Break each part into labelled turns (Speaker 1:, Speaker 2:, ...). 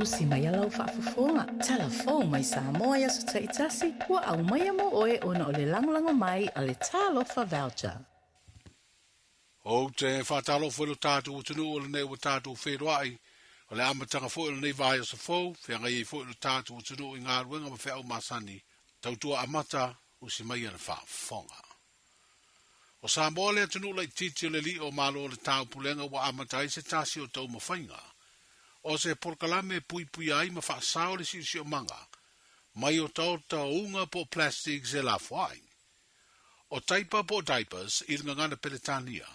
Speaker 1: Usi mai alau whaafafonga. Telefon mai Samoa ya sa taitasi. Wa au mai amo oe ona o le langolango mai a le talofa voucher.
Speaker 2: O te whatalofa ilo tātou utunu o le nei o tātou wheroai. O le amatanga fo ilo nei vai o sa fau. Whianga i fo ilo tātou utunu i ngā ruenga ma whiau masani. Tautua amata usi mai ana whaafafonga. O Samoa le atunu lai titi o le li o malo le tāu pulenga wa amata i se tasi o tau mawhainga. O se porkalame pui pui ai ma whaasao le si o manga. Mai o tau unga po plastic ze la fwai. O taipa po diapers i ringa ngana Peretania.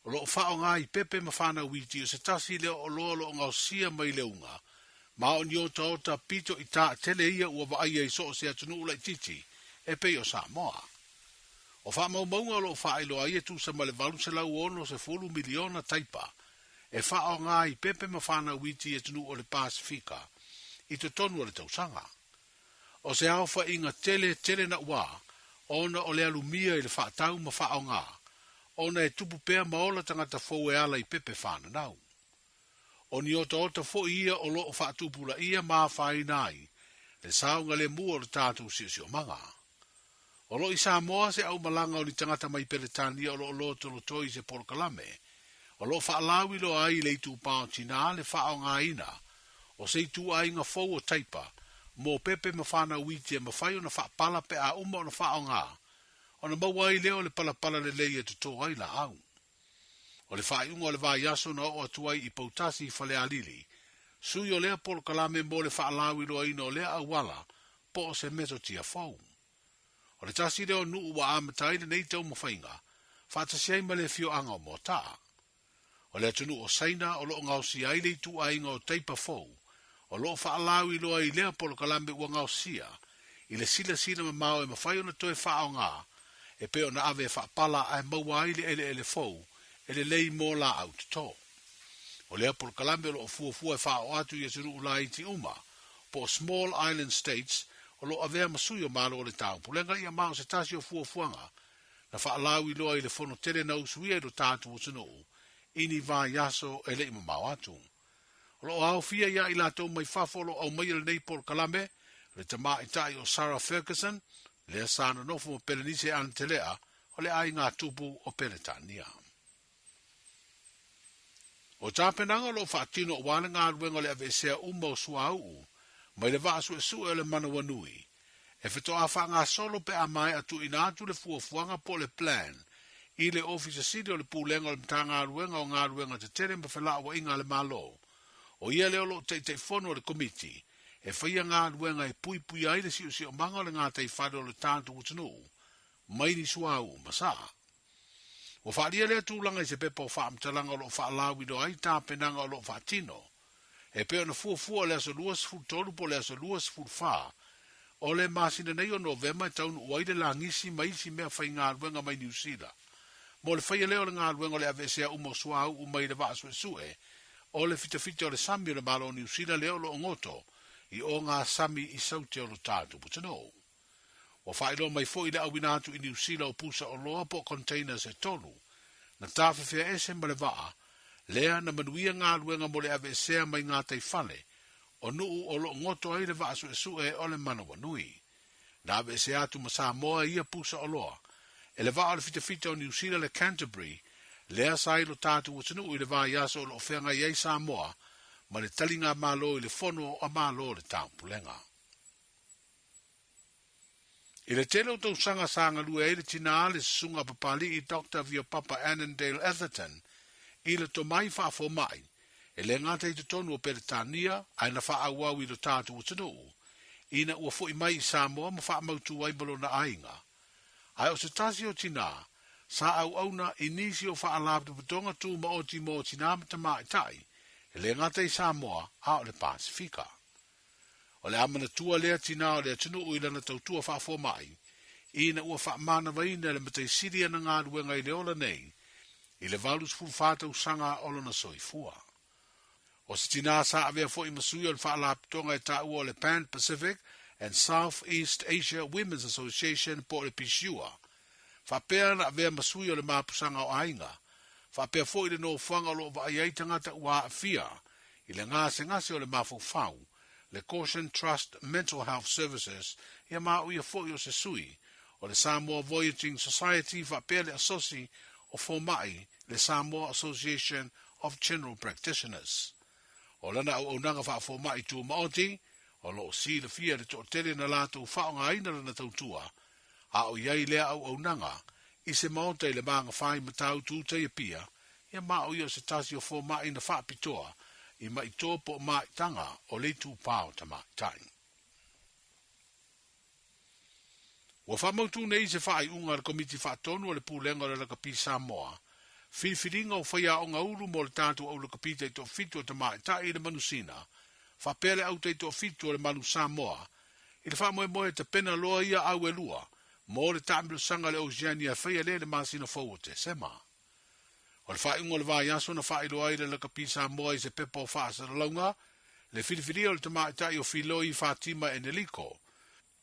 Speaker 2: O lo whao ngā i pepe ma whana witi o se tasi leo o lo ngau sia mai leunga. Ma o nio tau ta pito i ta tele ia ua wa ai so o se atunu ulai titi e pe o Samoa. O wha maunga o lo wha ilo ai e tu sa male valu se lau ono se fulu miliona taipa. E whao ngā i pepe ma whana witi e tunu o le Pasifika. I te tonu o le tausanga. O se alfa inga tele na ua. Ona o le alumia i le whaatau ma whao ngā. Ona e tupu pēr maola tangata fau e ala i pepe whana nau. O ni ota fo ia o loo whaatupula ia maa whai nai. Le saunga le mua o le tātou si o manga. O lo i Samoa se au malanga o ni tangata mai Peretania o lo tolo toi se porkalame. O lo whaalawi lo ai le tu pāo tina le whao ngā ina. O se tu ai ngā fau o taipa. Mō pepe ma whana witi e ma whai o na whaapala pe a uma o na whao ngā. O na mawai leo le palapala le leia te tō ai la au. O le whai unga o le vai aso na o atuai i pautasi whale alili. Sui o lea polo kalame mō le whaalawi lo aina o lea awala po o se meto tia fau. O le tasi leo nuu wa amatai le nei tau mawhainga. Whaatasiai ma le fio anga o mō taa. O le atunu o saina o loo ngau si ai le tu ai ngau taipa fau. O loo whaalawi lo ai lea polo kalame ua ngau sia. I le sila ma mao e mawhai o na toe whao ngā. E peo na ave whaapala ai maua ai le ele fau. E le lei mō la au te tō. O lea polo kalame o loo fuafua e whao atu i atunu ulai ti uma. Po small island states o loo avea masui o malo o le tau. Pulenga ia mao se tasi o fuafuanga. Na whaalawi lo ai le fono tere na usuia do tātu o tunu. Ini vai yaso e le ima mau atu. O lo au fia ia i lato mai fafolo au mai le nei por kalame, le tama itai o Sarah Ferguson, le sana nofu o Perenise Antelea, o le ai ngā tupu o Peretania. O tāpenanga lo whaatino o wane ngā ruenga le avesea uma o sua au, mai le vaasu e sua e le manawanui. E whito a wha ngā solo pe a mai atu ina atu le fuafuanga po le plan, i le ofisa sidi o le pūlenga o le mta ngā ruenga te tere mpa whala wa inga le malo. O ia leo lo te fono o le komiti, e whaia ngā ruenga e pui pui ai le si o manga o le ngā tei whare o le tātu utanu, mai ni sua au masa. O whaaria lea tūlanga i se pepa o whaamtalanga o lo whaalawi do ai tāpenanga o lo whaatino, e peo na fuafua le aso luas ful tolu po le aso luas ful wha, o le masina nei o Novema e taunu uaide la ngisi maisi mea whai ngā ruenga mai New Zealand. Mo le whaia leo le ngā ruenga le avesea umosua au umai le vaasu e sue, o le fita o le sami o le malo o New Zealand leo lo ngoto, i o ngā sami i saute o lo tātu putano. O whaelo mai fo i le awinatu i New Zealand o pusa o loa po containers e tolu, na tāwhewhea ese ma le waa, lea na manuia ngā ruenga mo le avesea mai ngā tei whale, o nuu o lo ngoto ai le vaasu e sue o le manawa nui. Na avesea atu ma Samoa ia pusa o loa, e le vaa o le fita o New Zealand le Canterbury, lea sai lo tātu utanu i le vaa yaso o lo whenga iei Samoa, ma le talinga malo i le fono a malo le tāmpulenga. I le tele o tau sanga lua e le tina le sunga papali i Dr. Vio Papa Annandale Atherton, i le tomai whaafo mai, e le ngata i te tonu o Peretania, ai na wha awau i lo tātu utanu, ina ua fo i mai i Samoa ma wha amautu ai balo na ainga. Ai o se tasi o tina, sa au na inisi o whaalab tu patonga tu ma o tina matama itai, e le ngata i Samoa a o le Pasifika. O le amana tua lea tina o le tunu uilana tautua whaafo mai, ina ua whaamana waina le matei siria na ngā ruenga i le ola nei, i le valus fulfata usanga olo na soifua. O se tina sa avea fo i masui o le whaalab tonga e ta ua o le Pan Pacific and Southeast Asia Women's Association po le Pisiua, whapea na avea masui o le mapusanga o ainga, whapea fo i le no whanga lo wa ai tangata ua a fia, i le ngase o le mafufau, le Caution Trust Mental Health Services, ia mau ia fo i o se sui, o le Samoa Voyaging Society whapea le asosi o fomai le Samoa Association of General Practitioners. O lana au nanga wha fomai tu maoti, o lo si le fia le tōtele na lātou whaonga aina na tautua, a o iai lea au nanga, i se maota i le maanga whai matau tūtai e pia, ia mao i o se tasi o fomai na whaapitoa, i mai tōpo mai tanga o le tū pāo ta mai tai. Wa whamautu nei se whai unga le komiti whaatonu o le pūlenga le laka pi Samoa, whiwhiringa o whaia o ngā uru mo le tātou au laka pi teito fitu o ta mai tai i le manusina, whapele au teito fitu o le manu Samoa, i le whamoe te pena loa ia au e lua, mo le tāmiru sanga le Oceania whaia le masina fau o te sema. O le whai unga le vai aso na whai loa i le laka pi Samoa i se pepa o whaasa launga, le whiwhiria o le ta mai tai o whiloi Fatima e Neliko,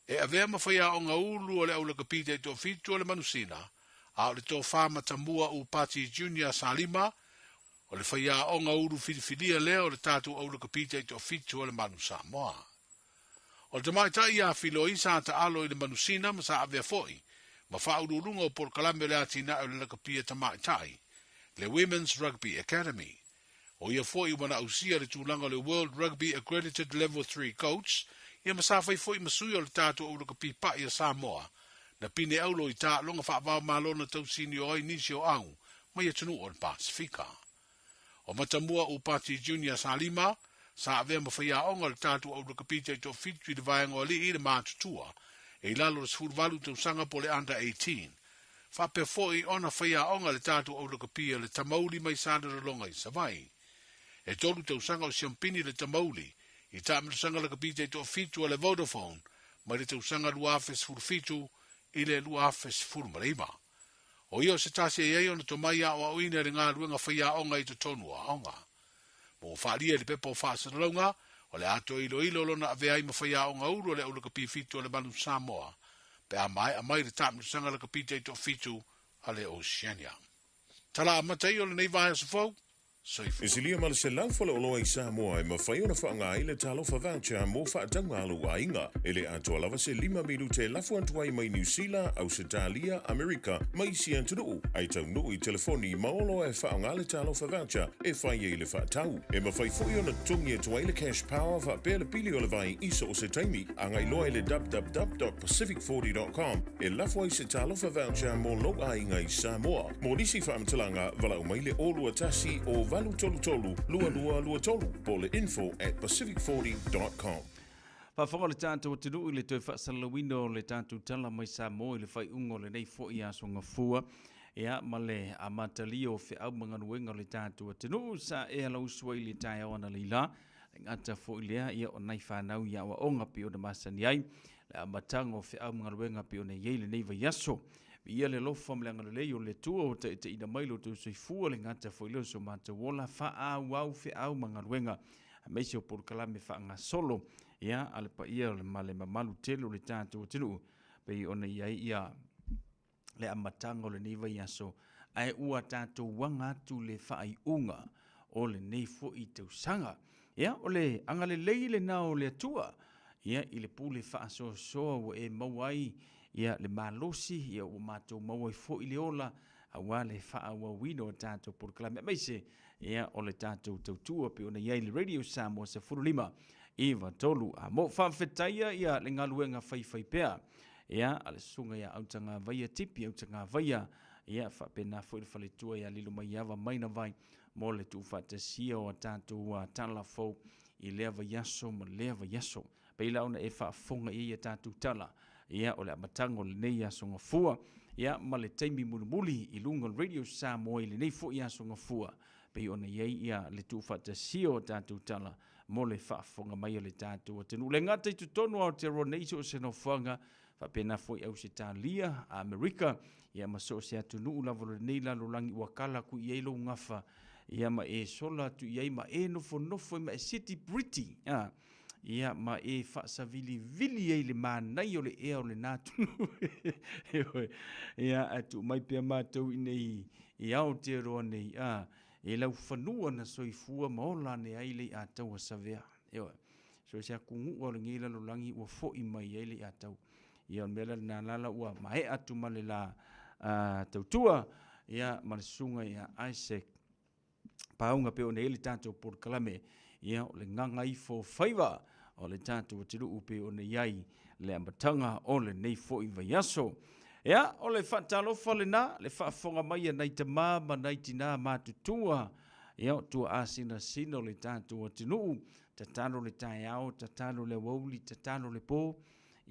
Speaker 2: e avea mawhaia o ngā ulu o le au laka pi teito fitu o le manusina, a o le tō whama tamua u Pati Junior Salima, o le whaia o ngā uru whiwhiria leo o le tātou au laka pi teito fitu o le manu Samoa. O le tamaitai a whiloi sa ta alo i le manusina ma sa avea foi, ma whaururunga o por kalame le atina o le laka pia tamaitai, le Women's Rugby Academy. O ia foi wana ausia le tūlanga le World Rugby Accredited Level 3 Coach, ia masawhai foi masui o le tātou au laka pi pa ia Samoa, na pine aulo i tā longa whaavao malona tau sini o ai nisi o au, mai e tunu o le Pasifika. O matamua u Pati Junior Salima, sa avea mawhaia onga le tātou au laka pi teito fitu i le vaianga o li i le mātutua, e lalo le sfurvalu tau sanga po le under 18. Whapea foi ona whaia onga le tātou au laka pi le tamauli mai sādara longa i savai. E tolu tau sanga o siampini le tamauli, i tāmiru sanga laka pi teito fitu o le Vodafone, mai le tau sanga luafes furfitu i le luafes furmareima. O ia o se tasi e eio na tomai a o auina le ngā ruenga whaia onga i to tonu a onga. Mo whaalia le pepa o whaasana launga, o le ato ilo lona avea i mawhaia onga uru o le au laka pi fitu o le manu Samoa, pe a mai le tāmiru sanga laka pi teito fitu a le Oceania. Tala a matai o le nei vai sa fau,
Speaker 3: E silia ma le se lau fale oloa i Samoa e mawhai ona whaanga i le talofa voucher mo whaatanga alu a inga. E le atua lava se 5 minute lafu antuai mai New Zealand, Australia, Amerika, mai si antunu. Ai tau nui telefoni maolo e whaanga le talofa voucher e whai e le whaatau. E mawhai fui ona tungi e tuai le cash power wha pēle pili o le vai iso o se taimi. Angai loa le www.pacific40.com e lafu ai se talofa voucher mo lo a inga i Samoa. Mo nisi whaamatulanga wala o mai le olua tasi o Valu tolu lua tolu pole info@pacific40.com.
Speaker 4: Whawhanga le tātou tinu i le toi whaasalawino le tātou tala mai Samoa i le whai ungo le nei fo i aso ngafua. Ea ma le amatali o whi au mga nuenga le tātou tinu sa e halau sua i le tai awana le ila. Ngata fo i lea ia o nai whanau ia wa onga pi o na masani ai. Le amatanga o whi au mga nuenga pi o na iei le nei vai aso. Ia le lofa mleanga lei o le tua o te ina mailo tu soifua le ngata fo ilo so mata wola faa wau fe au mangaruenga a meisi o por kalame faa nga solo ia ale pa ia le male mamalu telo le tātou tinu pe ona ia le amatanga o le neiva ia so ai ua tātou wanga atu le faa i unga o le neifo i tausanga ia o le angale leile na o le atua ia i le pule faa so e mawai ia le malosi ia o matou mawai fo i le ola aua le whaawawino o tātou porkalame maise ia o le tātou tautua pe ona iai le radio Samoa se 45 iwa tolu a mo whawhetaia ia le ngaluenga whaiwhai pea ia ale sunga ia autanga vaia tipi autanga vaia ia whapena fo i le whaletua ia lilo mai awa maina vai mo le tu whatasia o tātou tala fo i lea vaiaso ma lea vaiaso pe ila ona e whaafonga ia tātou tala ia o le amatanga o le nei aso ngafua ia ma le taimi mulimuli i lunga radio Samoa i le nei fo ia so ngafua pe ona iai ia le tu fatasio tātou tala mo le whaafonga mai le tātou atenu. Le ngata i tutonu au te roneisio o se no whanga whapena foi au se Italia, Amerika, ia maso se atunu ula volo nei la lolangi wakala ku iai lo ngafa, ia ma e sola tu iai ma e nofo ma e city pretty, ia ma e whaasavili vili ei le mānai o le ea o le nātunu. Ia atu mai pia mātou i nei i Aotearoa nei, e lau whanua na soifua maola ne aile i atau a savea. So se akungu o le ngila lolangi ua fo i mai aile i atau. Ia mela na lala ua mae atu male la tautua, ia malesunga ia Isaac. Paunga pe o ne ele tātou por kalame, ia o le nganga i fo whaiva, o le tātou atiru upe o ne iai le ambatanga o le nei fo i vaiaso. Ia, o le whaatalofa le nā, le whaafonga mai a nei te māma nei tina mātutua. Ia, tua asina sino le tātou atinu, tatalo le tae ao, tatalo le wauli, tatalo le pō.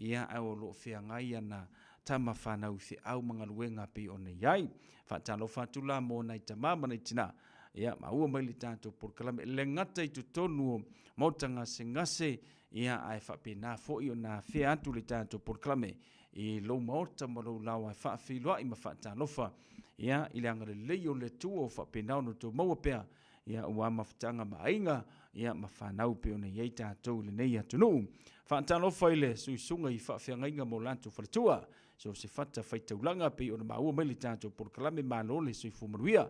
Speaker 4: Ia, au lo whea ngai ana tama whanau whi au mga luenga pe o nei iai. Whaatalofa tula mō nei te māma nei tina. Ia, maua mai le tātou por kalame. Le ngata i tu tonu o mautanga se ngase, ia ai whapena fo i o nā whea atu le tātou por kalame. I lo maota ma lo lawa e whaafilua i ma whaatalofa. Ia, i le anga le leo le tua o whapenau no tō maua pea. Ia, ua mawhitanga ma ainga. Ia, ma whanau pe o nei ei tātou le nei atunu. Whaatalofa i le suisunga i whaafeangainga mo lanto whaletua. So se whata whaitaulanga pe o na maua mai le tātou por kalame ma lo le suifu maruia.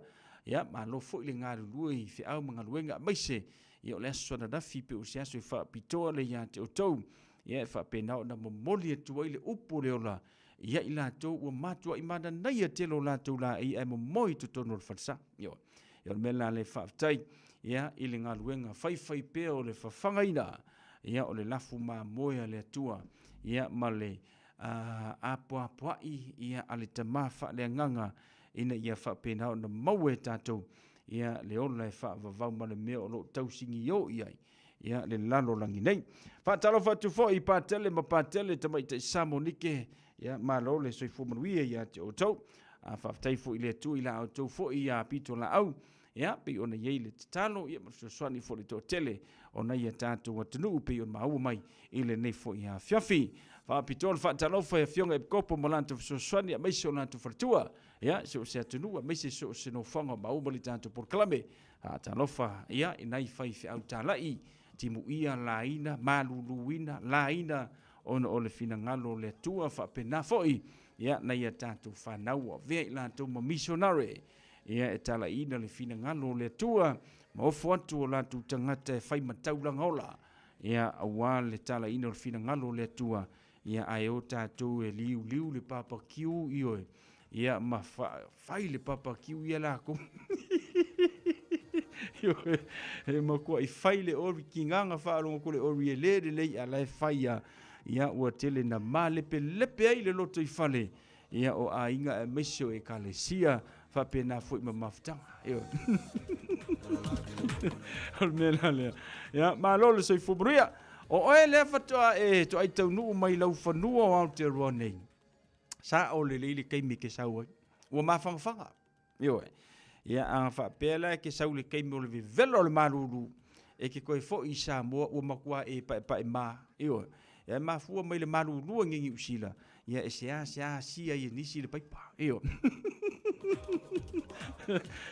Speaker 4: Ia, ma lo fo i le ngāru lua i whiau mga luenga maise. Ia, o le aso na rafi pe o se aso i whaapitoa le ia te o tau. Ia fa pena na momoli atu ile upu le ola ia ila to o matua i mana nei te lo la tu la i mo moi tu tono fatsa yo yo mela le fa tai ia ile nga luenga fai pe o le fafangaina ia o le lafu ma moia le atua ia male apo ia ale tama fa le nganga ina ia fa pena na maue tato ia le ola fa va ma le me o lo tau singi yo ia ia le lalo langi nei. Whaatalofa tu fo i pātele ma pātele tamai te samonike ia malo le soifu manuia ia te o tau. Whaafatai fo i le tu i la au tau fo i a pito la au. Ia, pe ona iei le talo ia masoswani fo le tō tele o nei a tātou atanu pe on maua mai i le nei fo i a fiafi. Whaapito le whaatalofa e fionga e kopo mo lanto masoswani a meise o lanto whalatua. Ia, so se atanu a meise so se no whanga maua li tātou por kalame. Whaatalofa ia i nei whai fi au tālai. Timu ia laina, maluluina, laina, ona o le fina ngalo le tua whapena foi, ia nei a tātou whanau, vea i lātou ma missionare, ia e tala ina le fina ngalo le tua, ma ofo atu o lātou tangata e whai mataulanga ola, ia awa le tala ina le fina ngalo le tua, ia ai o tātou e liu le papa kiu ioe, ia ma whai le papa kiu ia lako. E makua i whaile ori ki nganga whaalonga ko le ori e le lei a lai whaia ia ua tele na mā lepe ai le loto i whale ia o a inga e mesio e ka le sia whapena fwoi ma mawhtanga mena lea ia mā lole soi fubruia o oe lea whatoa e to ai tau nuu mai lau whanua o Aotearoa nei sa o le leile keimi ke sauai ua mawhangwhanga ioe ia anga whapela ke saule keimi o le vivelo le maruru e ke koe fo i Samoa ua makua e pae maa io ia mafua mai le maruru ngingi usila ia e sea sia i nisi le paipa io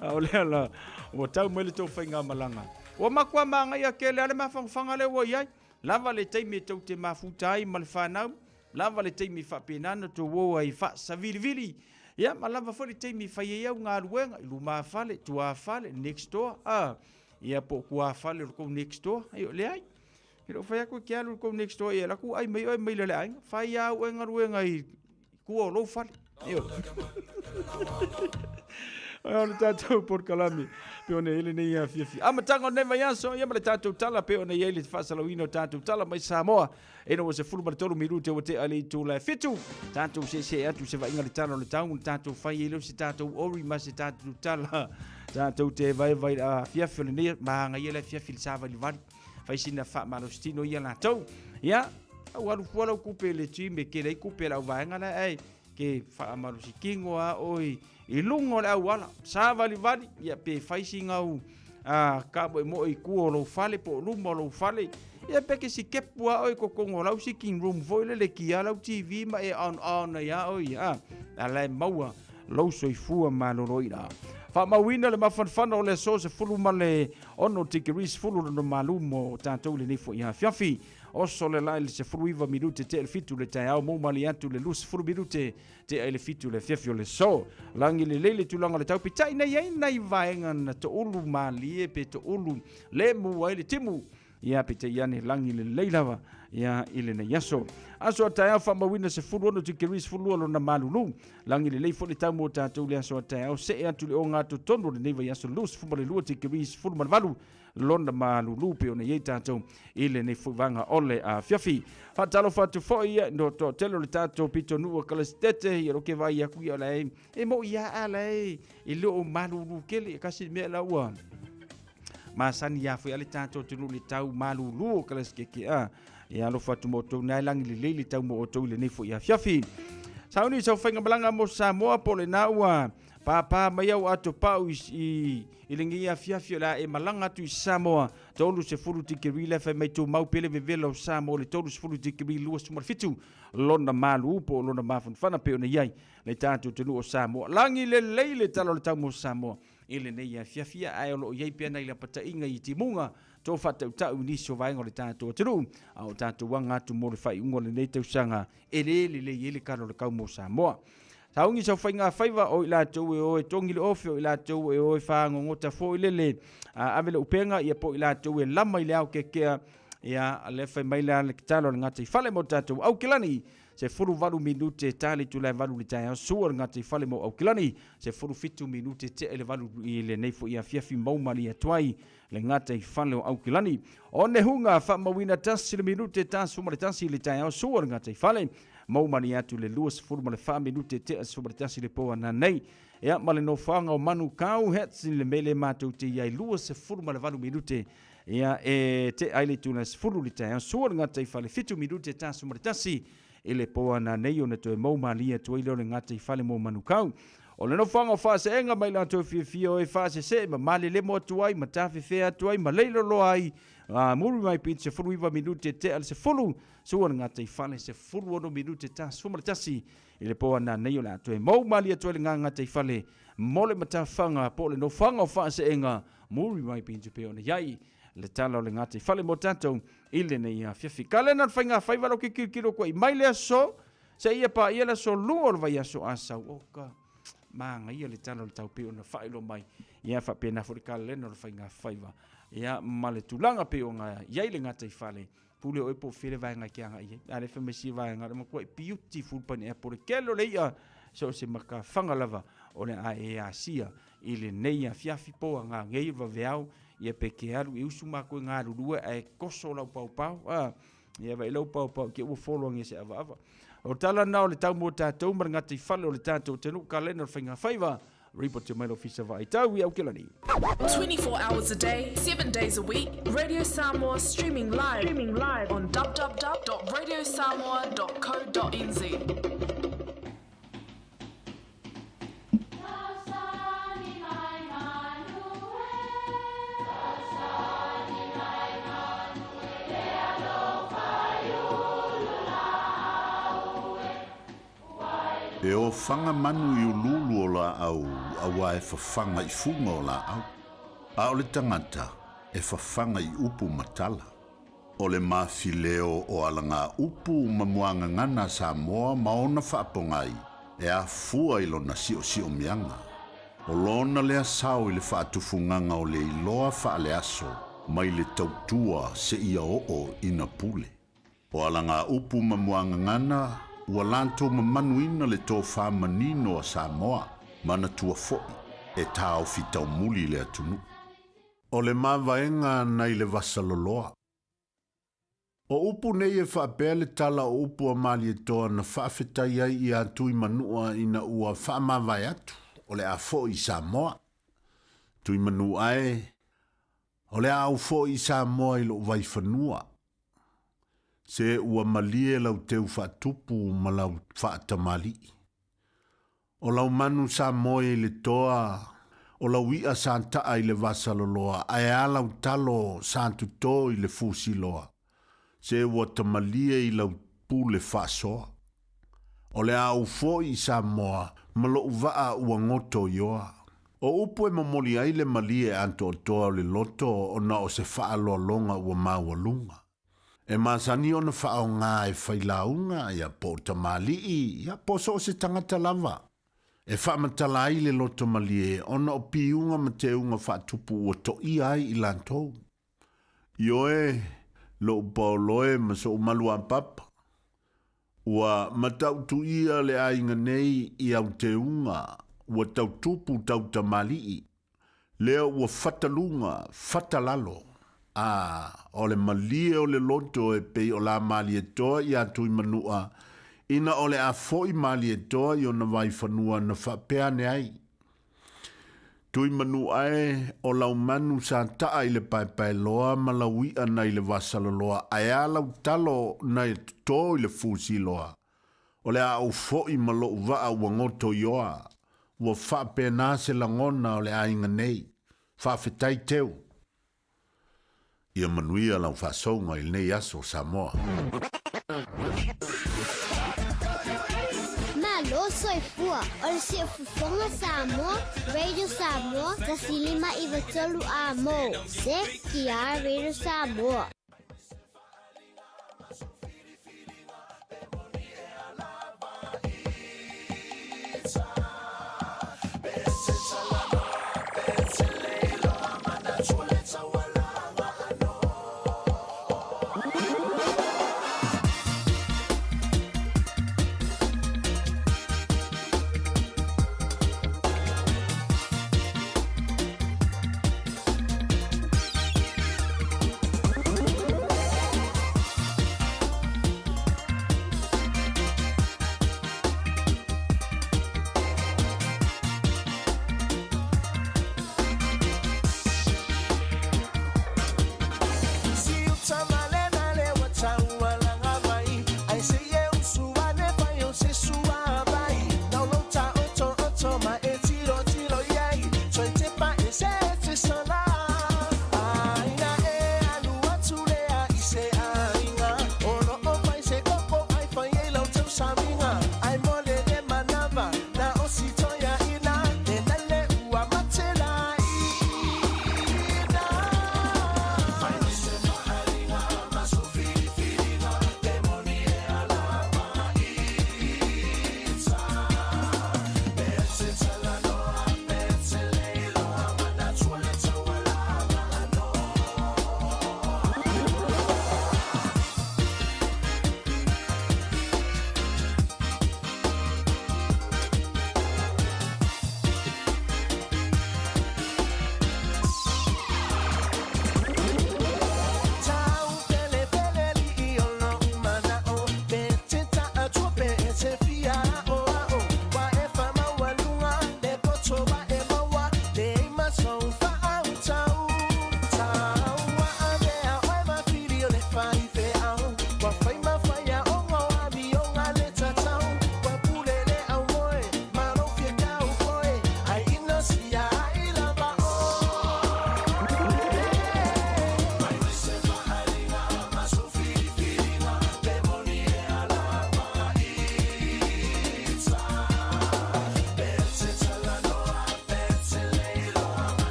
Speaker 4: o lea la ua tau mai le tau whainga malanga ua makua maanga ia ke le ale mawhangwhanga le ua iai lava le teimi e tau te mafutai ma le whanau lava le teimi whapenana to woa i wha sa vili ia malava fo le teimi whai au ngā ruenga i luma fale, tua fale, next door ia po kua fale rukou next door ai o le ai i lo whai ako ki alu rukou next door ia laku ai mai le ainga whai au e ngā ruenga i kua o lo fale ai o le tātou por kalami pe one ele nei a fiafi amatanga o neva yaso ia ma le tātou tala pe one ele whasalawino tātou tala mai Samoa ena wa se fulu maritolu miru te wate ali tu la fitu tātou se atu se vainga le tala o le taungu tātou whai ele se tātou ori ma se tātou tala tātou te vai a fiafi o le nei maanga ele fiafi le sāva li vari whai sina wha malostino ia la tau ia au alu fuala kupe le tui me ke rei kupe la vaenga la ai ke whaamaru si kingo a oi I lungo le au ala sa vali ia pe faisi ngau ka mo I kuo lo fale po lumo lo fale ia peke si kepua oi ko kongo lau si king room voile le kia lau TV ma e on ia oi ala maua lo soifua maloroina fa mawina le mafanfana o le so se fulu ma le ono tikiris fulu no malumo tatou le nifo ia fiafi o so le lai le se fulu iva minute te le fitu le tai au mo mali atu le lus fulu minute te le fitu le fiafi o le so langi le lele tulanga le tau pitai na ia nai vaenga na to ulu mali e pe to ulu le mu ai le timu ia pite iane langi le leilava ia ile na yaso aso tae fa mawina se fulu ono tikiris fulu ono na malulu langi le leifo le tau mo tatou le aso tae se atu le onga to tono le neva yaso lus fulu le lua tikiris fulu malvalu lona malulu pe ona ye tatou ile ne fuvanga ole a fiafi fa talo fa tu fo ia no to telo le tatou pito nu ka le stete ia roke vai ia ku ia le e mo ia ala e lo malulu kele kasi me la ua masani ya foi ale tatou tunu le tau malulu ka le skeke ia lo fa tu moto na langi le le tau mo to le ne fo ia fiafi sauni so fenga balanga mo Samoa po le na ua papa mai au ato pau I lingia fiafio la e malanga tu Samoa tolu se fulu tikiri le fa mai tu mau pele vevelo Samoa le tolu se fulu tikiri lua sumar fitu lona malu po lona mafun fana pe ona yai le tatu tenu o Samoa langi le leile talo le tau mo Samoa ile ne ia fiafia ai lo yai pe nei la pata inga I timunga to fata tau ni so vai ngole tatu tenu au tatu wanga tu mo le fai ngole nei tau sanga ele le kalo le kau mo Samoa Taungi sa whainga whaiva o ila tau e oe tongi le ofe o ila tau e oe whaangongota fo ilele avele upenga ia po ila tau e lama I le au kekea ia le whai maila le kitalo le ngata I whale mo tatou au kilani se furu valu minute tali tu le valu li tai au sua ngata I whale mo au kilani se furu fitu minute te ele valu I le neifo ia fiafi maumali atuai le ngata I whale o au kilani o ne hunga wha mawina tasi le minute tasi umare tasi le tai au sua ngata I whale maumani atu le luas furu ma le wha minute te asumaritasi le poa na nei ea ma le no whanga o manu kau hetsi le mele mātou te iai luas furu ma le valu minute ea te aile tuna furu li tai suar ngata I whale fitu minute ta asumaritasi e le poa na nei o na toe maumali atu i leo le ngata I whale mo manu kau o le no whanga o whaase enga mai la tō fio e whaase se ma male le mo atuai ma tawhi whea atuai ma leilo lo ai muri mai pin se furu iwa minute te al se furu suar ngata I whale se furu ono minute ta sumaritasi i le poa na nei o la tō e maumali atuai le ngata I whale mole ma tawhanga po le no whanga o whaase enga muri mai pin se peo na iai le tala o le ngata I whale mo tatou i le nei a fiafi kalena whainga whaiwalo ki kirikiro kwa I mai le aso se ia pa ia la so luor vai aso asau oka manga ia le talo le tau pe ona failo mai ia fa pena furika leno le fainga faiva ia male tulanga pe ona ia le ngata I whale pule o epo fere vai nga kia nga ia ale fe mesi vai nga mo ko beautiful pani e por kelo le ia so se maka fanga lava o le a e asia I le nei a fiafi po nga ngei va veau ia pe ke alu I usu ma ko nga lua e koso lau pau pau ia vai lau pau pau ke u follow nge se ava o tala nao le tau mo tatou ma ngata I whale o le tatou tenu kalena o whainga whaiva report to mail officer vai tau I au kilani
Speaker 5: 24 hours a day, 7 days a week. Radio Samoa streaming live on www.radiosamoa.co.nz.
Speaker 6: E o whanga manu I ululu o la au, awa e whawhanga I funga o la au. A o le tangata, e whawhanga I upu matala. O le mawhileo o alanga upu mamuanga ngana Samoa maona whaapongai, e a fua I lona sio mianga. O lona lea sao I le whaatufunganga o le iloa whaale aso, mai le tautua se ia o ina pule. O alanga upu mamuanga ngana, ua lanto mamanuina le tō whamanino a Samoa, mana tua foi, e tāo fitau muli le atunu. O le mawaenga nei le vasaloloa. O upu nei e whaapea le tala o upu a mali e toa na whaafetai ai I atui manua ina ua whaamawai atu, o le a foi Samoa. Tui manu ai, o le a au foi Samoa I lo vai whanua. Se ua malie lau teu whaatupu ma lau whaatamali. O lau manu Samoa i le toa, o lau ia santaa i le vasaloloa, ai alau talo santu tō i le fusiloa. Se ua tamalia i lau pule fasoa. O le au fo i Samoa, malo uvaa ua ngoto ioa. O upu e mamoli ai le malie anto o toa le loto o na o se faa loa longa ua maua lunga. E masani o na faa o ngā e whailaunga ia po tamali i, ia po so se tangata lava. E faa matala ai le loto malie o na o piunga ma te unga faa tupu ua to i ai i lantou. Ioe, lo upauloe ma so umalua papa. Ua matau tu ia le ainga nei i au te unga, ua tau tupu tau tamali i. Leo ua fatalunga, fatalalo. O le malie o le loto e pei o la mali e toa i atu i manua, ina o le a foi mali e toa i o na vai fanua na whapeane ai. Tui manu ai o lau manu sa taa i le pai loa ma lau ia na i le vasala loa ai a lau talo na i tō i le fusi loa. O le a au foi ma lo vaa ua ngoto ioa, ua whapena se langona o le ainga nei, whawhetai teu. Ia manuia lau whasonga i nei aso Samoa.
Speaker 7: Malo soy fua, o se fufonga Samoa, Radio Samoa, sa silima i vatolu a mo, se kia Radio Samoa.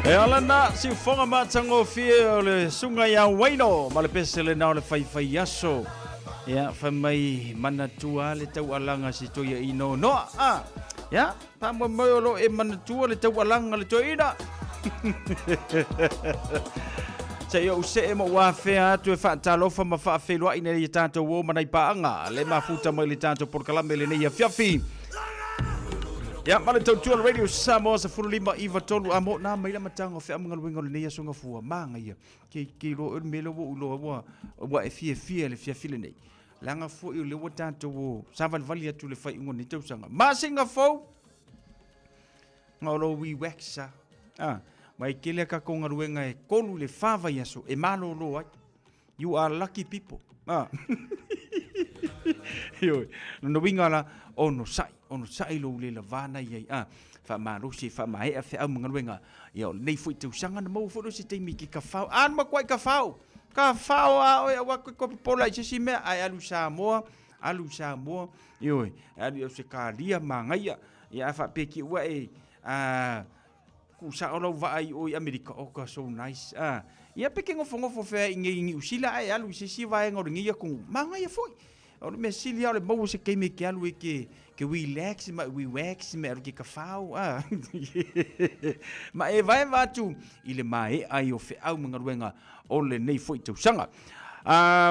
Speaker 4: E alana si fonga matango fia le sunga ya waino ma le pesele na le fai aso ya fa mai manatua le tau alanga si to ya ino no ya pa mo lo e manatua le tau alanga le to ina sa yo se mo wa fea tu fa talo fa ma fa fe lo ina le tanto wo manai paanga le mafuta mai le tanto por kalame le ya fiafi. Ya, mana tau tua radio Samoa sa furu lima iwa tolu amo na mai la matanga fe amunga luenga le nei songa fua manga ia ke lo melo wo ulo wa e fie le fia file nei langa fu i le watanto wo savan valia tu le fai ngoni tau sanga ma singa fo ngolo wi wexa mai kele ka konga luenga e kolu le fava yaso e malo lo ai you are lucky people yo no winga la ono sai lo le lavana ia fa marusi fa mai fa amunga luenga ia nei foi tu sanga no mo fo si te miki ka fa an ma kwai ka fa a wa ko pola si me ai alu Samoa yo ali se kalia mangaia ia fa peki wa e ku sa olo va ai o America o ka so nice ia peki ngofo fe ngi usila ai alu si va ngor ngi ku mangaia foi o me silia le mo se ke me ke alu ke relax ma we wax me ke ka fau ma e vai tu ile mai ai o fe au mga ruenga o le nei foi tu sanga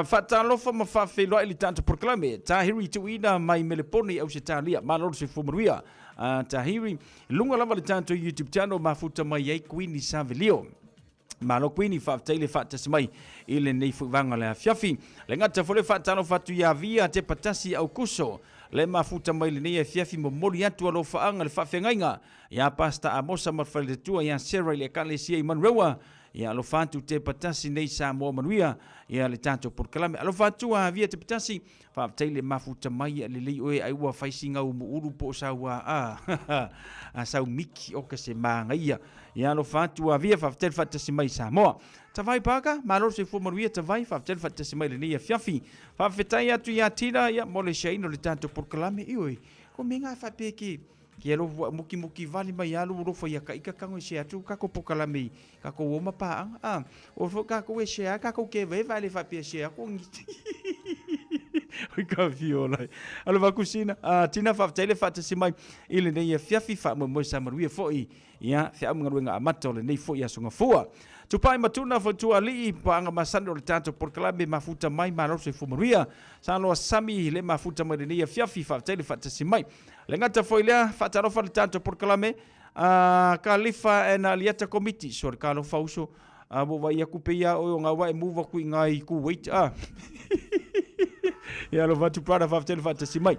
Speaker 4: fatalo fa ma fa fe lo ile tanto proclame tahiri tu ina mai meleponi au se talia ma lo se fumaria tahiri lunga lava le tanto YouTube channel ma futa mai ai Queen Savelio malo Queen fa tele fa tasmai ile nei fu vanga le fiafi le ngata fole fa tano fatu ya via te patasi au kuso le mafuta mai le nei fiafi mo moli atu lo fa anga le fa fengainga ya pasta amosa ma fa le tua ya Sarah le kale si i manrewa ya lo fantu te patasi nei Samoa manuia ya le tanto por kalame lo fatu via te patasi fa tele mafuta mai le le oe ai wa faisinga u uru po sa wa sa miki o ka se mangaia ya lo fatu via fa tele fatasi mai Samoa tavai paka malo se fu manuia tavai fa tele fatasi mai le nei fiafi fa fetai atu ya tira ya mole shaino le tanto por kalame ioi ko minga fa peki ki alo muki vali mai alu ro foi ka kango se atu ka ko pokalami ka ko o mapa o fo ka ko se ka ko ke ve vale fa pe se ko oi ka viola alo va kusina tina fa tele fa tsi mai ile nei fiafi fa mo sa maru foi ya fa am ngaruenga amato le nei foi ya songa fua tu pai matuna fo tu ali pa nga masando le tanto por kalame mafuta mai malo se fumaria sa lo sami le mafuta mai nei fiafi fa tele fa tsi mai le ngata foi le fa taro fa le tanto por kalame kalifa en aliata committee sur kalo fauso bo vai akupia o nga wa move ku ngai ku wait ya lo vatu para fa tele fa tsi mai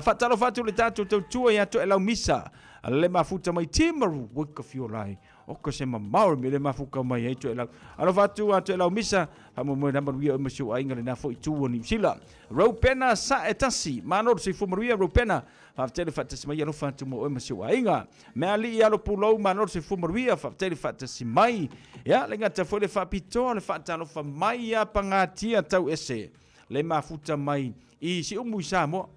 Speaker 4: fa taro fa tu le tanto tu ya to ela misa le mafuta mai timaru wika fiolai o ko se mamau me le mafuka mai ai to ela alo fatu ato ela misa ha mo na maria o masiu ainga le na fo tu ni sila ropena sa etasi mano se fu maria ropena fa tele fatasi mai alo fatu mo o masiu ainga me ali alo pulo mano se fu maria fa tele fatasi mai ya le ngata fo le fa pito le fa talo fa mai ya pangatia tau ese le mafuta mai I si umu Samoa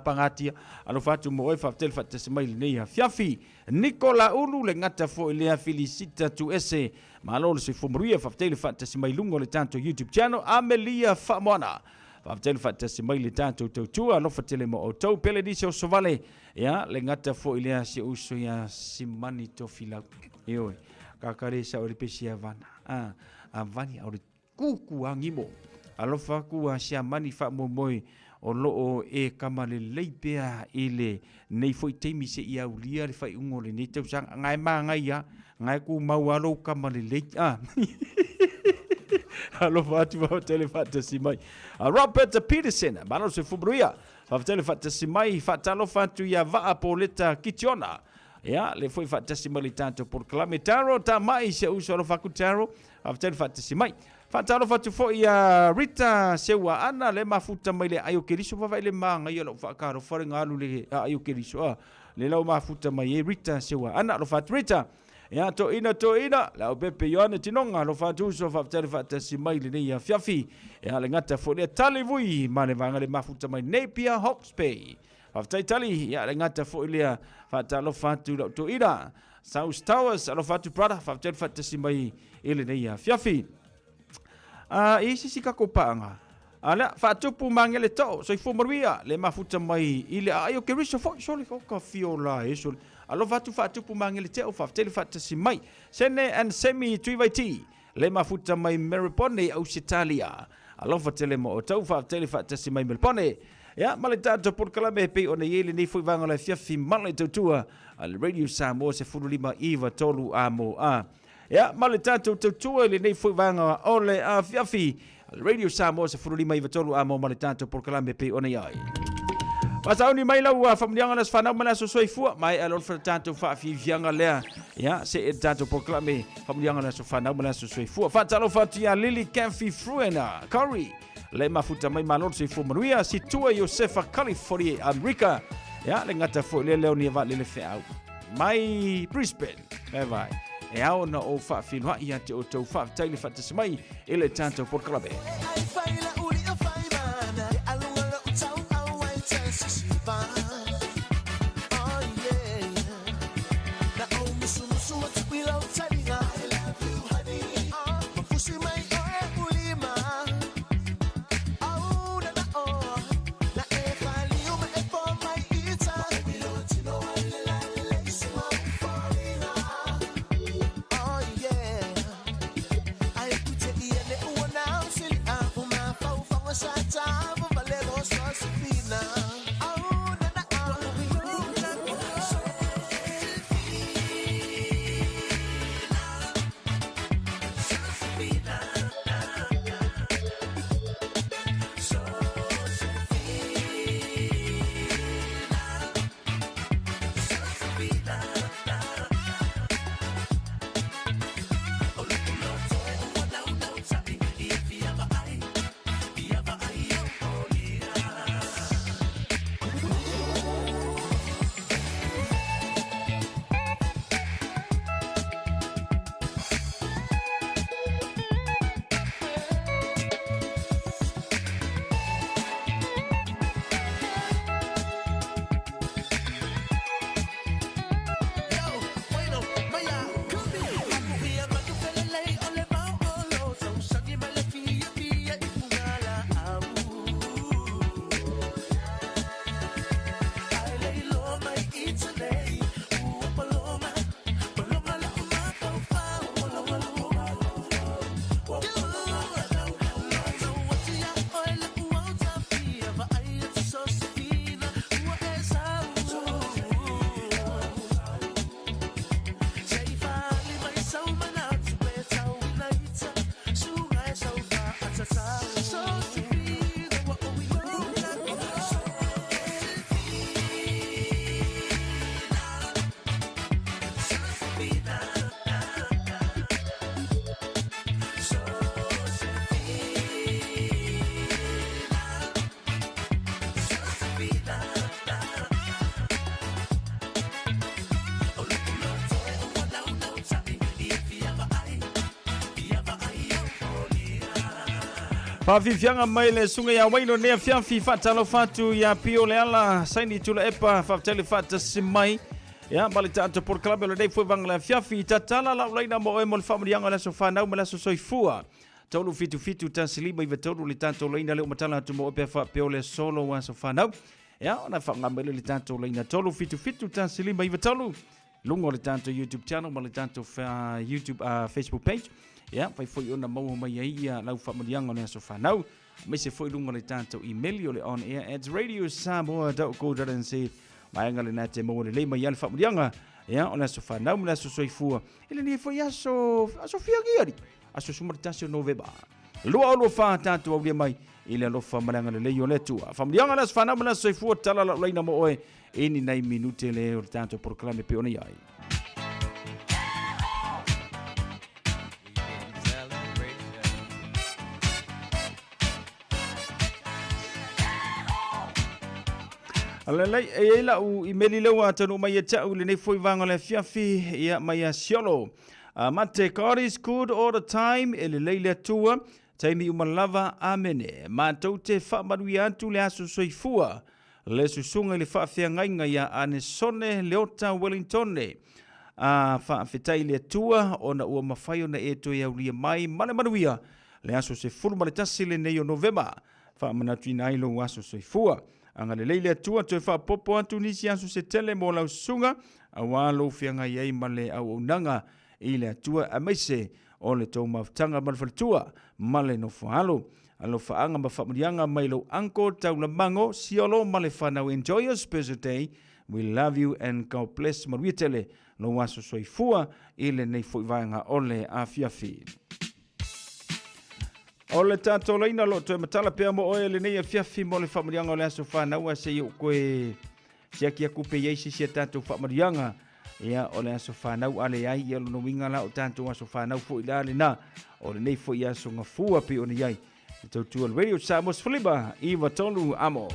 Speaker 4: pangatia alo fatu mo e fatel fates mai nei fiafi Nicola ulu le ngata fo le felicita tu ese malo se fomria fatel fates mai lungo le tanto YouTube channel Amelia Famona fatel fates mai le tanto tu alo fatel mo auto pele di so vale ya le ngata fo le si uso ya simani to fila yo kakare sa ori pesia vana avani ori kuku angimo alo fa ku sia mani fa moi o loo e kamale leipea ile nei foi teimi se ia ulia le fai ungo le nei tau sang ngai manga ia ngai ku mau alo kamale leit alo fatu va telefata simai Robert Peterson balo se fubruia va telefata simai fatalo fatu ia va apoleta kitiona ya le foi fata simai tanto por clametaro ta mai se uso lo fakutaro va telefata simai fatalo fatu fo ia Rita sewa ana le mafuta mai le ayo keriso fa le manga ia lo fa karo fa ngalu le ayo keriso le lo mafuta mai Rita sewa ana lo fatu Rita ya to ina la pepe yone tinonga lo fatu so fa tele fata si mai le ia fiafi ya le ngata fo le talivui mane vanga le mafuta mai Napier Hawke's Bay Whaftaitali, ia le ngata fo ilia whatalo whatu lau to ira. South Towers, alo whatu prada, whaftail whatasi mai ili nei a fiafi. Isi si kako paanga. Ala, whatupu mangele tau, so i fumaruia, le mafuta mai ili ayo ke riso fo, soli ko ka fiola e soli. Alo whatupu mangele teo, whaftail whatasi mai. Sene and semi tuivaiti, le mafuta mai meripone au sitalia. Alo whatele mo o tau, whaftail whatasi mai meripone. Ya, male tato por kalame pe o ne yele ni fui vanga le fiafi male tautua al Radio Samoa se furu lima iwa tolu amo a. Ya, male tato tautua le ne fui vanga ole a fiafi al Radio Samoa se furu lima iwa tolu amo male tato por kalame pe o ne yai. Pasau ni mai lau familianga las fanau mana so soifua mai alol fa tato fa fi vianga lea. Ya, se tato por kalame familianga las fanau mana so soifua. Fa talo fa tia Lily Canfi Fruena, Curry. Le mafuta mai malor se fumaruia situa Josefa California America ya le ngata fo le leo ni va le fe au mai Brisbane e vai e au na o fa finwa ia te o tau fa taile fa tsemai ele tanto por club Fafifianga mai le sunga ya waino nea fiafi fatalo fatu ya pio le ala saini tula epa fatale fata simai ya bali tanto por club le dei foi vangla fiafi tatala la ulaina mo e mol familianga la sofana uma la soifua tolu fitu tansiliba iva tolu le tanto ulaina le umatala tu mo epa fa pio le solo wa sofana ya ona fa ngambele le tanto ulaina tolu fitu tansiliba iva tolu lungo le tanto YouTube channel mo le tanto YouTube Facebook page. Ya, vai foi ona mau mai ia lau famalianga le sofanau. Mai se foi lunga le tanto email le on air at radiosamoa.co.nz. Mai ngale na te mo le mai al famalianga. Ya, ona sofanau mla so soifua. Ile ni foi aso fiagiari. Aso sumartasio november. Lua lo fa tanto au mai ile lo famalianga le yo le tua. Famalianga le sofanau mla soifua tala la leina mo oe. Ini nai minute le tanto proclame pe ona yai. Alalai e la u imeli le wa tanu mai ta u le nei foi vanga le fiafi ia mai siolo. Mate God is good all the time ele leile tua taimi umalava amene. Ma tau te whamarui atu le aso soifua. le susunga le whaafeangainga ia ane sone leota Wellingtone. Whaafetai le tua o na ua mawhai o na e toi au lia mai male manuia le aso se fulu male tasi le nei o Novemba. Whaamanatu ina ailo aso se fua. Anga le leile tua toi whaapopo atu nisi aso se tele mo lau sunga a walo whianga iei male au unanga i le atua a meise o le tau maftanga malfaltua male no whaalo. Alo whaanga ma whamurianga mai lo anko tau la mango siolo male whanau enjoy your special day. We love you and God bless maruitele lo waso soifua i le nei fuivaanga ole a fiafi. O le tātou leina lo toi matala pia mo oe le nei a fiafi mo le whamurianga o le aso whanau a se iu koe siaki a kupe yeisi si a tātou whamurianga ia o le aso whanau ale ai ia lono wingala o tātou aso whanau fo i lale na o le nei fo i aso ngafua pe o ni ai. Tautua le Radio Samoa's Fliba, Iwa Tolu Amo.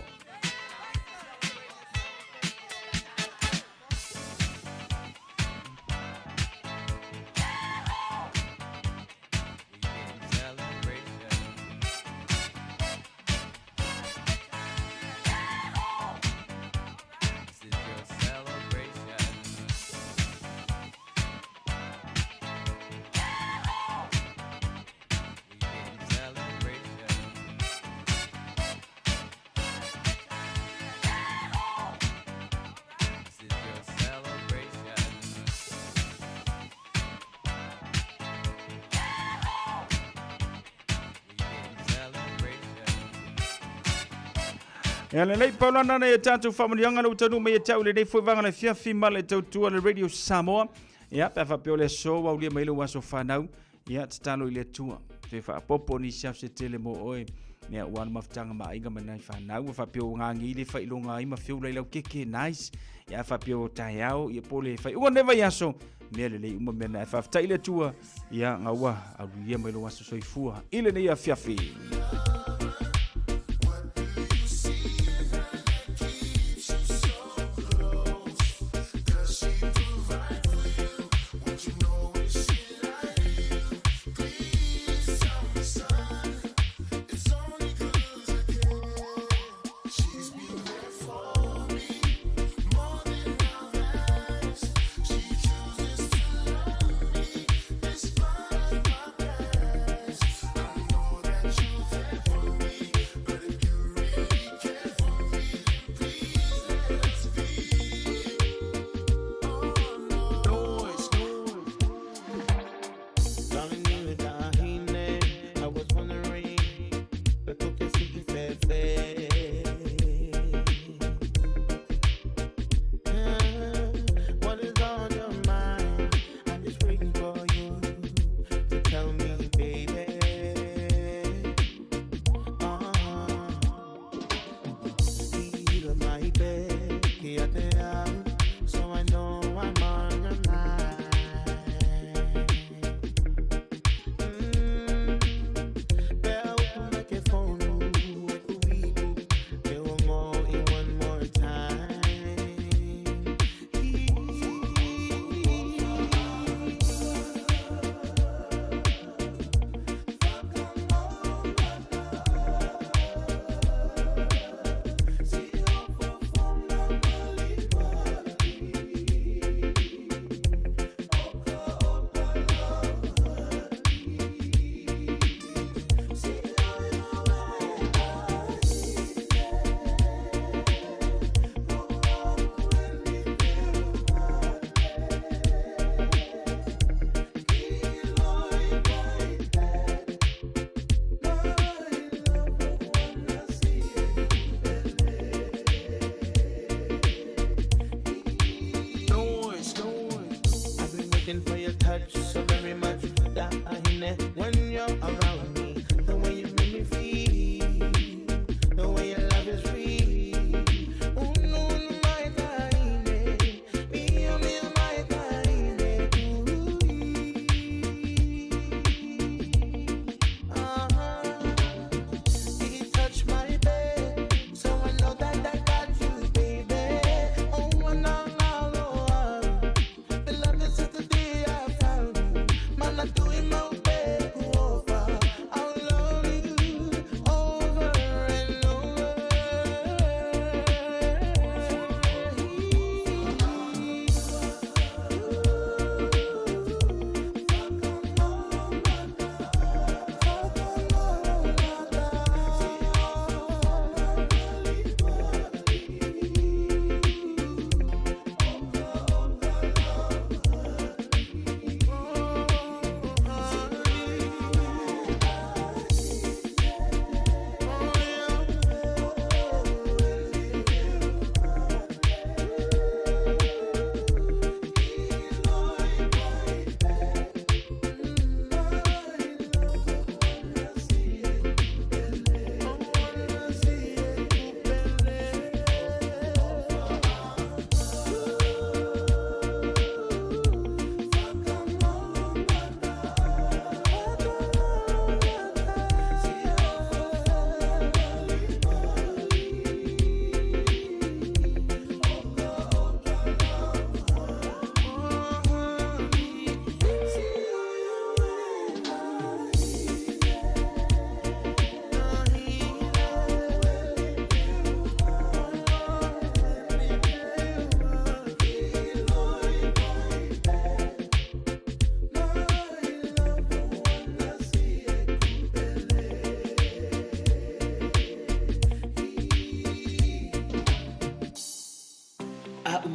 Speaker 4: Ya le nei paulana nei tatu famalianga lo tanu me tau le nei foi vanga le fiafi male tau tua le Radio Samoa. Ya pa fa le so wa uli mai lo waso fanau. Ya talo ile tua. Te fa popo ni sia se tele mo oi. Ne wan maftanga ma inga manai fanau fa pio ngangi le fa ilonga i ma fiu le keke nice. Ya fa pio taiao ye pole fa u neva yaso. Ne le uma mena fa ta ile tua. Ya ngawa au ye mai lo waso soifua. Ile nei a fiafi.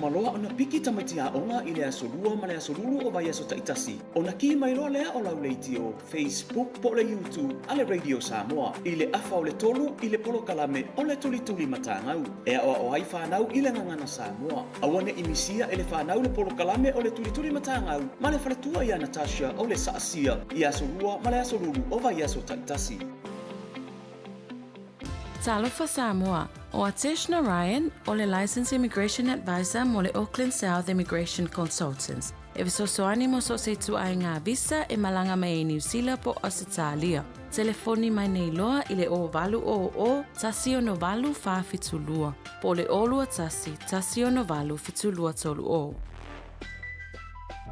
Speaker 8: maloa ona piki tamaiti aonga i le asolua ma le asolulu o vai aso taitasi. Ona ki mai loa lea o lauleiti o Facebook po le YouTube a le Radio Samoa i le afa o le tolu i le polo kalame o le tuli matangau. Ea o ai whanau i le ngangana Samoa. Awane imisia e le whanau le polo kalame o le tuli matangau ma le whaletua i a Natasha o le saasia i asolua ma le asolulu o vai aso taitasi.
Speaker 9: Talofa Samoa, o Atish Narayan, o le Licensed Immigration Advisor mo le Auckland South Immigration Consultants. E visosoani mo so se tu ai ngā visa e malanga mai e New Zealand po Australia. Telefoni mai nei loa i le o valu o tasi o no valu wha fitulua. Po le olua tasi o no valu fitulua tolu o.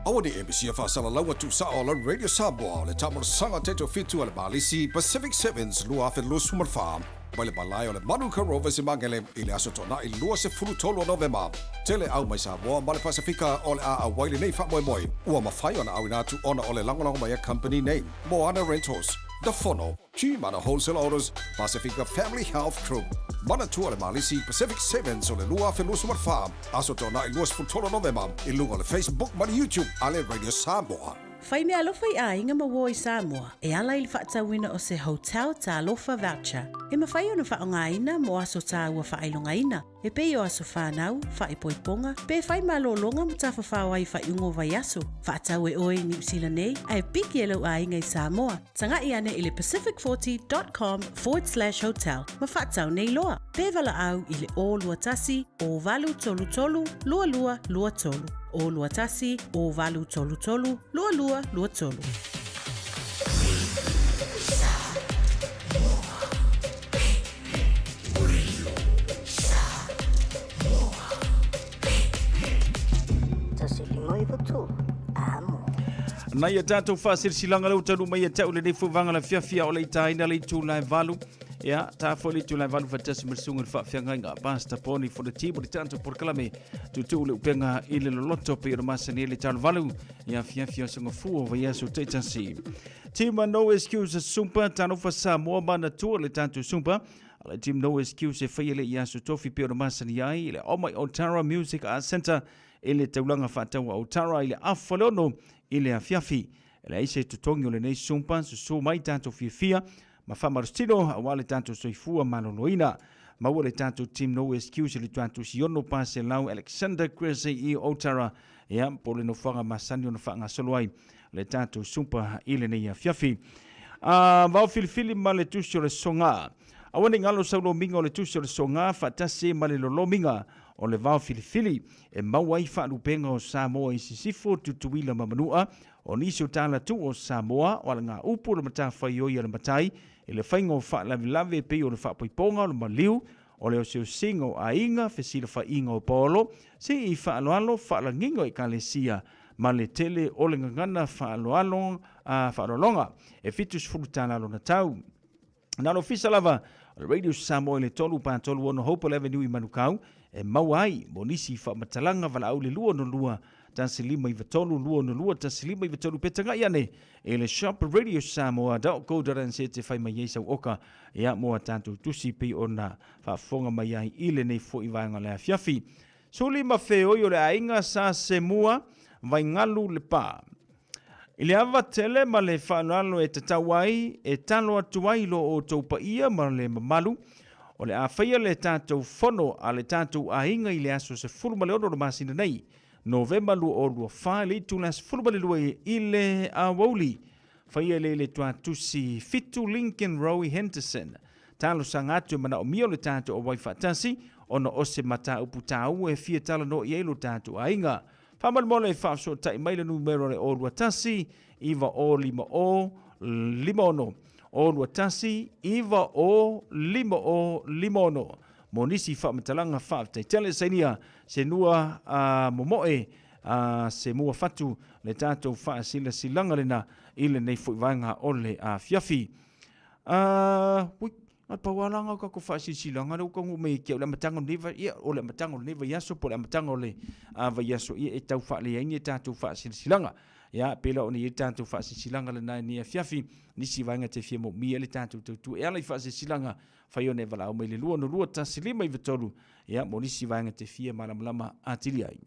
Speaker 10: Awa ni emisia whasala laua tu sa o la Radio Samoa le tamara sanga teto fitu ale Malisi Pacific Sevens lua afe lua sumar farm. Mai le balai o le Manuka Rovers i Mangele i le aso tona i lua se fulu tolu o Novema. Tele au mai Samoa ma le Pasifika o le a waile nei wha moi. Ua mawhai ona au inatu ona o le langolango mai a company name. Moana Rentals, The Fono, Chimana Wholesale Orders, Pasifika Family Health Crew. Mana tua le Malisi Pacific Sevens o le lua afe lua sumar farm. Aso tona i lua se fulu tolu o Novema. I lunga le Facebook ma le YouTube ale Radio Samoa.
Speaker 1: Whaine alofa i a inga mawo i Samoa, e ala i whaatawina o se hotel ta alofa voucher. E mawhai ona whaongaina mo aso ta ua whailongaina. E pei o aso whanau, whaipoiponga, pe whai malolonga mo ta whawhawa i whaiungo vai aso. Whaatau e oi New Zealand nei, ai piki e lau a inga i Samoa. Tanga i ane i le pacific40.com/hotel. Ma whaatau nei loa. Pe vala au i le o lua tasi, o valu tolu tolu, lua lua lua tolu. O lua tasi, o valu tolu tolu, lua lua lua tolu.
Speaker 4: Nai a tātou whāsirisilanga lau tanu mai a tau le nei fuwanga la whiawhia o le itaina le tū lai valu. Ia, tā whole tū lai valu whatasi marasunga le whawhianga inga pasta poni for the team o le tātou porkalame tū le upenga i le loloto pe o masani le tālu valu. Ia whiawhia sunga fua vai aso teitasi. Tima No Excuse Sumpa, tānou wha Samoa mana tua le tātou Sumpa. Ale team No Excuse e whaia le i aso tofi pe o masani ai i le Omai Otara Music Arts Centre i le taulanga whātaua Otara i le awhaleono i le awhiawhi. E le eise tutongi o le nei sumpa, so mai tātou whiawhia, ma whamarustino a wale tātou soifua manoloina. Maua le tātou team No Excuse le tātou siono pāse lau Alexander Cressy i Otara, ea po le no whanga masani o no whanga soloai, le tātou sumpa i le nei awhiawhi. Vau filifili ma le tusi o le songa. Awane ngalo saulo minga o le tusi o le songa, whatase ma le lolo minga, o le vau filifili e mauai whaalupenga o Samoa i sisifo tutuila mamanua o nisi o tāla tu o Samoa o ala ngā upu le mata whaioi ala matai e le whainga o whaalavilave pe o le whaapoiponga o le maliu o le o seo singo a inga whesila whainga o polo se i whaaloalo whaalangingo i kalesia ma le tele o le ngangana whaaloalonga e fitus fulu tāla alo na tau. Nalo fisa lava o le Radio Samoa i le tolu pātolu ono Hopewell Avenue i Manukau e mauai mo nisi whaamatalanga wala au le lua no lua tansilima i vatolu lua no lua tansilima i vatolu petanga iane e le shop Radio Samoa .co.nz te whai mai eisau oka e a moa tātou tusi pi o na whaafonga mai ai ile nei fo i vanga le awhiawhi. Soli ma wheoi o le ainga sa se mua vai ngalu le pā. I le awa tele ma le whanalo e tatawai e talo atuai lo o taupa ia ma le mamalu o le awhaia le tātou whono a le tātou ainga i le aso se fulumale ono masina nei. November lua o lua whae le tunas fulumale lua i le awauli. Whaia le tuatusi fitu Lincoln Rowe Henderson. Talo sangatu mana o mio le tātou o waifatasi ono ose mata upu tāu e fia tala no i elo tātou ainga. Whamal mole e whaafso tai maila numero le o lua tasi iwa o lima o lima ono. O lua tasi, iwa o lima ono. Mo nisi whaamatalanga whaaftai tele sainia se nua momoe se mua fatu le tātou whaasila silanga lena ile nei fuivanga o le whiawhi. Pawalanga ka ko whaasisilanga rau ka ngumei kia o le matanga o newa ia o le matanga o newa iaso po le matanga o le vaiaso ia e tau whaale aingi e tātou whaasisilanga. Ia pela o ni e tātou whaasisilanga le nai ni a whiawhi nisi vainga te whiamo mia le tātou tautu e alai whaasisilanga whai o ne wala o mai le lua no lua tasilima i vitolu ia mo nisi vaenga te fia malamalama atili ai.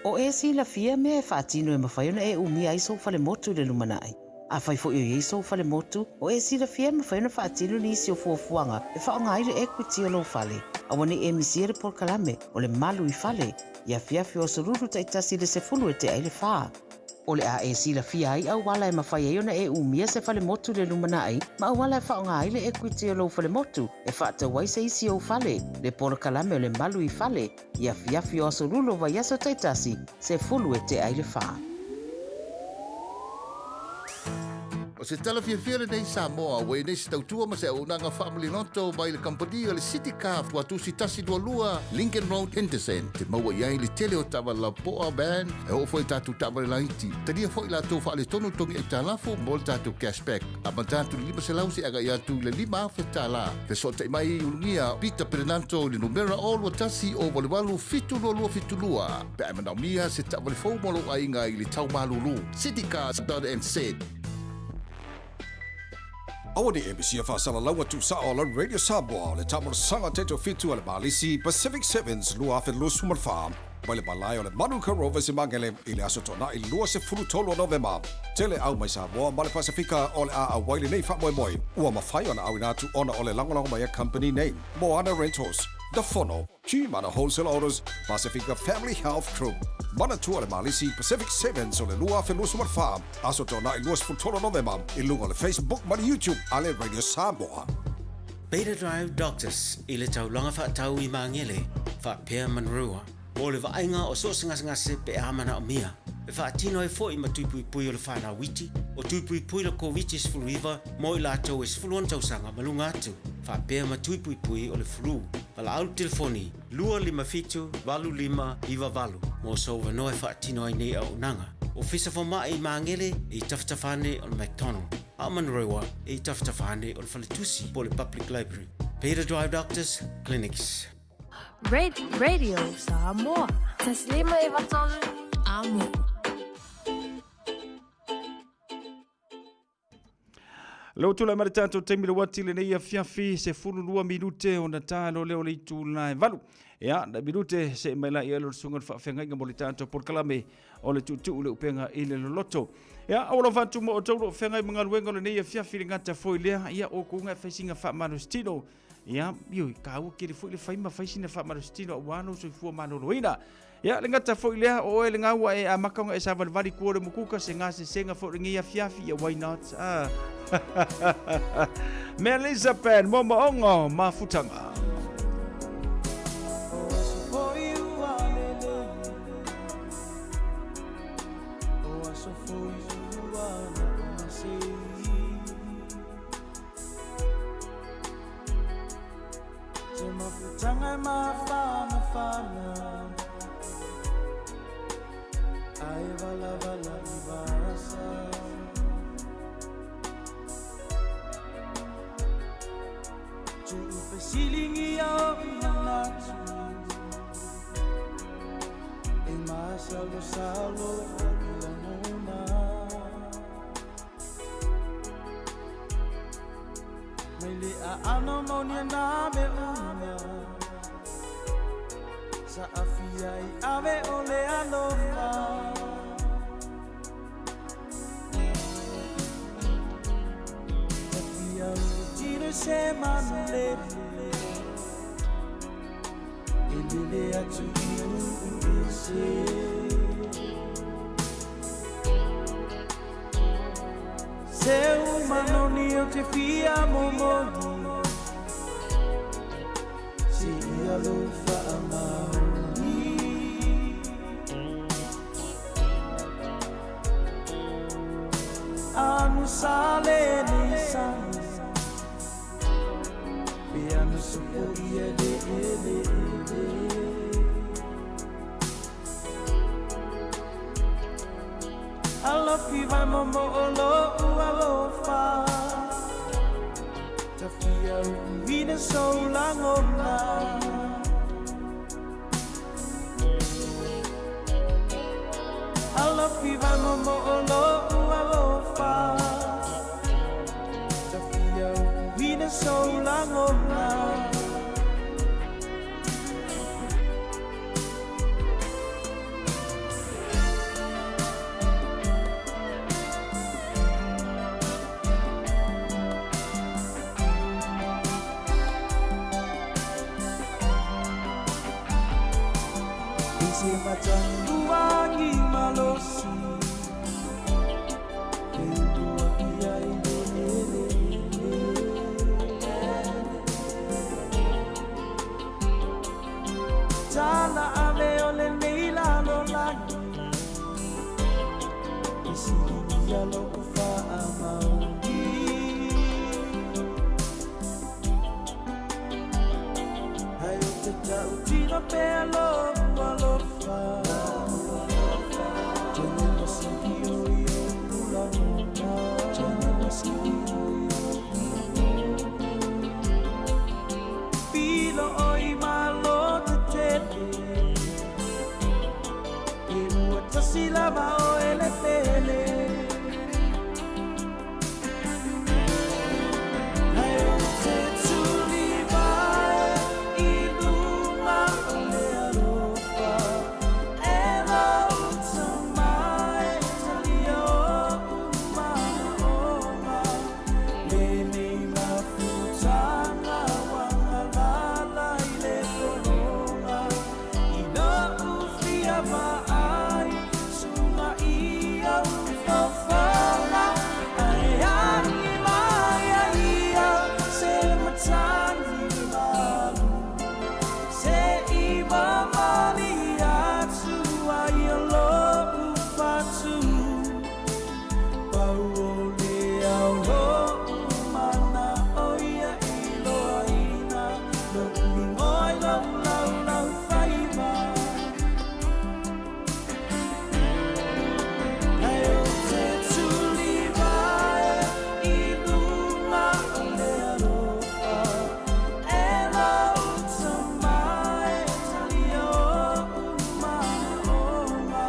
Speaker 11: O e sila fia me e whaatino e mawhaiona e umia iso fale motu le lumanai. A whai fo i iso fale motu, o e sila fia mawhaiona whaatino ni isi o fuafuanga e whaongaire equity o lo fale. A wane e misiere por kalame o le malu i fale, ia fiafi o soruru taitasi le se fulu e te aile whaa. O le a e sila fia ai au wala e mawhaiona e umia se fale motu le lumanai, ma au wala e whaongaire equity o lo fale motu, e whaata waisa isi o fale, le por kalame o le malu i fale, ia fiafi o soruru wa yaso taitasi se fulu e te aile whaa.
Speaker 12: O se tala fia nei Samoa, wei nei se tautua ma se au nanga family noto mai le company o le City Car fua tusi tasi dua lua Lincoln Road Henderson. Te maua iai le tele o tawa la poa ban e o foi tatu tawa le laiti. Tania foi la tau wha le tonu tongi e talafu mo le tatu cashback. A man tatu lima se lausi aga ia tu le lima fe tala. Fe so te mai ulungia Peter Perenanto le numera o lua tasi o wale walu fitu lua. Pe ai manau mia se tawa le fau molo a inga i le tau malulu. City Car done and said.
Speaker 10: Awa ni MBC fa sala lawa tu sa ola Radio Samoa le tamor sanga teto fitu ale balisi Pacific Sevens lua afe lu sumar farm wale balai ole Manuka Rovers i mangele ile aso tona i lua se fulu tolo November tele au mai Samoa male Pacifica ole a waile nei fa moi ua mawhai ona au inatu ona ole langolango mai a company name Moana Rentals The Fono, Chimana Wholesale Orders, Pacifica Family Health Crew. Mana tua le malisi Pacific Sevens o le lua fe lusumar farm. Aso tona i luas fultolo November. I lunga le Facebook mani YouTube ale Radio Samoa.
Speaker 13: Beta Drive Doctors i le taulanga wha tau i mangele wha pēr manrua. O le vainga o so ngase pe amana o mia. E wha tino e fo i matupui pui o le whana witi. O tupui pui le COVID is flu river mo i lato is flu on tausanga malunga atu. Wha pēr matupui pui o le flu. Wala au telefoni, lua lima fitu, walu lima, iwa walu. Mo so wanoe wha tino ai nei au nanga. O fisa wha i mangele i taftafane o le McDonald. A manrewa i taftafane o le Faletusi po le Public Library. Beta Drive Doctors Clinics.
Speaker 14: Radio Samoa. Taslima iwatolu amo.
Speaker 4: Lo tula mare tato te mira wati le nei fiafi se fulu lua minute o na talo leo le itu lai valu. Ia, na minute se mai la ia lo sunga fa fenga nga moli tato por kalame o le tutu le upenga ile lo loto. Ia, awala fatu mo o taulo fenga i mga luenga le nei fiafi le ngata foi lea ia o kunga faisinga fa manustino. Ia, ioi, ka ua kere foi le faima faisina fa manustino wano so fua manoloina. Ia, le ngata foi lea o le ngawa e a makaunga e sa valvari kuore mukuka se ngase senga foi ngia fiafi ia why not? Melissa Pen, Momo Ongo, Mafutanga.
Speaker 15: Silingi au natu e masalo salo akila muna mele a anomonia na me una sa afia I ave ole alofa afia tiro se manle Ele atu ese Seu manoni o te fia momodi Se ia lo fa amaoni Anu sale ni sani Pe anu supo ia de ele Alofi vai momo olo alofa Tafia vida so langona Alofi vai momo olo alofa Tafia vida so langona tia loko wha mauri. Hai o te tau tina pea lofa lofa. Tene masiki o i o ula mona. Tene masiki o i o pilo o i malo te tete. E mua tasi lava o ele pele. Hai o te tuli vai i luma o le arofa. E la uta mai tali o uma oma. Le nei la futanga wanga lala i le kolonga. I no ufia va ai suma ia ufofanga. Ai ai mai ia se matani malu. Se iwa mani atu ai alo ufatu. Pau o le au lo umana o ia iloa ina. Lo ngoi lau lau lau whaiva. Ai o te tuli vai i luma o le arofa. E la uta mai tali o uma oma.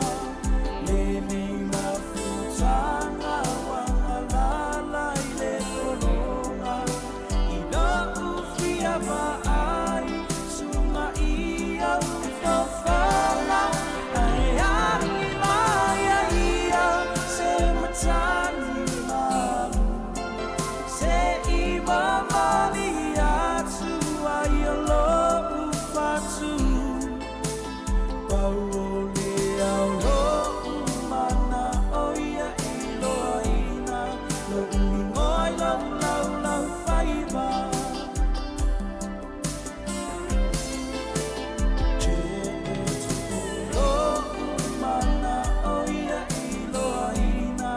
Speaker 15: Le nei la futanga wanga lala i le kolonga. I no ufia va ai suma ia ufofanga. Ai ai mai ia se matani malu. Se iwa mani atu ai alo ufatu. Pau o le au lo umana o ia iloa ina. Lo ngoi lau lau lau whaiva. Lo umana o ia iloa ina.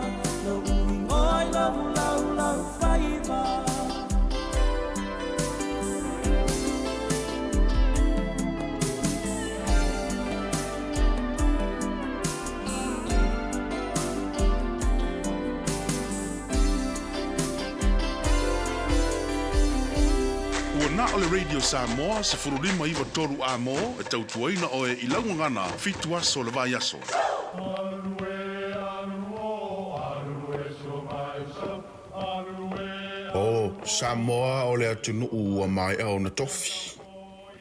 Speaker 15: Lo ngoi lau lau lau whaiva.
Speaker 3: Ua na o le Radio Samoa se furulima iwa toru a mo e tautuaina o e ilaungangana fitu aso le vai aso. O Samoa o le atunu ua mai au na tofi.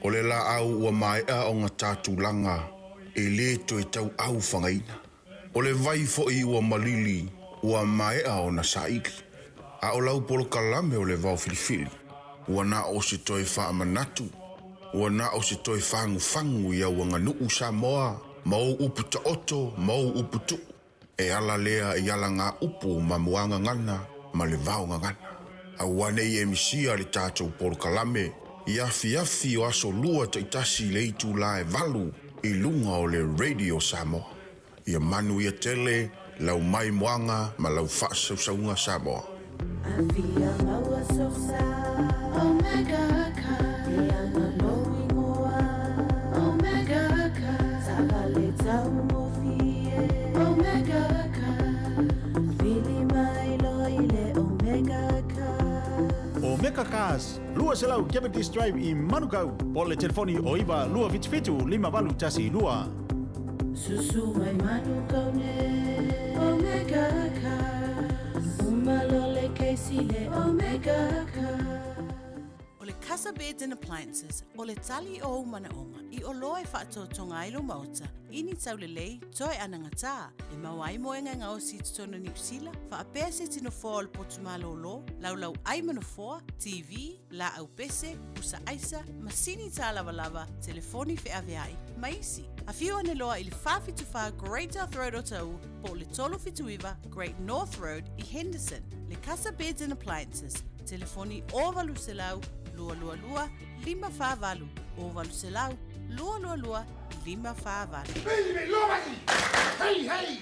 Speaker 3: O le la au ua mai au ngā tātulanga e le to e tau au whangaina. O le vai fo i ua malili ua mai au na saiki. A o lau polo kalame o le vau filifili. Ua na o se toi wha manatu. Ua na o se toi whangu whangu i au anga nuu Samoa. Mau upu ta oto, mau upu tu. E ala lea i ala ngā upu ma muanga ngana, ma le vau ngana. A wane i emisia le tātou polo kalame. I afi o aso lua ta itasi le itu la e valu i lunga o le Radio Samoa. Ia manu ia tele, lau mai muanga, ma lau whaasau saunga Samoa.
Speaker 1: Avia maua sosa, Omega ka, Iana lowi moa, Omega ka, Sabale tau mofie, Omega ka, Fili mai loile Omega ka.
Speaker 16: Omega Cars, lua selau Cavendish Drive i Manukau, po le telefoni o iwa lua vitfitu lima valu tasi lua.
Speaker 1: Susu mai Manukau ne, Omega ka, Umalole keisile Omega ka. O le Casa Beds and Appliances, o le tali o umanaonga, i o loa e whaatotonga ailo mauta, ini tau le lei, toi anangata, e mawai moenga ngao si tutono New Zealand, wha apea se tino fōa o le potumalo o lo, lau aimano fōa, TV, la au pese, usa aisa, masini tā lava, telefoni fe aveai, maisi. A whiu ane loa i le whawhituwha Great North Road o tau, po le tolo fituiva Great North Road i Henderson, le Casa Beds and Appliances, telefoni o valu selau, lua lua lua, lima whāwalu, o valu selau, lua lua lua, lima whāwalu.
Speaker 17: Hey, hey!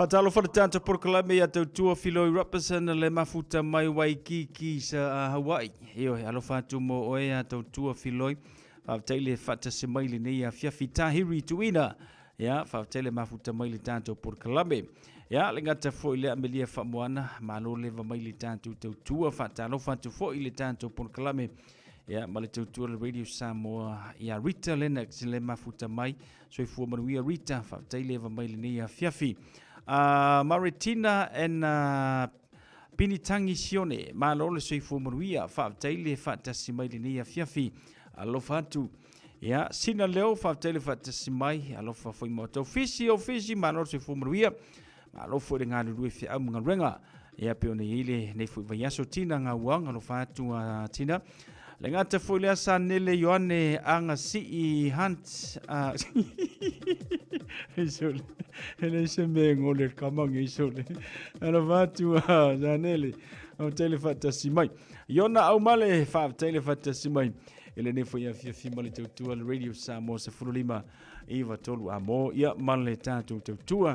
Speaker 4: Fatalo for the tanto por kalame ya tua filo represent le mafuta mai Waikiki sa Hawaii. Io alo fatu mo oe ya tua filo. Fautele fata se mai le nei a fiafi tahiri tuina. Ya fautele mafuta mai le tanto por kalame. Ya le ngata fo ile amelia fa moana malo le va mai le tanto tua fatalo fatu fo ile tanto por kalame. Ya male tua le radio Samoa ya Rita Lennox le mafuta mai. So fu manuia Rita fautele va mai le nei a fiafi. Maritina and Pinitangi Sione, Malole Seifu Maria, Fab Taile Fatasimai Nia Fiafi, Alofatu, Ya, Sina Leo, Fab Taile Fatasimai, Alofa for Moto, Fishy, Malole Seifu Maria, Alofo de Gadu with Amanga, Yapione, Nefu Vayaso Tina, Wang, Alofatu Tina. Lengata folia sanele Yoane anga si hunt isole ele sembe ngole kamang isole ana vatu sanele au telefata simai yona au male fa telefata simai ele ne foi fi male tu radio Samoa se fulima iva tolu amo ya male tanto tu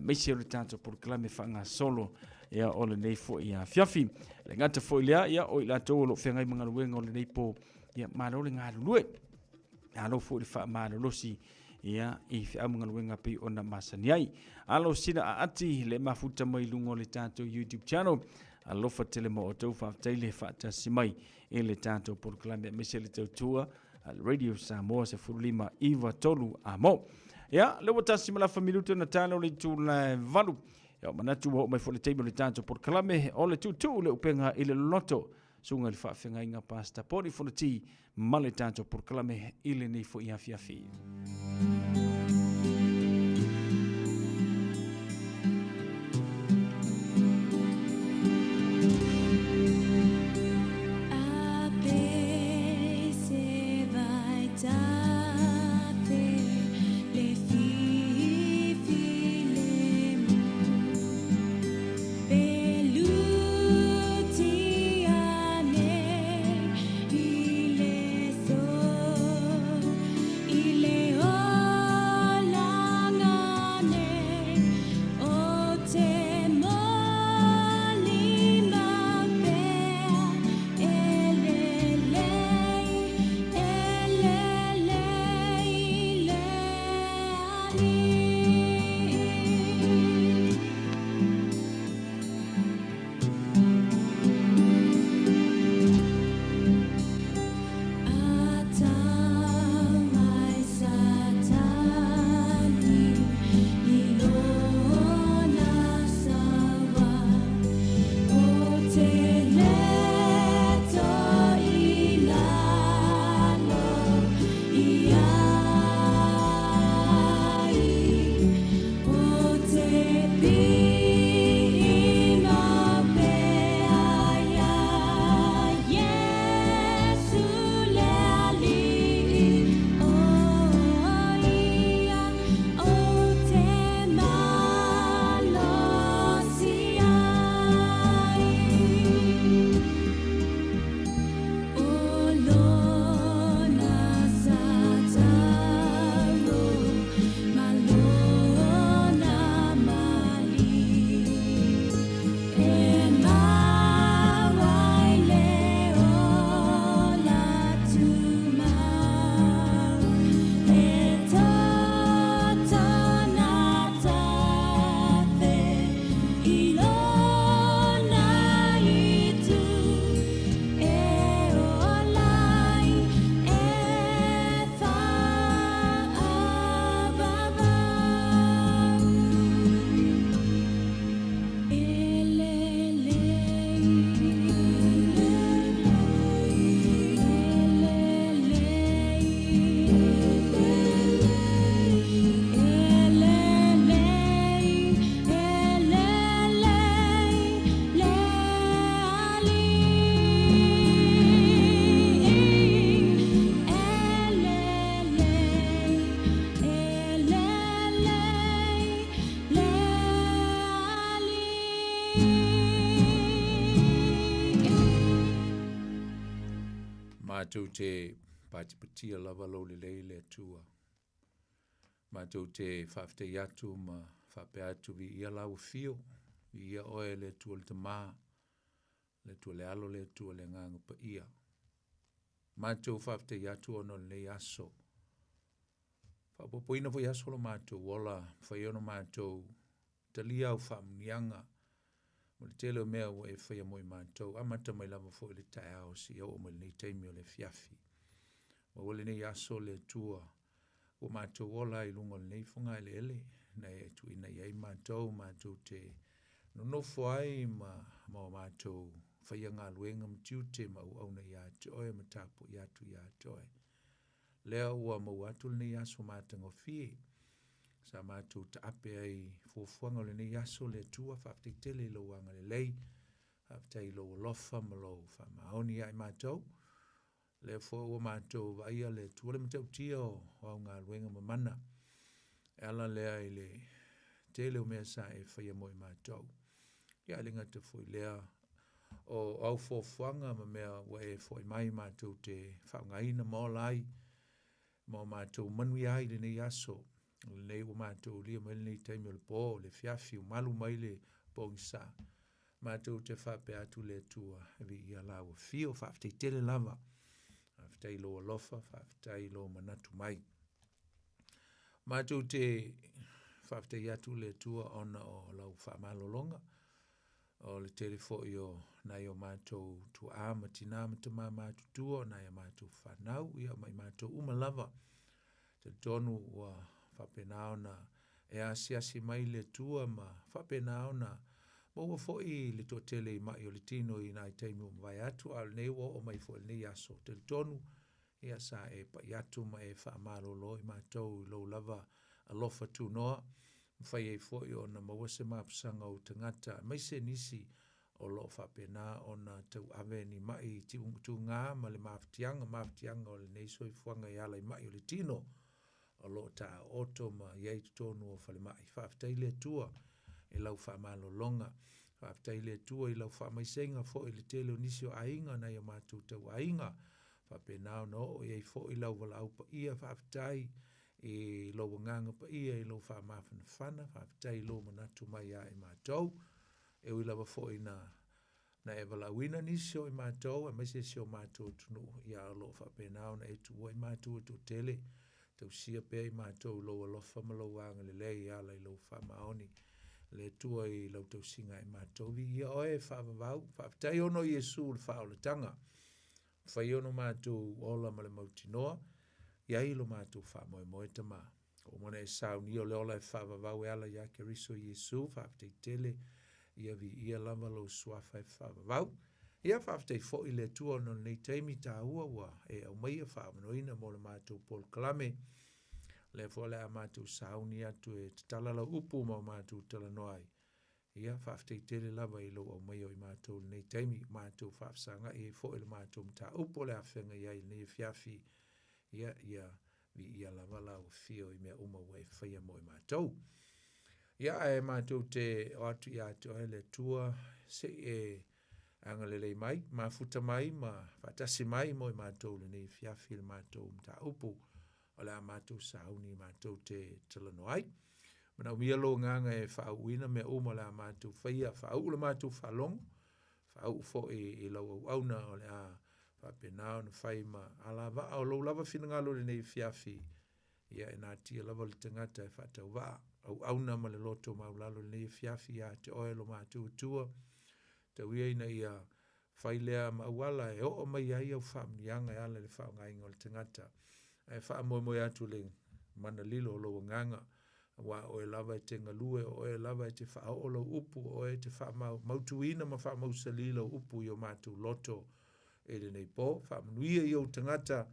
Speaker 4: mesero tanto por clame fanga solo ya ole nei fo ya fiafi le ngata fo ya o ila to lo fenga manga wenga ole nei po ya malo le nga lue alo fo fa malo lo si ya if amanga wenga pe ona masani ai alo sina ati le mafuta mai lungo le tanto YouTube channel alo fa tele mo to fa tele fa ta simai ele tanto por clame mesele tua al radio Samoa se fulima iva tolu amo ya le wata simala familuto na tano le tu la valu ya manatu ho mai fo le table le tanto por kalame ole tu le upenga ile loto sunga le fa fenga inga pasta pori fo le ti male tanto por kalame ile nei fo ia fiafi
Speaker 17: Mātou te Pātipatia lava lo le le atua. Mātou te whawhtei atu ma whape atu vi ia lau fio, vi ia oe le tua le tamā, le tua le alo le tua le ngangu pa ia. Mātou whafte atu ono le aso. Whapopoina fo aso lo mātou, wala whaiono mātou, talia au whamnianga, mo le tele o mea o e whaia moi mātou, amata mai lava fo le tae ao si au mo le nei teimi o le fiafi. Ma wale nei aso le tua, o mātou wala i lungo le nei funga ele ele, na e tu ina iai mātou te nonofo ai ma mātou whaia ngā luenga mtiu te mau au na ia te oe ma tāpo i atu ia te oe. Lea ua mau atu le nei aso mātango fie, sa mātou ta ape ai fuafuanga le nei aso le tua, whafte tele lo wanga le lei, whafte lo lofa ma lo whamaoni ai mātou, le fo ua mātou vaia le tua le matau tia o au ngā luenga mamana, ala lea i le tele o mea sa e whaia moi mātou. Ia linga te fui lea o au fuafuanga ma mea ua e fwoi mai mātou te whaungaina mō lai, mō mātou manui ai le nei aso, le nei o mātou lia mai le nei taimi o le pō, le fiafi o malu mai le pōngisa. Mātou te whape atu le tua, evi ia lau fio, whafte tele lava, whafte ilo alofa, whafte ilo manatu mai. Mātou te whafte atu le tua ona o lau whamalolonga, o le telefo i o nai o mātou tu āma tina matama mātou tua, nai o mātou whanau, ia mai mātou umalava. Te tonu ua whapenao na e asiasi mai le tua ma whapenao na maua foi le to tele i mai o le tino i nai teimu mai atu al nei o mai foi nei aso. Te tonu ia sa e pa iatu ma e whamalolo i mātou lo lava alofa tu noa, whai e foi o na mawase mapsanga o tangata, mai se nisi o lo whapena o na tau ave ni mai tu ngā ma le maftianga o le neiso i fuanga i ala i mai o le tino, o lo ta oto ma iei tonu o whale mai. Whaftai le tua e lau whamalo longa, whaftai le tua i lau whamaisenga fo i le tele o nisi o ainga na ia mātou tau ainga, whapena o no o iei fo i lau wala aupa ia whaftai, e lo nganga pa ia e lo fa mafana fana whaftai lo manatu mai a e mātou e ui lava fo i na e wala wina nisi o i mātou e maise si o mātou tunu i a lo whapenao na e tuwa i mātou tu tele tau sia pe i mātou lo alofa ma lo wanga le lei a lai lo whamaoni le tua i lau tau singa i mātou vi ia oe whavavau whaftai ono Iesu le whaoletanga whai ono mātou ola ma le mautinoa ia ilo mātou whamoe moe tama. O mona e sau ni o leola e whavavau e ala ia ke riso Iesu, whafte tele, ia vi ia lava lo suafa e whavavau. Ia whafte fo i le tua no nei teimi tā ua ua e au mai a whamanoina mo le mātou Paul Kalame. Le fo le a mātou sau ni atu e talala upu ma mātou talanoai. Ia whafte tele lava i lo au mai o i mātou nei teimi, mātou whafsanga e fo i le mātou mta upo le a whenga ia i nei fiafi. Ia vi ia lava lau fio i mea uma wei whaia mo i mātou. Ia e mātou te o atu i atu ai le tua se e angalelei mai, ma futa mai, ma fatasi mai mo i mātou le nei fiafi le mātou mta upu o le a mātou sauni mātou te talano ai. Mana umia lo nganga e whauina mea uma le a mātou whaia, whau le mātou whalong, whau fo i lau au auna o le a whapenao na whai ma alava au lo lava whinangalo le nei fiafi ia e nā tia lava le tangata e whatau waa au auna ma le loto maulalo le nei fiafi ia te oe lo mātua tua tau ia ina ia whai lea ma awala e o mai ai au whamnianga e ala le whaungainga o le tangata e wha moe moe atu le mana lilo lo nganga wa o e lava e te ngalue o e lava e te wha o lo upu o e te wha mautuina ma wha mausalilo upu i o mātua loto e le nei pō, whamanuia i o tangata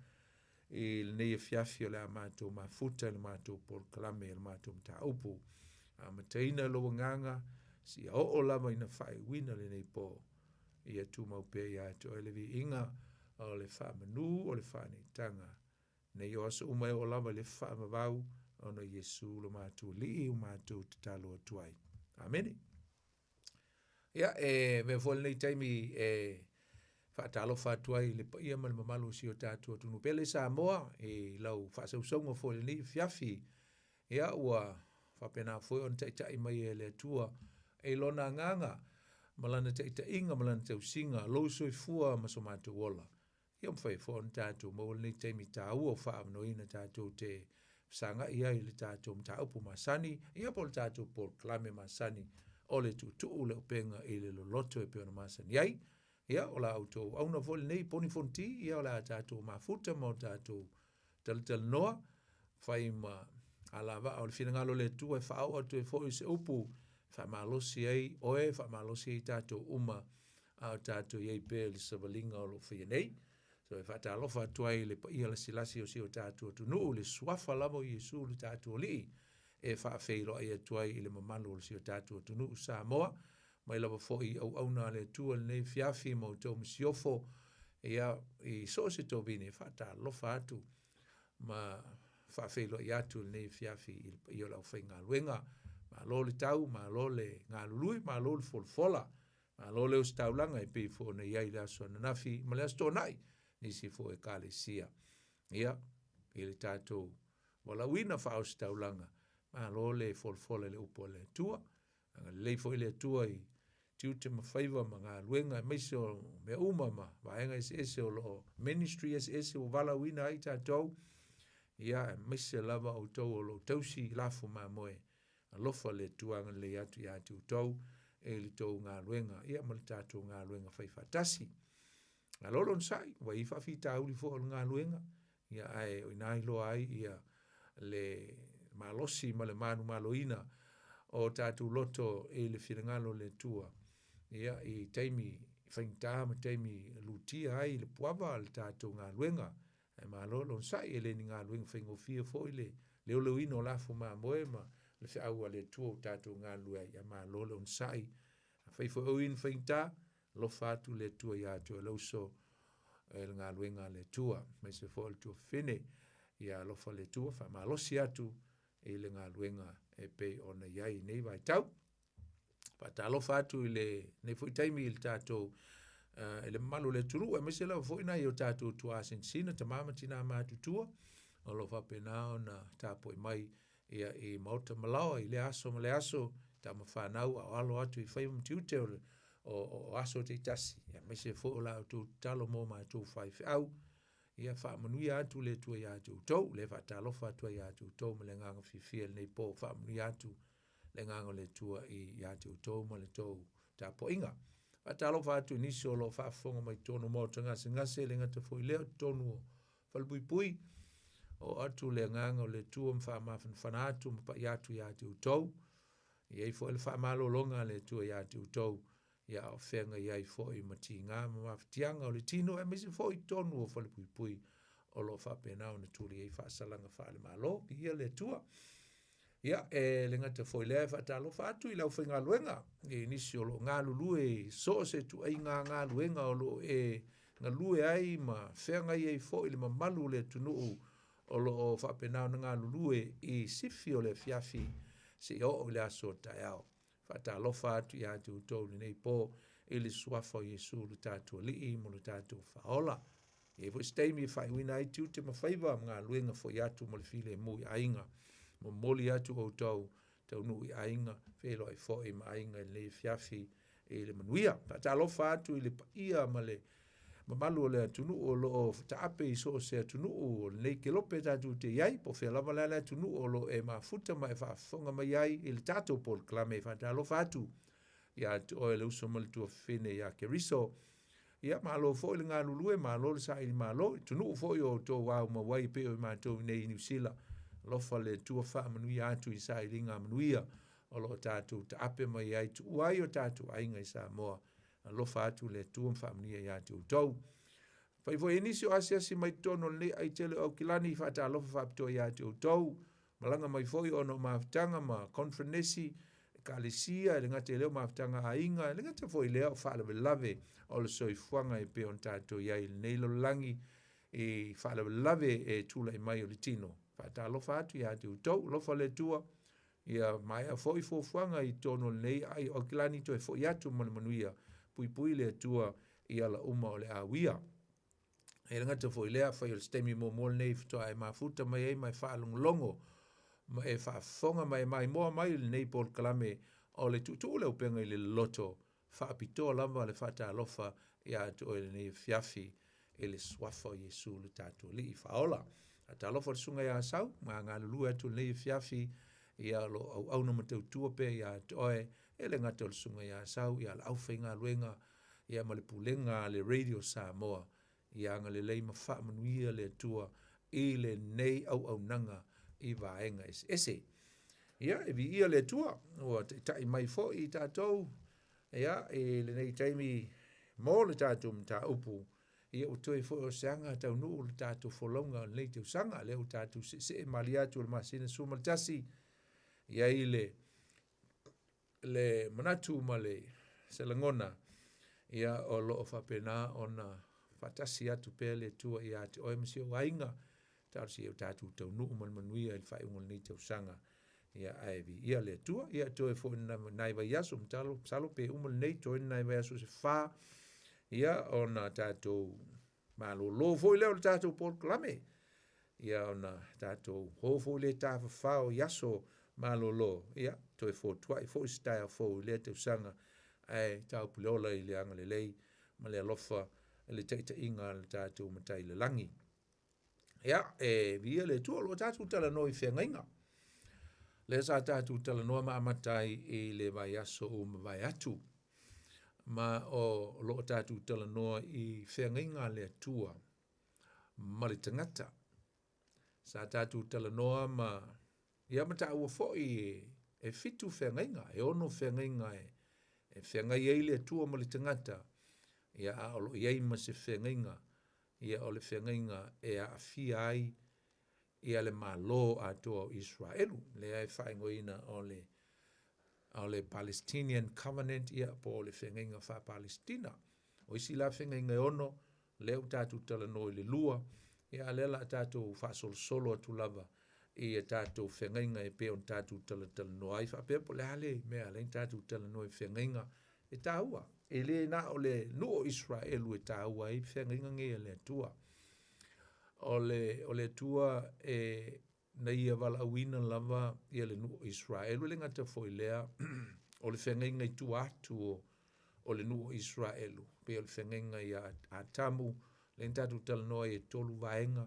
Speaker 17: e le nei e fiafi o le a mātou mafuta le mātou Paul Kalame le mātou mta upu a mataina lo nganga si o lava ina whae wina le nei pō i a tu mau pe i a to e le vi inga o le whamanu o le whane tanga nei o asa umai o lava le whamavau o no Iesu lo mātou li o mātou te talo atuai. Amene. Ia e me fol nei taimi e whaatalo whatuai le pa ia man mamalu si o tātua tunu pele Samoa e lau whaasau saunga fo le ni fiafi ia ua whapena foi on tai mai e le tua e lona nganga malana te inga malana te usinga lo soi fua masomatu wola ia mwhai fōn tātou maul ni te mi tāu o whaamno ina tātou te sanga ia i le tātou mtaupu masani ia pol tātou pol klame masani o le tutu le upenga i le loloto e peona masani iai ia o la auto au na vole nei poni fonti ia o la tātou mafuta mo tātou tal noa whai ma alava o le whinangalo le tu e whaau atu e fōi se upu wha malosi ei oe wha malosi ei tātou uma au tātou iei pēr li savalinga o lo whianei so e whata alofa tuai le pa ia la silasi o si o tātou tu nuu le suafa lamo i Jesu le tātou li e whaafeilo ai tuai i le mamalu o si o tātou tu nuu Samoa mai lava fo i au auna le tua le nei fiafi mo tau msiofo ia i so se tau bine whata alofa atu ma whaafeilo i atu le nei fiafi i o lau whai ngā luenga ma lo le tau, ma lo le ngā lului, ma lo le folfola ma lo le ustaulanga i pi fo na iai la so na nafi ma le asto nai nisi fo e kale sia. Ia, i le tātou wala wina whao staulanga, ma lo le folfola le upo le tua, le fo le tua i tiu te mawhaiva ma ngā luenga, meise o me uma ma, vaenga ese o lo ministry ese o wala wina i tātou, ia, meise lava o tau o lo tausi lafu ma moe, alofa le tuanga le atu i atu tau, e li tau ngā luenga, ia ma le tātou ngā luenga whaifatasi. Ngā lolon sai, wa i whawhita auli fo o ngā luenga, ia ai o nai loa ai, ia le malosi ma le manu maloina o tātou loto e le whirangalo le tua. Ia i teimi whaingta ma teimi lutia ai le puava le tātou ngā luenga. E ma lolon sai e le ni ngā luenga whaingo fia fo i le leo ino lafo ma moe ma le whiaua le tua o tātou ngā luenga. Ia ma lolon sai, whaifo o in whaingta, lo fatu le tua ia tua lauso e ngā luenga le tua, mai se fo le tua whine ia lofa le tua, wha malosi atu e le ngā luenga e pei ona iai nei vai tau. Pa ta lofa atu i le, nei fo i taimi i le tātou, e le malu le turu, e mai se lau fo ina i o tātou tua asensina, ta mama tina mātu tua, o lofa penao na tāpoi mai ia i mauta malawa, i le aso ma le aso, ta mawhanau a alo atu i whaimam tiute o aso te tasi. Ia mai se fo la tu talo mo ma tu fai au. Ia fa manui atu le tu ia tu tau, le fa talo fa tu ia tu tau me le nganga fifia nei po fa manui atu le nganga le tu ia tu tau ma le tau ta po inga. Fa talo fa tu ni solo fa fonga mai tono mo tanga ngase le ngata foi le tonu fa bui pui o atu le nganga le tu mfa ma fanatu pa ia tu tau. Ia fo le fa malo longa le tu ia tu tau. Ia o whenga iai fo i mati ngā mawhatianga o le tino e mesi fo i tonu o whale pui pui o lo whapenao na tūri ei whaasalanga whaale malo pi ia le tua. Ia e le ngata fo i lea whaatalo whaatu i lau whenga luenga e nisi o lo ngā lulue so se tu ai ngā luenga o lo e ngā lue ai ma whenga iai fo i le mamalu le tunuu o lo o whapenao na ngā lulue i sifi o le fiafi se o le aso tai au. Fata lofa atu i atu tau ni nei po e le suafa o Jesu lu tātua lii mo lu tātua whaola. E vo steimi whai wina ai tiu te mawhaiva ngā luenga fo i atu mo le file mo i ainga. Mo moli atu o tau nu i ainga, whelo ai fo i ma ainga le fiafi e le manuia. Fata lofa atu i le paia ma le mamalu o le atunu o lo o taape i so se atunu o nei ke lope tatu te iai, po whea lava le atunu o lo e mafuta ma e whaafonga mai iai i le tato po le klame e whatalo fatu. Ia o e le uso ma le tua whine ia ke riso. Ia malo fo i le ngā lulue, malo le sa i malo, tunu fo i o tō wau ma wai pe o i mātou nei New Zealand. Lofa le tua wha manuia atu i sa i ringa manuia o lo tatu taape mai iai tu uai o tatu ainga i Samoa. Lofa atu le tua mwhamnia i atu tau. Pai fo enisi o asiasi mai tono le ai tele au kilani whata lofa whapito i atu tau. Malanga mai foi ono maafutanga ma konfrenesi, kalesia, le ngate leo maafutanga a inga, le ngate foi leo whaalawe lave o le soi fuanga e pe on tato iai le neilo langi e whaalawe lave e tula i mai o le tino. Whata lofa atu i atu tau, lofa le tua, ia mai a foi fo fuanga i tono le ai o kilani to e foi atu manuia. Pui le tua i ala uma o le awia. E ngata foi lea fai o stemi mo mol nei fitoa e mafuta mai ei mai whaalong longo ma e whaafonga mai moa mai le nei Paul Kalame o le tutu le upenga i le loto whaapitoa lava le whaatalofa ia to le nei fiafi e le swafa o Yesu le tātou li i whaola. A talofa le sunga ia sau, ma ngā lulu atu le nei fiafi ia lo au na matau tua pe ia toe e le ngata le sunga ia sau ia la au whainga luenga ia ma le pulenga le Radio Samoa ia ngā le leima wha manuia le tua i le nei au nanga i vaenga ese. Ia, e vi ia le tua, o tai mai fo i tātou, ia, e le nei taimi mō le tātou mta upu, ia o toi fo o seanga tau nuu le tātou folonga le nei tau sanga, le o tātou se malia tu le masina sumaltasi, ia i le manatu ma le selangona, ia o loo whapena ona whatasi atu pele tua ia te oe masi o ainga, tau si o tātou tau nuu manuia il whai ungal nei tau sanga, ia aivi ia le tua ia toe fo nai vai aso mtalo salo pe umal nei toe nai vai aso se fa ia ona tatou malo fo le tatou Paul Kalame ia ona tatou ho fo le ta fa o yaso malo ia toe fo tua fo style fo le te sanga ai tau pulola i le anga le lei ma le lofa le teita inga le tatou matai le langi ia e via le tua lo tatou tala no i fengainga le sa tātou tala noa maamatai i le vai aso o mawai atu. Ma o lo tātou tala noa i whengainga le atua ma le tangata. Sa tātou tala noa ma ia mata ua foi e fitu whengainga, e ono whengainga e whengai ei le atua ma le tangata. Ia a olo iei ma se whengainga, ia o le whengainga e a awhia ai ia le malo atua o Israelu, le ai whaingoina o le Palestinian Covenant ia po le whengainga wha Palestina. O isi la whengainga ono, leo tātou tala no i le lua, ia lela tātou wha solo atu lava, ia tātou whengainga e peo tātou tala no ai wha peo po le hale, mea le tātou tala no i whengainga e tāua. E le na o le nuo Israelu e tāua i whengainga ngea le atua. O le tua e na ia wala awina lava ia le nuo Israel le ngata foi lea o le whengainga i tu atu o le nuo Israelu pe o le whengainga i a tamu le ntatu tala noa i tolu vaenga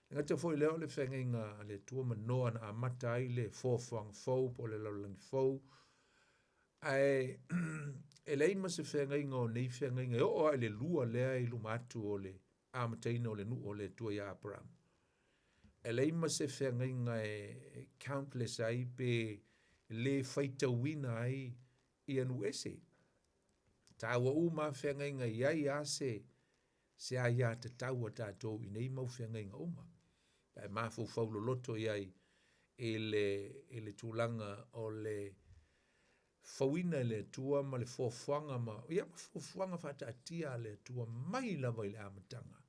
Speaker 17: le ngata foi lea o le whengainga le tua manoa na amata ai le fōwhang fau po le laulangi fau ai e le ima se whengainga o nei whengainga o ai le lua lea i lumatu o le amataina o le nuo o le tua i Abraham. E leima se whengainga e countless ai pe le whaitawina ai i anu ese. Tāua uma whengainga i ai ase se ai a te taua tātou i nei mau whengainga uma. E mafu whaulo loto i ai e le tūlanga o le whawina le tua ma le fōwhanga ma ia ma fōwhanga whata atia le tua mai lava i le amatanga.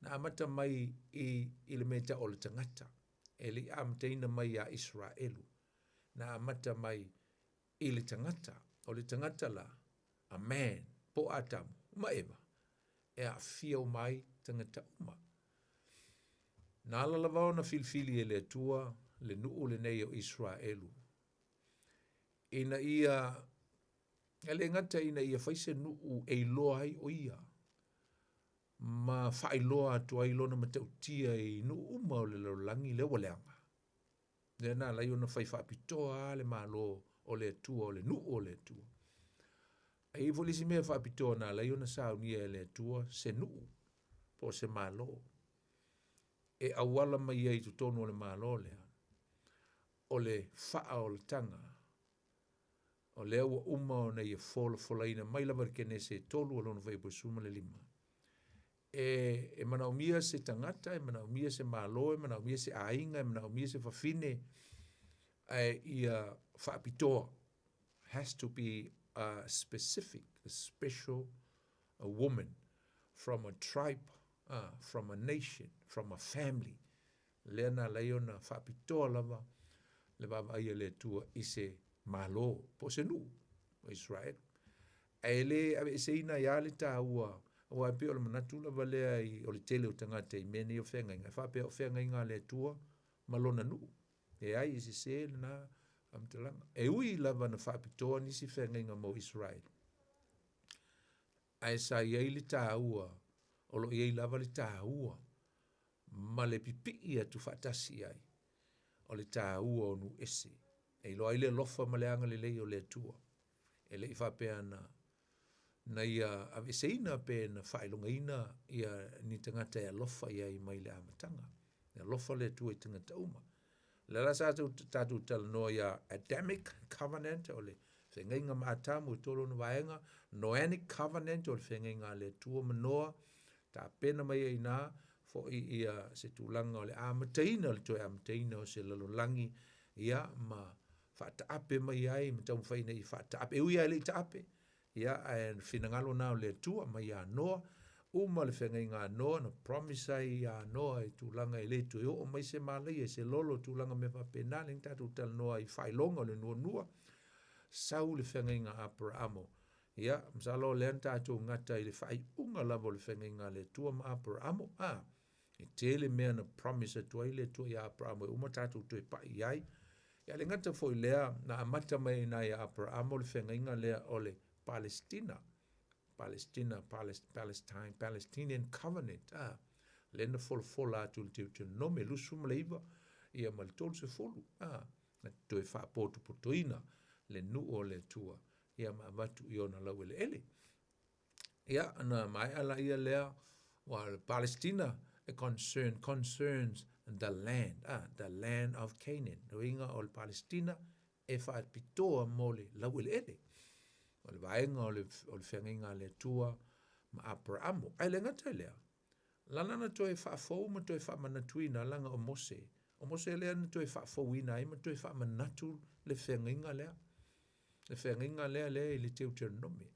Speaker 17: Na amata mai i le meta o le tangata, e li amataina mai a Israelu. Na amata mai i le tangata, o le tangata la, a man, po atamu, uma eva, e a fia o mai tangata uma. Na ala lavao na filfili e le tua, le nuu le nei o Israelu. Ina ia, ele ngata ina ia faise nuu e loa ai o ia. Ma whailoa atu ai lona matautia i nu uma o le laulangi le waleanga. Le na lai ona whai whaapitoa le malo o le tua o le nu o le tua. A i volisi mea whaapitoa na lai ona saunia le tua se nu po se malo. E awala mai ai tutono le malo lea. O le whaa o le tanga. O le awa uma o nei e fola mai lamarikene se tolu o lona whaipo suma le lima. E manaumia se tangata, e manaumia se malo, e manaumia se ainga, e manaumia se whawhine, ia whaapitoa. Has to be a specific, a special, a woman from a tribe, from a nation, from a family. Lena leona whaapitoa lava, le baba ia le tua i se malo, po se nu, Israel. E le, ave se ina ia le ta ua, o ai pe o le manatu la valea i o le tele o tangata i mene o whenga inga. Wha pe o whenga inga le tua malona nu. E ai isi se na amtalanga. E ui lava na whaapitoa nisi whengenga mo Israel. Ai sa iei li tā ua, o lo iei lava li tā ua, ma le pipi ia tu whaatasi ai, o le tā ua o nu ese. E loa ile lofa ma le anga le lei o le tua. E le i whapea na ia aveseina pe na whailunga ina ia ni tangata e lofa ia i mai le amatanga. E lofa le tua i tangata uma. Le la sa tatu tala noa ia Adamic Covenant o le whengainga maatamu i tolo na vaenga, Noanic Covenant o le whengainga le tua manoa, ta pena mai e ina, fo i ia se tūlanga o le amataina, le toi amataina o se lalolangi, ia ma whaataape mai ai, ma tau whaina i whaataape, e ui ai le i taape, ia e whinangalo nao le tua mai a noa, uma le whengainga noa, na promise ai a noa i tūlanga i le tu, o mai se malai e se lolo tūlanga me whapena, ling tatu tal noa i whailonga le nua nua, sau le whengainga Abrahamo, ia, msalo le anta atu ngata i le whai unga lavo le whengainga le tua ma Abrahamo, e tele mea na promise atua i le tua i Abrahamo, e uma tatu tu e pa i ai, ia le ngata fo i lea, na amata mai na i Abrahamo le whengainga lea o le Palestinian Covenant, le na fola atu le teo nome, lusu maleiva, ia ma le tolu se folu, na tu e wha potu potoina, le nu o le tua, ia ma matu i ona lau ele ele. Ia, na mai ala ia lea, wa Palestina concerns the land of Canaan. Noinga o le Palestina e wha pitoa mo le lau ele ele. O le vaenga o le whenginga le tua ma Abrahamo. Ai le ngata lea. Lana na toi wha fau ma toi wha manatuina langa o Mose. O Mose lea na toi wha fau ina ai ma toi wha manatu le whenginga lea. Le whenginga lea lea i le Deuteronomy.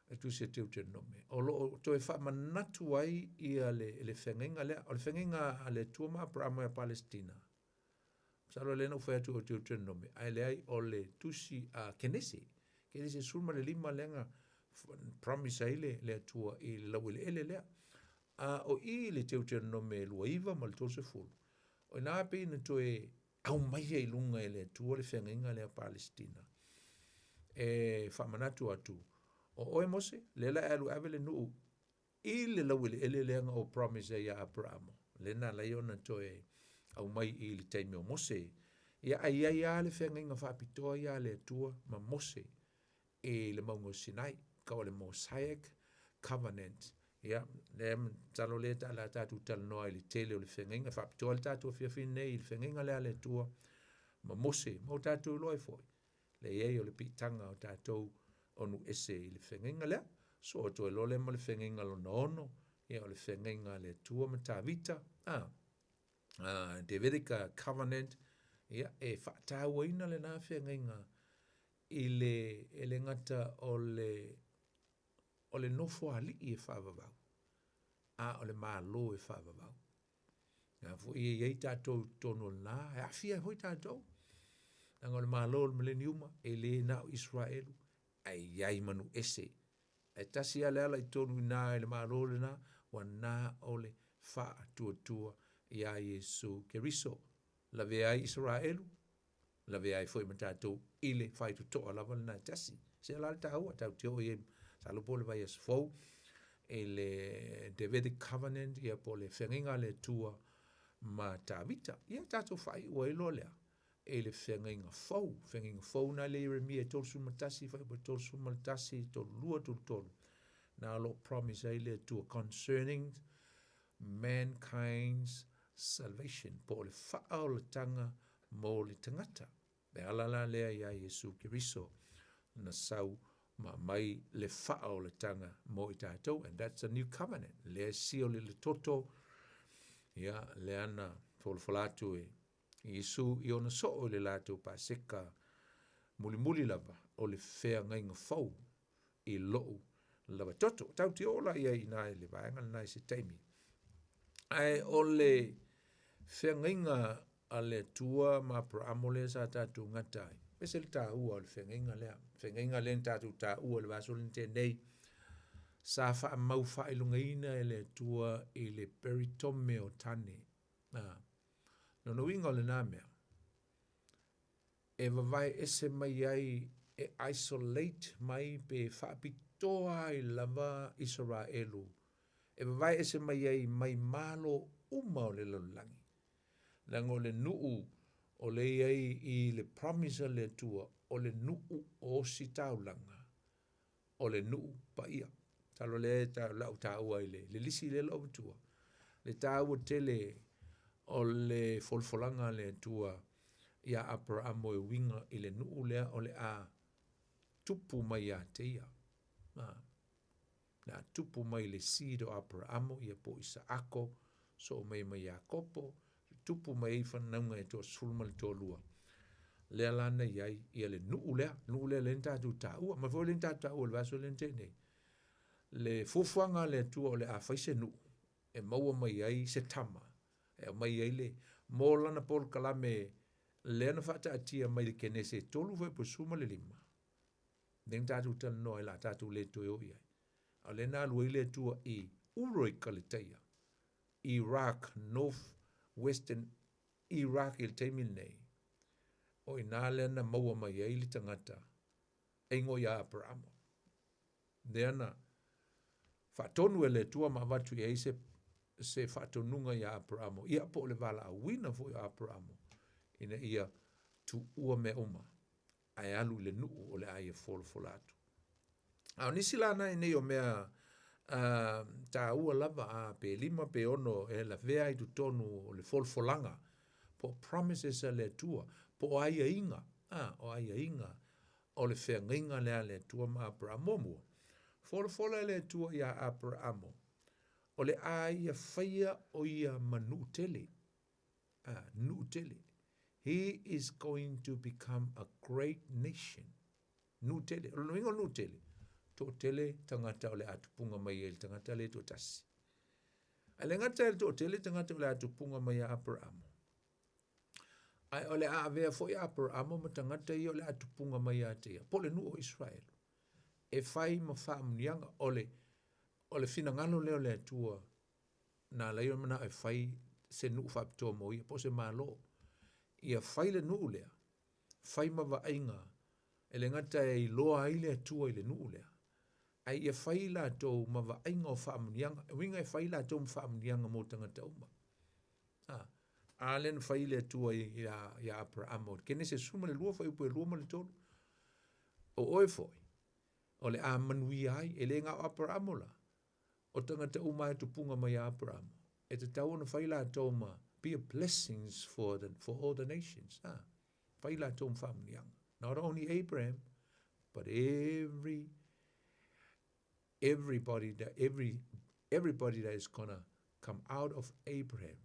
Speaker 17: E tu se Deuteronomy. O lo toi wha manatu ai i le whenginga lea. O le whenginga le tua ma Abrahamo e Palestina. Salo le na whea tu o Deuteronomy. Ai lea o le tusi a Kenesi. Kele se surma le lima lenga promise ai le tua i lau ele lea. O i le Deuteronomy lua iwa ma le tose fulu. O ina pe ina toe au mai e lunga e le tua le whengainga le Palestina. E whamanatu atu. O oe Mose, le la alu avele nuu i le lau ele lenga o promise ai a Abrahamo. Le na lai ona toe au mai i le taimi o Mose. Ia ai le whengainga whapitoa ia le tua ma Mose. E le maungo Sinai, ka o le Mosaic Covenant. Ia, le talo le ta la tatu tal noa i le tele o le whengainga, whapitoa le tatu o whiawhine i le whengainga lea le tua, ma Mose, mo tatu loi foi. Le iei o le pitanga o tatu o nu ese i le whengainga lea, so o toi lole ma le whengainga lo naono, ia o le whengainga le tua ma tawita, Davidic Covenant, ia, e whaataua ina le na whengainga, i le ngata o le nofo ali i e whaavavau. O le mālo e whaavavau. Nga fu i ei tātou tono nā, e awhia hoi tātou. Nanga o le mālo o le mileniuma, e le nao Israelu, ai iai manu ese. E tasi ale ala i tonu nā e le mālo le nā, wa nā o le wha tua ia Yesu Keriso. La vea Israelu, la vea foi matatou ile fai tu toa lava na tasi se la ta o ta tio e sa lo pole vai as fo ele Davidic Covenant ia pole whenginga le tua ma tavita ia tatou fai o ilo lea ele whenginga fau na le Jeremia tol su matasi fai po tol su matasi tol lua tol na lo promise ele tua concerning mankind's salvation pole fa'o le tanga mo le tangata. Be alala lea ia Yesu Keriso na sau ma mai le whao le tanga mo i tātou, and that's a new covenant. Lea sio le toto, ia le ana folfolatu e Yesu i ona so o le lātou paseka muli lava o le whea ngainga fau i loo lava toto. Tau ti ola ia i nai le vaenga nai se taimi. Ai o le whea ngainga a le tua ma praamole sa tātou ngatai. Pese le tā ua o le whengainga lea. Whengainga lea tātou tā ua le vaso le tēnei. Sa wha mau wha ilunga ina e le tua i le peritome o tane. No inga o le nā mea. e vavai ese mai ai e isolate mai pe whaapitoa ai lava Israelu. E vavai ese mai ai mai malo uma o le lalangi. Lango le nuu o le ai i le promise le tua o le nuu o si taulanga. O le nuu pa ia. Talo le lau taua i le lisi le lau tua. Le taua tele o le folfolanga le tua ia Abrahamo e winga i le nuu lea o le a tupu mai a te ia. Na tupu mai le seed o Abrahamo ia po Isaako so mai mai a kopo tupu mai i whanaunga e toa sulma le toa lua. Lea lana iai ia le nuu lea le ntatu taua ma fo le ntatu taua le vaso le ntene. Le fufuanga le tua o le a whaise nuu e maua mai ai se tama e mai ai le mo lana pol kalame le na fata atia mai le kene se tolu vai po suma le lima. Neng tatu tan no la tatu le to yo ia. A le na lu le tua i uroi kaleteia. Iraq, North Western Iraq il temin nei. O ina le na maua mai ai le tangata. Engo ya Abrahamo. Deana fatonu le tua ma vatu ia se fatonunga ya Abrahamo. Ia po le vala wina fo ya Abrahamo. Ina ia tu ua me uma. Ai alu le nuu o le aia folatu. Au nisi lana i nei o mea ta ua lava a pe lima pe ono e la vea i tu tonu o le folfolanga. Po promises a le tua. Po aia inga. O aia inga. O le whea nginga le tua ma Abrahamo mua. Folfola le tua ia Abrahamo. O le aia whaia o ia manu tele. Nu tele. He is going to become a great nation. Nutele, no nutele. To tele tangata ole atupunga mai el tangata le to tasi. Ale ngata el to tele tangata ole atupunga mai Abrahamo. Ai ole a vea foi Abrahamo ma tangata i ole atupunga mai atea. Pole nu o Israel. E fai ma whaamnianga ole fina ngalo leo le atua na leo mana e fai se nu whaapitoa mo ia po se malo. Ia whaile nuu lea, whai mawa ainga, e le ngata e loa aile atua i le nuu lea. Ai ia whaila tau mawa ainga o whaamunianga, winga e whaila tau whaamunianga mo tangata uma. Alen whaile atua i a Abrahamo, kene se suma le lua whai upo e lua ma le tolu. O oe foi, o le a manui ai, e le ngā Abrahamo la, o tangata uma e tupunga mai Abrahamo. E te tau na whaila tau ma, be a blessings for all the nations. Not only Abraham, but everybody that is gonna come out of Abraham.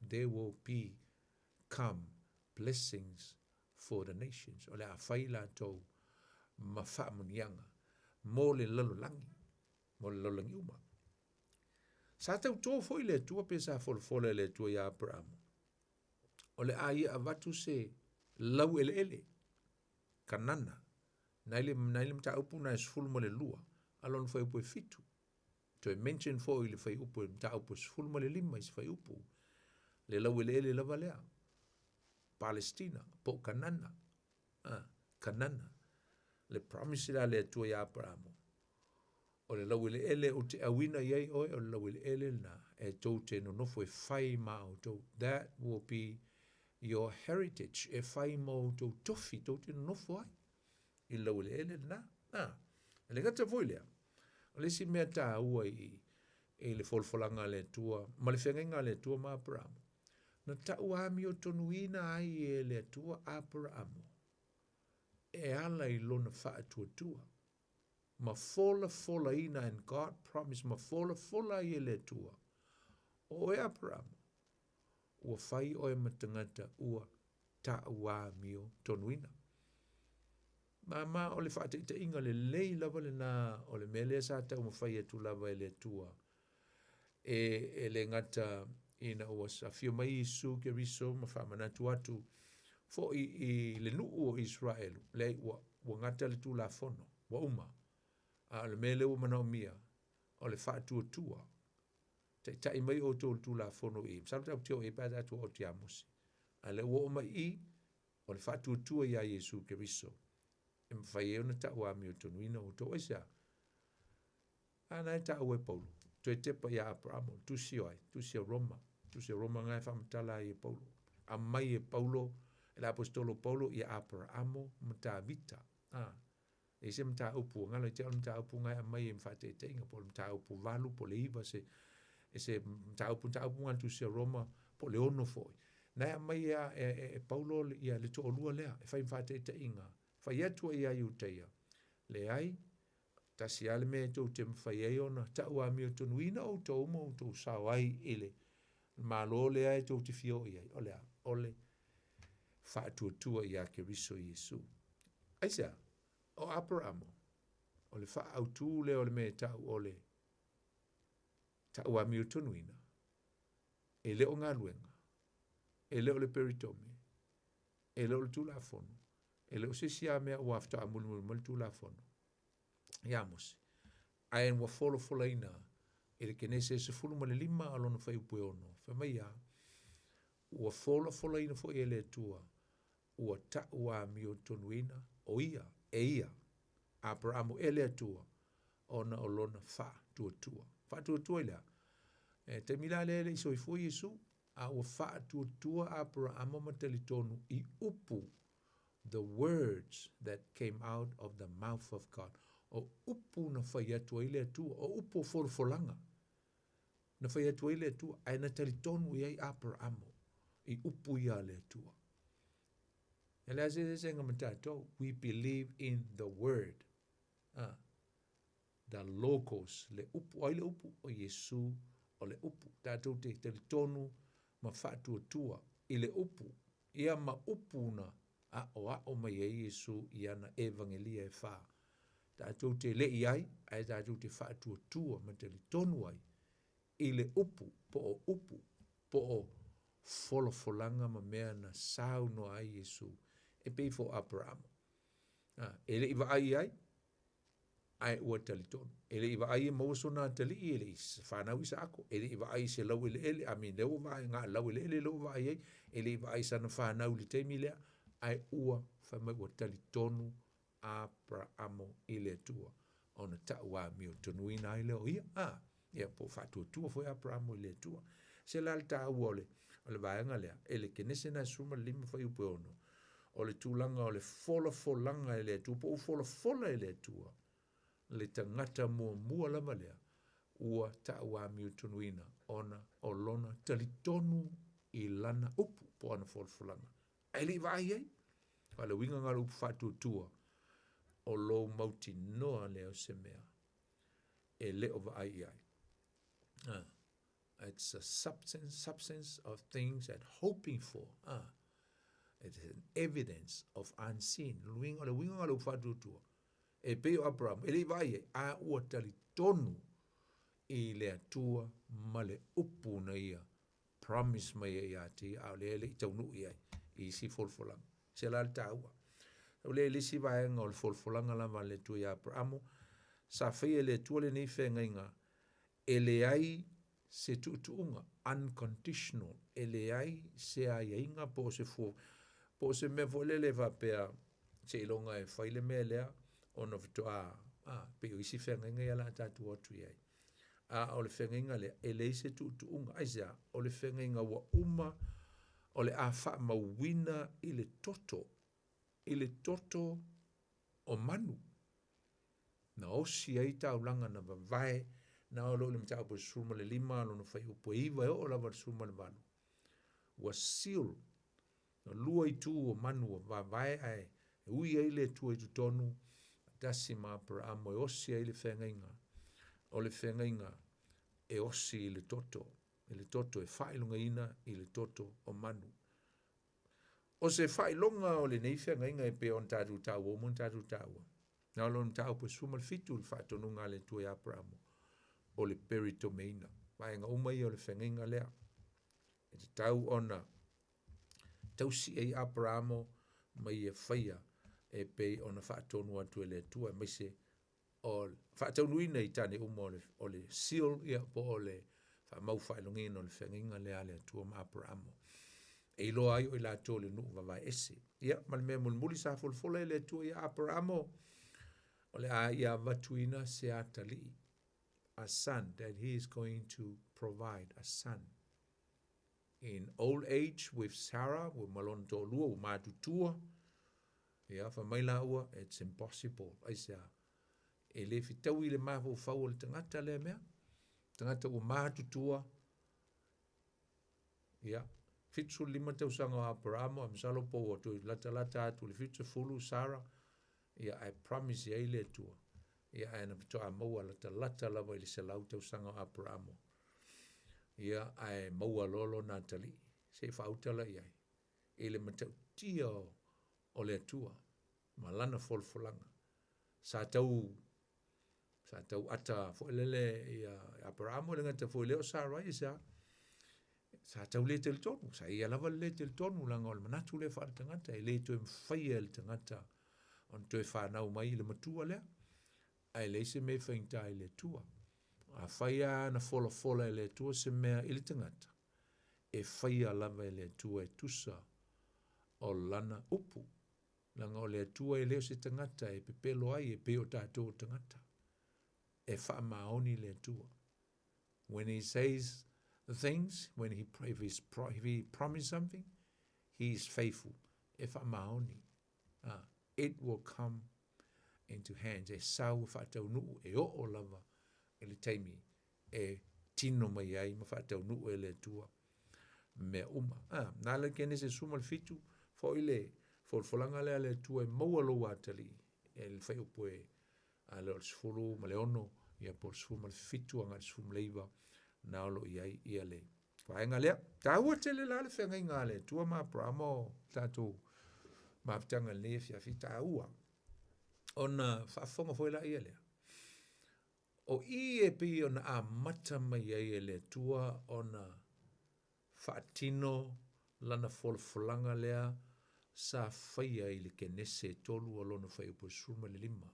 Speaker 17: They will become blessings for the nations. Ole a whaila tau ma whaamunianga. Mo le lalolangi. Mo le lalolangi uma. Sa tau tō foi le tua pe sa folfola le tua ia Abrahamo. O le aia avatu se lau ele. Kanana. Naile mta upu na esfulu mo le lua. Alon fai upu e fitu. To e mention foi le fai upu mta upu esfulu mo le lima is fai upu. Le lau ele lava lea. Palestina. Po kanana. Kanana. Le promise la le tua ia Abrahamo. O le lau ele o te awina iei oe, o le lau ele na e tau te no nofo e whai mao tau. That will be your heritage. E whai mao tau tofi, tau te no nofo ai. I lau ele na. Le gata voi lea. O le si mea tā ua i le folfolanga le tua, ma le whengenga le tua ma Abrahamo. Na ta uami o tonuina ai e le tua Abrahamo. E ala I lona wha tua. Ma fola ina, and God promised ma fola I le tua. O e Abraham, ua whai o e matangata ua ta ua mio tonuina. Ma o le whaata inga le lei lava le nā, o le mele sa tau ma whai atu lava e le tua. E le ngata ina ua sa fio mai isu ke riso ma whamanatu atu. Fo I le nuu o Israel, le ua ngata le tu la fono, wa uma. Le mele o mana o mia, o le whaatua tua. Tai mai o tō tu la fono I. Samta o teo e pata atu o te amusi. A le ua o mai I, o le whātuatua ia Iesu Keriso. E mwhai e ona ta ua mi o tonuina o tō eisa. Ana e ta ua Paulo. Tue tepa ia Abramo, tusi oai, tusi a Roma. Tusi a Roma ngai whamatala i Paulo. A mai e Paulo, e la apostolo Paulo ia Abramo mta vita. E se mta upu, ngalo i te ala mta upu ngai a mai e mwhate te inga, po mta upu valu, po le iwa se, e se mta upu ngai tusi a Roma, po le ono foi. Nai a mai e Paulo ia le to olua lea, e whai mwhate te inga. Whai atua ia i uteia. Le ai, tasi ale me tau te mwhai ai ona, ta ua mi o tonuina o tau mo o tau sao ai ele. Malo le ai tau te fio iai, ole whaatua ia Keriso Iesu. Aisa, o Abramo, ole whaautu le ole me tau ole, ta ua mi o tonuina, e leo ngā luenga, e leo le peritome, e leo le tulafono, e leo se sia mea ua afta amulu le tulafono. Ia mose, aen wa fola ina, e le kenese se fulu ma le lima alona whai upe ono, whamai ia, ua fola ina fo e le tua, ua ta ua mi o tonuina, o ia, e ia, Abramo e le tua, ona o lona wha tua ilea. E te mila le iso i fui Yesu, a ua wha tua Abramo matali tonu I upu, the words that came out of the mouth of God. O upu na whai atua ile atua, o upu folfolanga. Na whai atua ile atua, ai na tali tonu iai Abramo, I upu ia le atua. E lea se nga matato, we believe in the word. The logos, le upu, ai le upu o Yesu, o le upu. Tātou te tali tonu, ma whaatua tua, I le upu. Ia ma upu na, o mai e Yesu, I ana evangelia e wha. Tātou te le ai, ai tātou te whaatua tua, ma tali tonu ai, I le upu, po o folanga ma mea na sau no ai Yesu. E pei fo Abraham. Ele iwa ai ua tali tonu. Ele iwa ai mauso na tali I ele whanau isa ako. Ele iwa ai se lau ele, amin leo vai, ngā lau ele lau vai ai. Ele iwa ai sana whanau li teimi lea, ai ua whamai ua tali tonu Abraham ile tua. Ona ta ua mi o tonu ina ai leo ia. Ia po whatua tua foi Abraham ile tua. Se lal ta ua ole vaenga lea. Ele kenese na suma lima fai upe ono. Ole tūlanga ole folanga ele tua. Po fola ele tua. Le tangata mua lama lea. Ua ta ua mi o tonu ina. Ona o lona talitonu I lana upu. Po ana folanga. Ele vai ai. Wale winga ngala upu whatua tua. O lo mauti noa leo se mea. E leo va ai. It's a substance of things that hoping for. It is an evidence of unseen. Winga ngala upu whatua tua. E peo Abraham. Ele vai a ua tali tonu I lea tua ma le upu na ia. Promise mai ia te au le I taunu ia. I si folfolanga. Se la ta ua. Le lisi vaenga o le folfolanga lama le tua ia Abraham. Sa whaia le tua le nei whenga inga. E le ai se tuunga. Unconditional. E le ai se ai inga po se fo. Po se me vo le va pea. Se ilonga e whaile me lea. Ono vitua. Pe o isi whenga inga ia la tatu atu iai. O le whenga inga le. E le se tuunga. Aisa. O le whenga inga wa uma. O le a wha mawina I le toto. I le toto o manu. Na osi ai tau langa na vavae, na o lo le mtau po suma le lima, lo na whai upo iwa e o la var suma le manu. Wa seal, na lua I tu o manu o vavae ai, e ui ai le tu ai tu tonu, dasi ma para amo e osi ai le whenga inga. O le whenga inga, e osi I le toto e whailunga ina I le toto o manu. O se whailonga o le neifia ngai ngai pe on tātou tāu o mun tātou tāua. Nā lon tāu po suma le fitu le whaatonu ngā le tua Abraham o le peritomeina. Waenga umai o le whenginga lea. E te tau ona tausi e Abraham mai e whaia e pe ona whaatonu atu e le tua mai se o whaatonu ina I tane o le seal ia po o le whamau whailongina o le whenginga lea le tua ma Abraham. e lo ai o i lātou le nuu vavai ese. Ia, ma le mea mulmuli sa folfola le tua ia Abramo, o le a ia vatuina se atali, a son, that he is going to provide a son. In old age with Sarah, with malon to lua, with matutua, ia, fa mai la ua, it's impossible. Aisa, e le fitau i le mafu fau le tangata le mea, tangata ua matutua, ia, fitsu lima tau sanga o Abramo, am salo po o tu lata atu le fitsu fulu Sarah, ia, I promise ia ile tua, ia, ana pito a maua lata lava ili se lau tau sanga o Abramo, ia, ai maua lolo Natali, se fautala iai, ile matau tia o le tua, malana folfolanga, sa tau ata fo lele ia Abramo le ngata fo leo Sarah isa, sa tau le tel tonu, sa ia lava le tel tonu langa o le manatu le wha tangata, e le tu e mwhaia le tangata, on tu e whanau mai le matua lea, ai le se me whainta i le tua, a whaia na fola i le tua se mea i le tangata, e whaia lava i le tua e tusa o lana upu, langa o le tua e leo se tangata, e pepelo ai e peo tātou tangata, e wha maoni le tua. When he says things, when if he promised something, he is faithful. E wha maoni, it will come into hands. E sau whatau nuu e o lava e le taimi e tino mai ai ma whatau nuu e le tua mea uma. Nā le kene se suma le fitu fo ile folanga le tua e maua lo watali e le whai upo e a le sfulu ma le ono ia por sfulu ma le fitu anga le sfulu leiva na olo iai ia le. Whaenga lea, tāua te le la le whenga inga le tua ma Abramo tātou mapitanga le fia fi tāua. Ona whaafonga fwoi la ia lea. O i e pi ona a mata mai ia le tua ona whaatino lana folanga lea sa whaia i le kenese tolu alona whai upo suma le lima.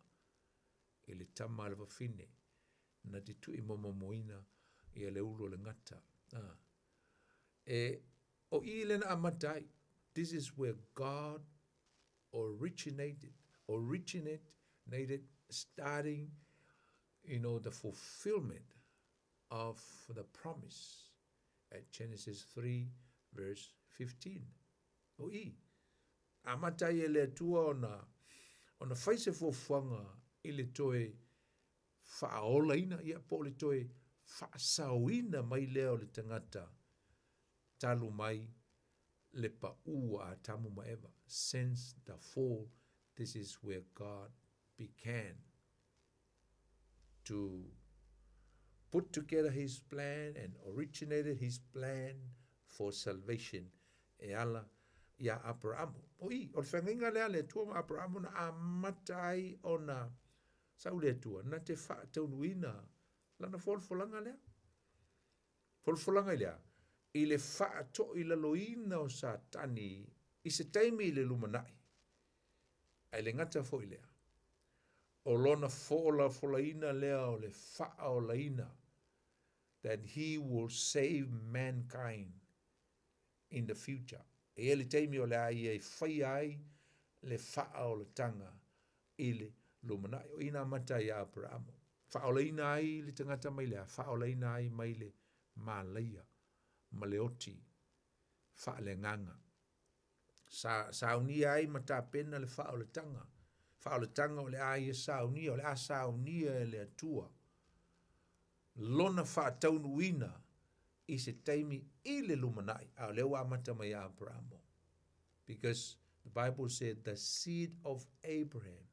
Speaker 17: I le tama le wafine na te tui momoina i le ulo le ngata. O i le na amatai, this is where God originated, starting, the fulfillment of the promise at Genesis 3, verse 15. O i, amatai e le tua ona whaise fōwhanga i le toe whaolaina, ia po le toe whaasauina mai leo le tangata, talu mai le pa ua a tamu maeva. Since the fall, this is where God began to put together his plan and originated his plan for salvation. E ala ia Abramo. O i, o le whanginga lea le tua ma Abramo na amatai o na sau le tua, na te wha taunuina, lana folfolanga lea. Folfolanga lea. I le wha to i la loina o sa tani, i se taimi i le lumanai. Ai le ngata fo i lea. O lona fola folaina lea o le wha o laina, that he will save mankind in the future. E ele taimi o le ai e whai ai le wha o le tanga i le lumanai. O ina mata i Abramo. Wha o laina ai le tangata mai lea, wha o laina ai mai le malaia. Maleoti, wha le nganga. Saunia ai mata pena le wha o le tanga. Wha o le tanga o le ai e saunia, o le a saunia e le atua. Lona wha taunuina i se taimi i le lumanai. A leo a mata mai Abramo. Because the Bible said the seed of Abraham.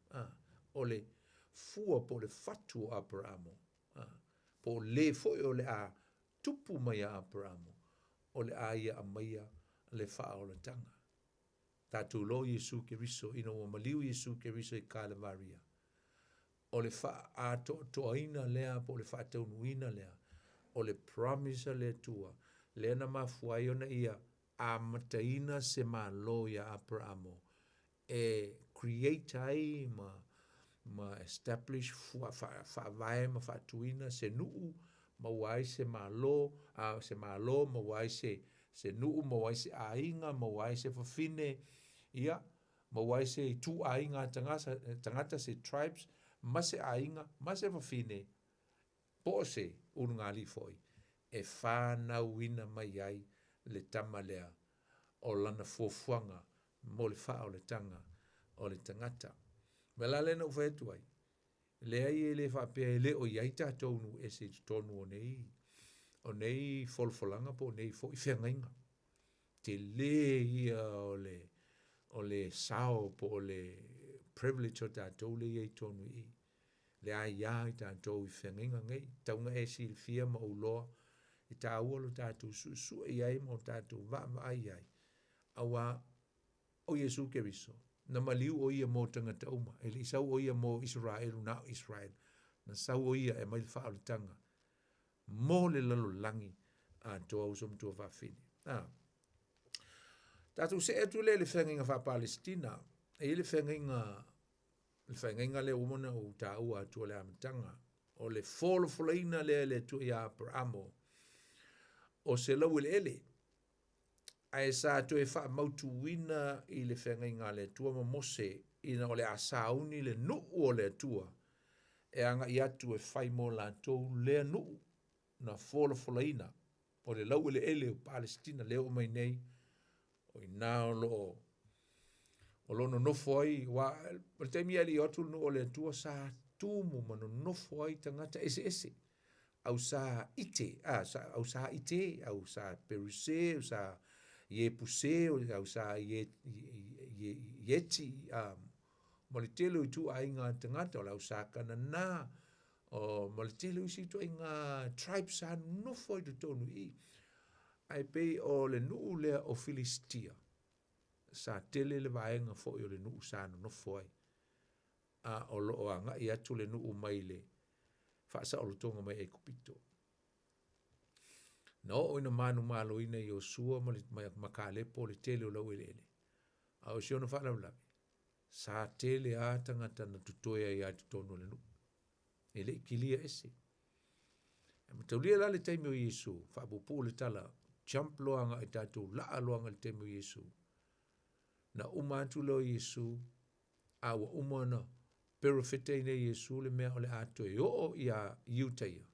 Speaker 17: O le fua po le fatu Abramo. Po le foi o le a tupu mai Abramo. O le aia a maia le wha o le tanga. Tātou lo Yesu ke riso, ino o maliu Yesu ke riso i Kalavaria. O le wha a toaina lea, po le wha taunuina lea. O le promise le tua. Lea na mafuai ona ia a mataina se malo ya Abramo. E create ai ma establish wha vai ma wha tuina se nuu. Ma wai se malo, ma wai se se nuu ma wai se ainga, ma wai se whawhine, ia, ma wai se tu ainga tangata se tribes, ma se ainga, ma se whawhine, po se urungali foi, e whanau ina mai ai le tama lea, o lana fuafuanga, mo le wha o le tanga, o le tangata. Mela lena uwhetu ai, le ai e le whapea e le o iai tātou nu e se tonu o nei folfolanga po nei fo i whengainga. Te le ia o le sao po o le privilege o tātou le iai tonu i. Le ai ia i tātou i whengainga ngai, taunga e si le fia ma uloa, i tā ualo tātou su e iai mo tātou va ai ai. Awa o Yesu ke viso. Na maliu o ia mo tangata uma. E li sau o ia mo Israel, na Israel. Na sau o ia e mai wha o tanga. Mo le lalo langi a toa usom tua whawhine. Tātou se etu le whenginga wha Palestina. E le whenginga le umana o tā ua tua le amatanga. O le folofolaina le tu ia Abramo. O se lau ele. Ai sa to e wha mautu wina i le whengainga le tua ma mose ina o le asauni le nuu o le tua e anga i atu e whai mo la tau le nuu na folofolaina o le lau ele o Palestina leo mai nei o i nao o lo no nofo ai wa o te mia li otu nuu o le tua sa tumu ma no nofo ai tangata ese au sa ite au sa ite au sa peruse au sa ye puse o sa yeti molitelo tu ainga tangata o la sa kanana o molitelo si tu ainga tribes sa no foi de tonu i ai pe o le nu le o Filistia sa tele le vaenga fo o le nu sa no foi o lo anga ia tu le nu mai le fa sa o lo tonga mai e kupito. No o ina manu malo ina i o sua makale po le tele o lau ele. A o siona wha lau sa tele a tangata na tutoia i atu tono le nu. Ele ikilia ese. E mataulia la le taimi o Yesu, wha apupu le tala, jump loanga i tatu, laa loanga le taimi o Yesu. Na atu leo Yesu, a wa umana, perofete ine Yesu le mea o le ato e o ia Iutaia,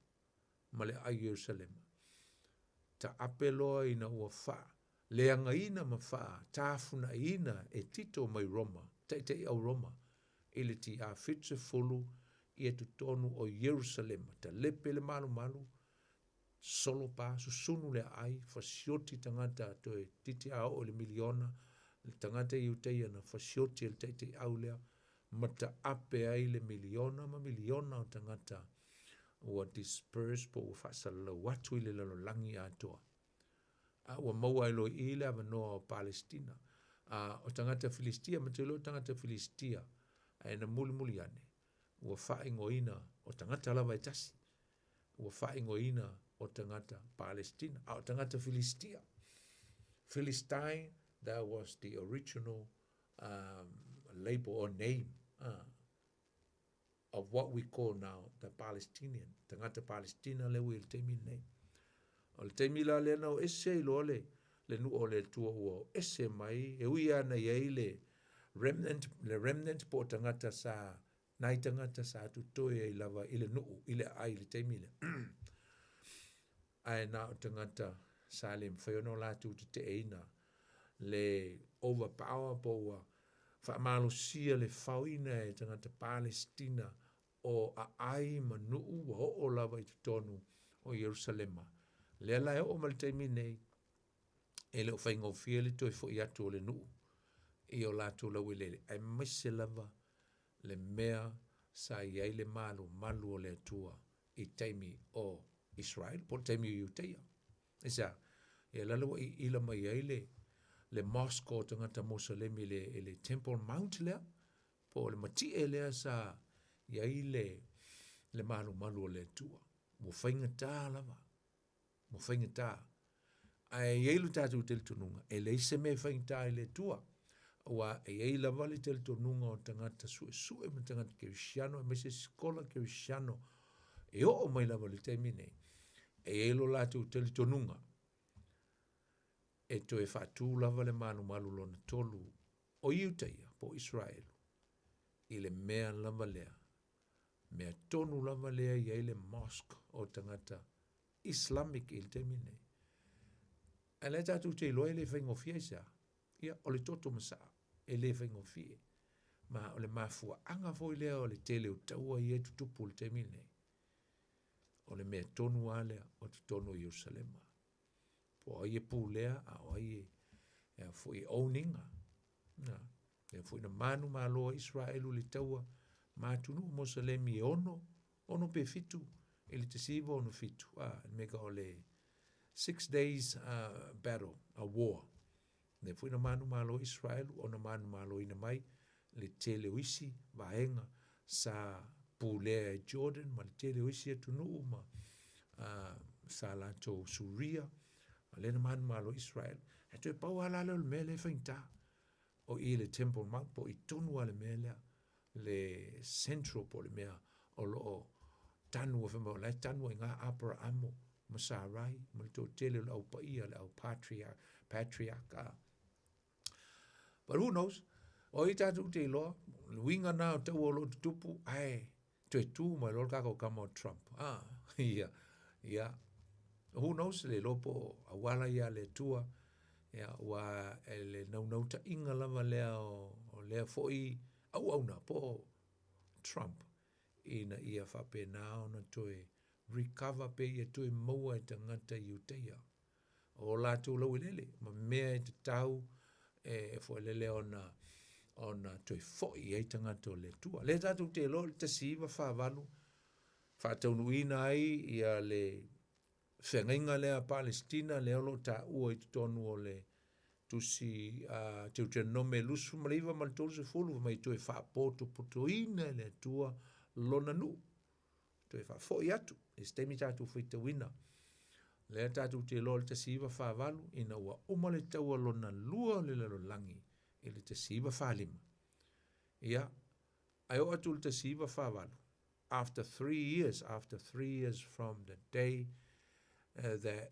Speaker 17: ma le a Jerusalem. Ta apeloa ina ua faa, leanga ina ma faa, tafuna ina e tito mai Roma, te au Roma, ili ti a fitse fulu i e tutonu o Jerusalem, ta lepe le malu, solo pa, susunu le ai, fasioti tangata to e titi au o le miliona, le tangata Iutaia na fasioti el te au lea, ma ta ape ai le miliona o tangata, ua disperse po ua whaasala watu i le lalolangi atoa. Ua maua ilo i le avanoa o Palestina. O tangata Filistia, ma te lo tangata Filistia, e na muli ane. Ua whaingoina o tangata lava e tasi. Ua whaingoina o tangata Palestina. O tangata Filistia. Philistine, that was the original label or name of what we call now the Palestinian. Tangata Palestina le wil temi nei. O le temi la le no ese ilo le nu o le tua ua ese mai e ui ana iei le remnant po tangata sa nai tangata sa tu toe i lava ile nuu ile ai le temi le. Ai na o tangata sa le mwhaiono la tu te eina le overpower po ua whaamalo sia le whauina e tangata Palestina o a ai manuu wa o lava i tonu o Jerusalema. Le la e o maltaimi nei e le o whaingo fia le toi fo i atu o le nuu i o lato lau ilele. Ai maise lava le mea sa iai le malu o le atua i taimi o Israel po taimi o Iutaia. Isa, e lalo i ila mai ai le mosque o tangata Mosalemi le Temple Mount lea, po le mati e lea sa iai le malu o le atua. Mo whaingata lava. Mo whaingata. Ai iailu tātou tel tununga. E leise me whaingata i le atua. Wa e ei lava le tel tununga o tangata sue ma tangata Kirisiano, e mese skola Kirisiano. E o mai lava le taimine. E ei lo lātou tel tununga. e to e whātū lava le malu lona tolu o iutaia po Israel. I le mea lava lea. Mea tonu lava lea i ele mosque o tangata Islamic il te mine. E le tatu te loe le whaingofia isa. Ia, o le toto masa, e le whaingofia. Ma o le mafua anga foi lea o le tele o taua i e tutupu le te mine. O le mea tonu alea o te tonu i Jerusalema. Po ai e pū lea, a o ai e foi owninga. Na, e foi na manu malo Israelu le taua, matunu Mosalemi e ono pe fitu, e le te siva ono fitu. Mega o le 6 days battle, a war. Ne foi na manu malo Israelu, o na manu malo ina mai, le tele uisi, vaenga, sa pulea e Jordan, ma le tele uisi e tunu, ma sa lato Suria, ma le na manu malo Israel. E tu e pau halala le mele whainta, o i le Temple Mount, po i tonu ale mele, le central po le mea, o loo tanu o whema, lai tanu e ngā apara amo, ma sa rai, ma le tō tele le au paia, le au patriarch. But who knows? O i tātou te loa, winga nā o tau o lo tupu, ai, tu e tū mai lor kako kama o Trump. Ia. Who knows? Le lopo awala ia le tua, ia, wa le nau ta inga lava lea o lea foi, au na po Trump, ina ia whape nā ona toe recover pe ia toe maua e tangata iuteia. O lātou lau lele, ma mea e te tau, e foi lele ona toi foi e tangata o le tua. Le tātou te lo, te siva whāwalu, whātaunuina ai ia le whengainga lea Palestina, le olo ta ua i tonu o le tusi te utea nome lusu mariva ma le tolu se fulu, mai toi whāpoto putoina le tua lona nu. Toi whāfoi atu, e stemi tātou whita wina. Le tātou te lo le te siva whāwalu, ina ua uma le taua lona lua le lalo langi, e le te siva whālima. Ia, ai o atu le te siva whāwalu. After 3 years from the day that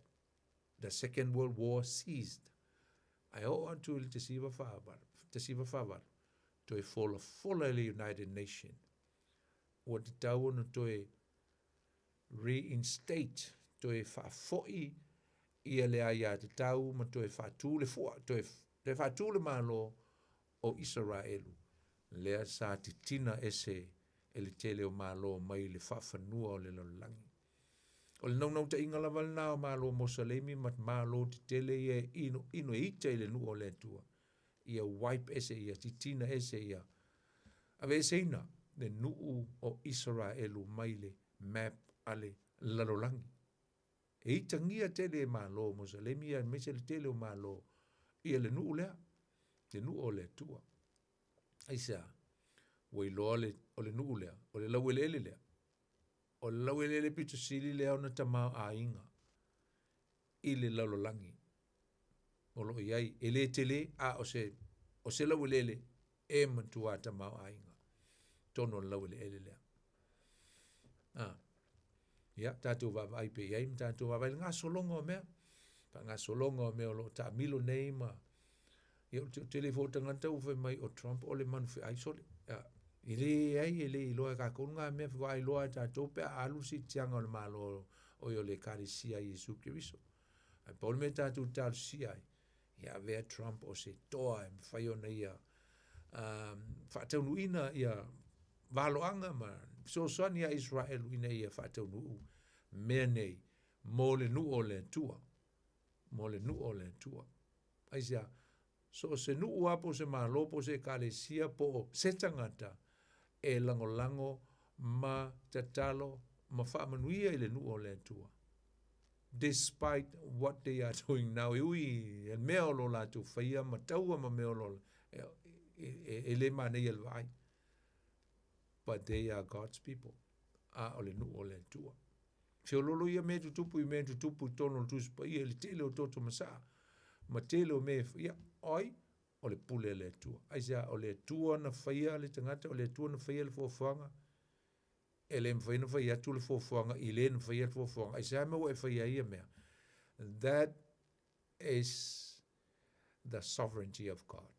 Speaker 17: the Second World War ceased, ai o atu le te siva whāwalu, toi fola le United Nations, o te tau no toi reinstate, toi whafoi ia le aia te tau, ma toi whatū le fua, toi whatū le malo o Israelu. Lea sa titina ese e le tele o malo mai le whawhanua o le lalangi. O le nau ta inga lawal nā o malo Mosalemi, mat malo te tele ia ino e ita i le nu o le tua. Ia wipe ese, ia titina ese, ia. Ave ese ina, le nuu o Israelu mai le map ale lalolangi. E ita ngia tele malo Mosalemi, ia mese le tele o malo, ia le nuu lea, le nuu o le tua. Aisa, wai loa o le nuu lea, o le lau ele lea. O le lau ele pito sili lea o na tamau a inga. I le lalolangi. O lo iai, ele tele, o se lau ele e mantua tamau a inga. Tono lau ele lea. Ia, tātou wawai pe iai, tātou wawai ngā solonga o mea. Pa ngā solonga o mea o lo ta milo nei ma. Ia o telefo tangata uwe mai o Trump o le manu fe aisole. Ile ai, ile iloa ka konga mea whiwa iloa tātou pe alusi tianga o le malo o yo le karisia Jesu Kiriso. Paul me tātou tālusia ai. Ia vea Trump o se toa e mwhaiona ia. Whataunu ina ia waloanga ma soani a Israel ina ia whataunu mea nei mo le nu o le tua. Mo le nu o le tua. Aisia, so se nu apo se malopo se kalesia po se tangata e lango ma tatalo ma whaamanuia i le nu o le tua. Despite what they are doing now, ui e mea o lo la tu whaia ma taua ma mea o lo e le mane i vai. But they are God's people. O le nu o le tua. Whiololo ia me tutupu i me tutupu tono tuspa ia le tele o toto masaa. Ma tele o me ia oi o le pule le tua. Aisa o le tua na whaia le tangata, o le tua na whaia le fofuanga. E le mwhaia na whaia tu le fofuanga, i le na whaia le fofuanga. Aisa me o e whaia ia mea. That is the sovereignty of God.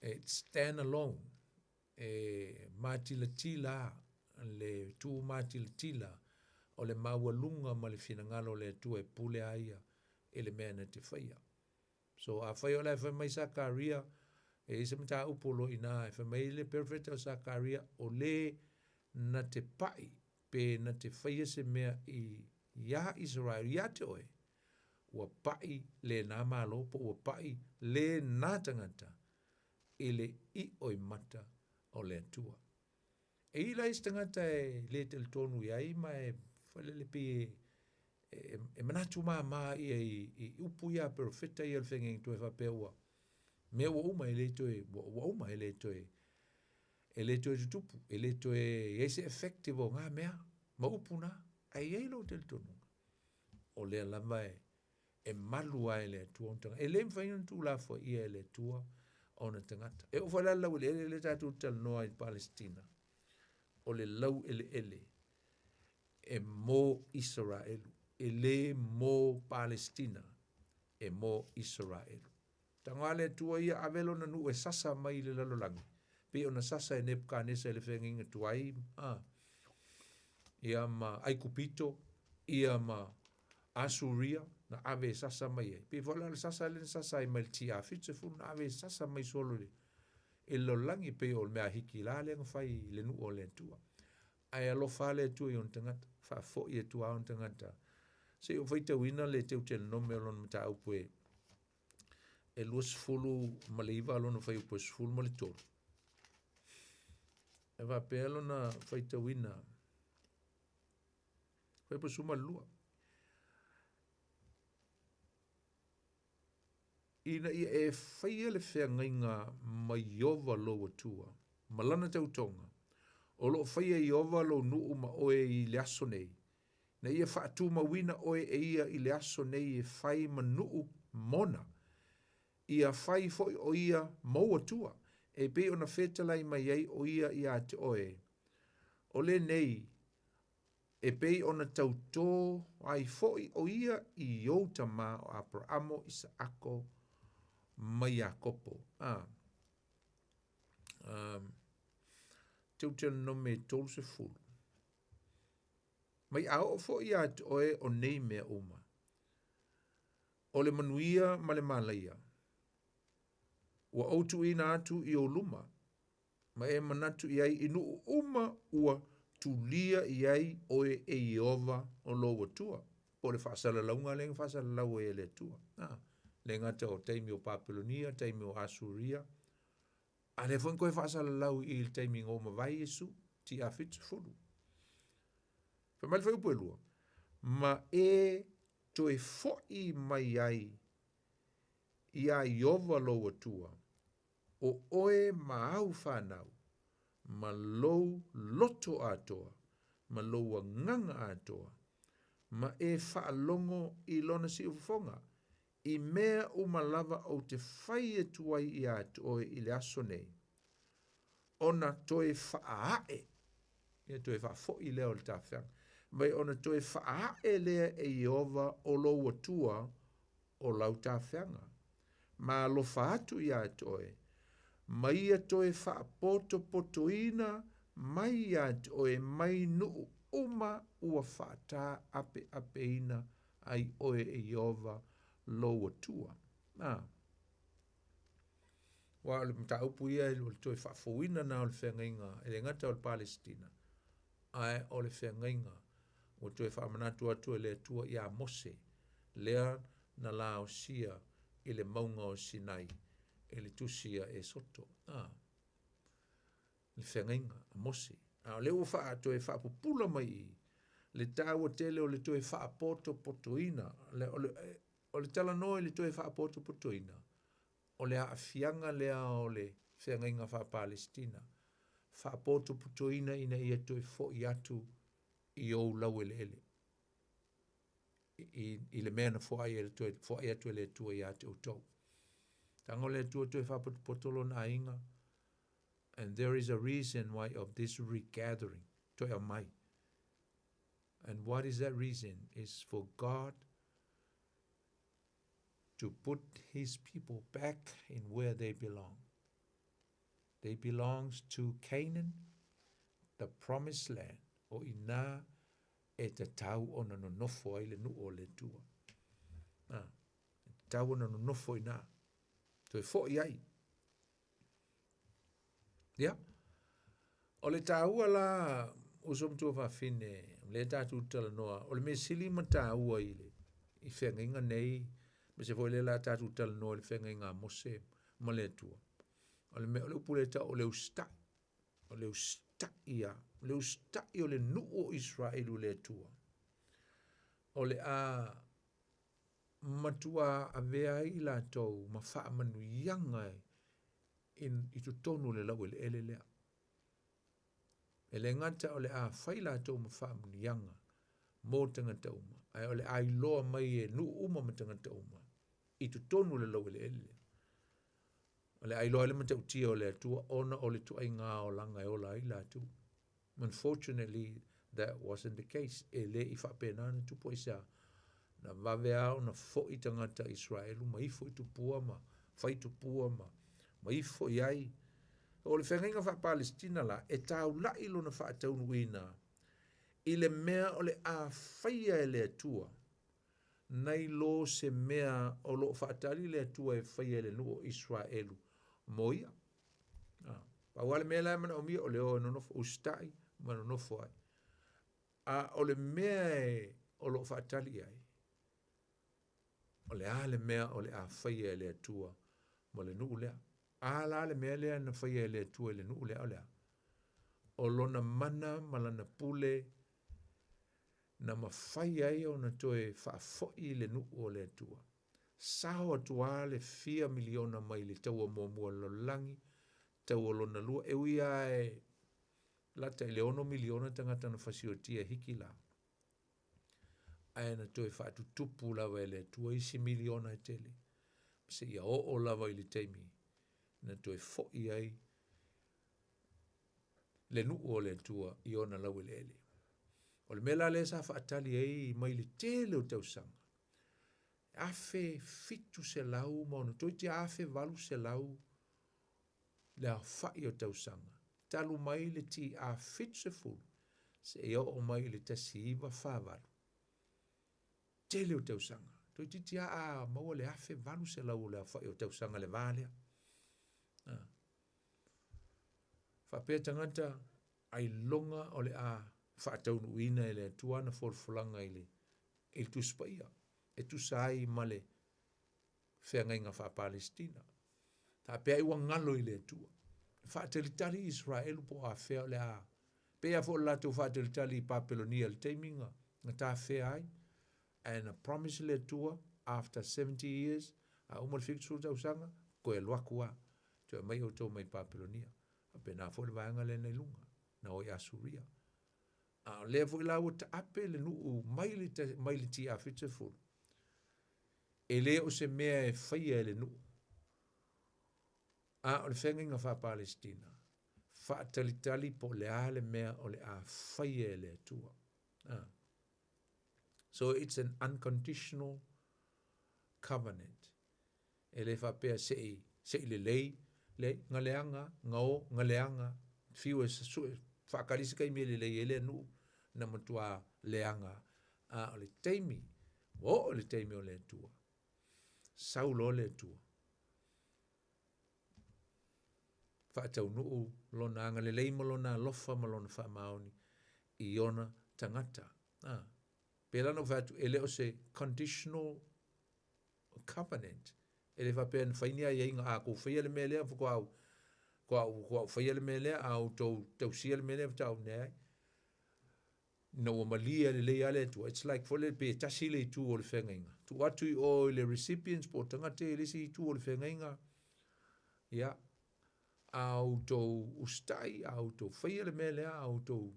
Speaker 17: It stand alone. Matilatila le tu matilatila o le mawalunga ma le finangalo le tu e pule aia e le mea na te whaia. So a whaia o lai whai mai Sakaria e isa mta upolo ina e whai mai le perfect o Sakaria o le na te pai pe na te whaia se mea i ia Israel ia te oe ua pai le nā mālopo ua pai le nā tangata e le I oi mata o le atua. E ila istangata e le te tonu iai ma e whale le pi e manatu mā i upu ia perfecta i al whengeng tu e whapea ua. Mea ua uma e le toe, ua uma e le toe tutupu, e le toe eise effective o ngā mea, ma upu na, ai ei lo te tonu. O le alama e malua e le atua ontanga. E le mwhaina tu la fo ia e le atua o na tangata. E o whala lau le tatu tal noa i Palestina. O le lau ele e mo Israelu. E le mo Palestina e mo Israelu. Tangale tua ia avelo na nu e sasa mai le lalolangi. Pe o na sasa e Nebukadnesa le whenginga tuai. Ia ma Aikupito, ia ma Asuria, na ave sasa mai e. Pe whala le sasa i mai tia fitse fu na ave sasa mai solo le. E lo langi pe o mea hiki la le ngafai le nu o le tua. Ai alo fa le tua i on tangata. Fa fo i tua on tangata. Se o faita wina le teu te nome o lon mata upu e luas fulu maleiva alona fai upu fulu male tolu. E va pe alona faita wina. Fai pa suma lua. Ina ia e whaia le whea ngainga mai iova lo atua. Malana tau tonga. O lo whaia iova lo nuu ma oe i le aso nei. Na ia whaatu ma wina oe e ia i le aso nei e whai ma nuu mona. Ia whai foi o ia mau atua. E pe ona whetalai mai ei o ia i a te oe. O le nei e pe ona tau tō ai foi o ia i iouta ma o Abramo Isaako mai a kopo. Teu te no me tolu se fulu. Mai ao fo ia te oe o nei mea uma. O le manuia ma le malaia. Ua outu ina atu i o luma. Ma e manatu iai inu uma ua tulia iai oe e iova o lo watua. Po le whaasala launga le whaasala lau e le tua. Le ngata o teimi o Papilonia, teimi o Asuria. A le fwng koe whaasala lau i le teimi ngō mawai Yesu, ti a fitu furu. Whamali whai upu e lua. Ma e toe foi mai ai i a iova lo watua. O oe ma au whanau. Ma lou loto atoa. Ma lou a nganga atoa. Ma e whaalongo i lona si ufonga. I mea umalava o te whai e tuai i atoe i le aso nei. Ona toe whaae. Ia toe whaafo i leo le tawhianga. Mai ona toe whaae lea e Iova o lo watua o lau tawhianga. Ma lo whaatu i atoe. Mai ia toe whaapoto potoina mai i atoe mai nuu uma ua whaata ape ina ai oe e Iova lo watua. Wa le mta upu ia le toi whaafuina na o le whengainga e le ngata o le Palestina. Ai o le whengainga o toi whaamanatu atu e le atua i a Mose. Lea na la o sia i le maunga o Sinai. E le tusia e soto. Le whengainga a Mose. Le ua wha toi whaapupula mai i. Le tāua tele o le toi whaapoto potoina. O le tala noe le toi whaapoto potoina. O le haafianga lea o le whengainga wha Palestina. Whaapoto potoina ina ia toi fo i atu i ou lau ele ele. I le mea na fo ai atu ele tua i ate utou. Tango le tua toi whaapoto potolo na inga. And there is a reason why of this regathering. Toi a mai. And what is that reason? Is for God to put his people back in where they belong. They belongs to Canaan, the promised land, o ina e te tau ona no nofo ai le nu o le tua. Tau ona no nofo ina. To e fo iai. Ya. O le tau ala usom tua fa fine, le tatu tala noa, o le me sili ma tau ai le, i whenga inga nei, me se foi le la tatu tala noa le whenga inga mose, ma le tua. O le me o le upuleta o le ustai, o le ustai ia, le ustai o le nuo Israelu le tua. O le a matua a vea i la tau, ma faa manu yanga i tu tonu le lau ele lea. E le ngata o le a whai la tau ma faa manu yanga, mō tangata uma. Ai o le a iloa mai e nu uma ma tangata uma, i tu tonu le lau ele lea. O le ailoa le matau tia o le atua, ona o le tua ngā o langa e ola i la tu. Unfortunately, that wasn't the case. E le i whapena tu po isa. Na vave au na fo i tangata Israelu, ma ifo i tupua ma, whai tupua ma ifo i ai. O le whenga wha Palestina la, e tau la ilo na wha taunu ina. I le mea o le a whaia e le atua. Nei lo se mea o lo whaatali le atua e whaia le nuo Israelu. Moia. Pa wale mea la mana o mia o le o nonofo ustai, mana nonofo ai. O le mea e o lo whaatali ai. O le a le mea o le a whaia le atua mo le nuu lea. A la le mea lea na whaia le atua le nuu lea o lea. O lona mana malana pule na mawhai ai o na toe whaafoi le nuu o le atua. Sao atua le 4 miliona mai le taua mua lo langi, taua lona lua, e ui ai la tai le 1 miliona tangata na fasiotia hiki la. Ai na toe whaatu tupu lawa e le atua 1 miliona e tele. Se ia o lawa i le teimi, na toe foi ai le nuu o le atua i ona lawa le ele. O le mela le sa whaatali ei mai le tele o tausanga. Afe fitu se lau mauna, toi te afe valu se lau le a whai o tausanga. Talu mai le ti a fitu se fulu, se eo o mai le tasi iwa whavaru. Tele o tausanga. Toi ti a maua le afe valu se lau le a whai o tausanga le valea. Whapea tangata ai longa o le a whaataunu uina e le tuana folfulanga i le tuspaia. E tu sai male whengai ngā wha Palestina. Ta pea iwa ngalo i le tua. Whaatelitari Israelu po a whea le a. Pea fo lato whaatelitari i Papelonia le teiminga. Nga ta whea ai. And a promise le tua after 70 years. A umar fiksuru tau sanga. Ko e luakua. Tue mai o tau mai Papelonia. A pe nā fo le vaenga le nei lunga. Na oi Asuria. A le fo ila o ta ape le nuu mai li ti a fitsefuru. E le o se mea e whaia e le nuu. A o le whenga ngā wha Palestina. Wha talitali po le a le mea o le a whaia e le atua. So it's an unconditional covenant. E le wha pea sei le lei, ngā leanga, ngā leanga, whiu e whakarisika i me le lei e le nuu, na matua leanga. A o le teimi, o le teimi o le atua. Saulo le tua. Whaatau nuu lona anga le leima lona lofa ma lona wha maoni i ona tangata. Pela no whatu ele o se conditional covenant. Ele whapea na whainia i inga a ko whaia le melea whako au. Ko au whaia le melea au tau sia le melea whatau nei. Na ua malia le lei ale tua. It's like for le pe tasi le tu o le whengainga. Tu atu i o le recipients po tangate le si tu o le whengainga. Ia. Au tau ustai, au tau whaia le melea, au tau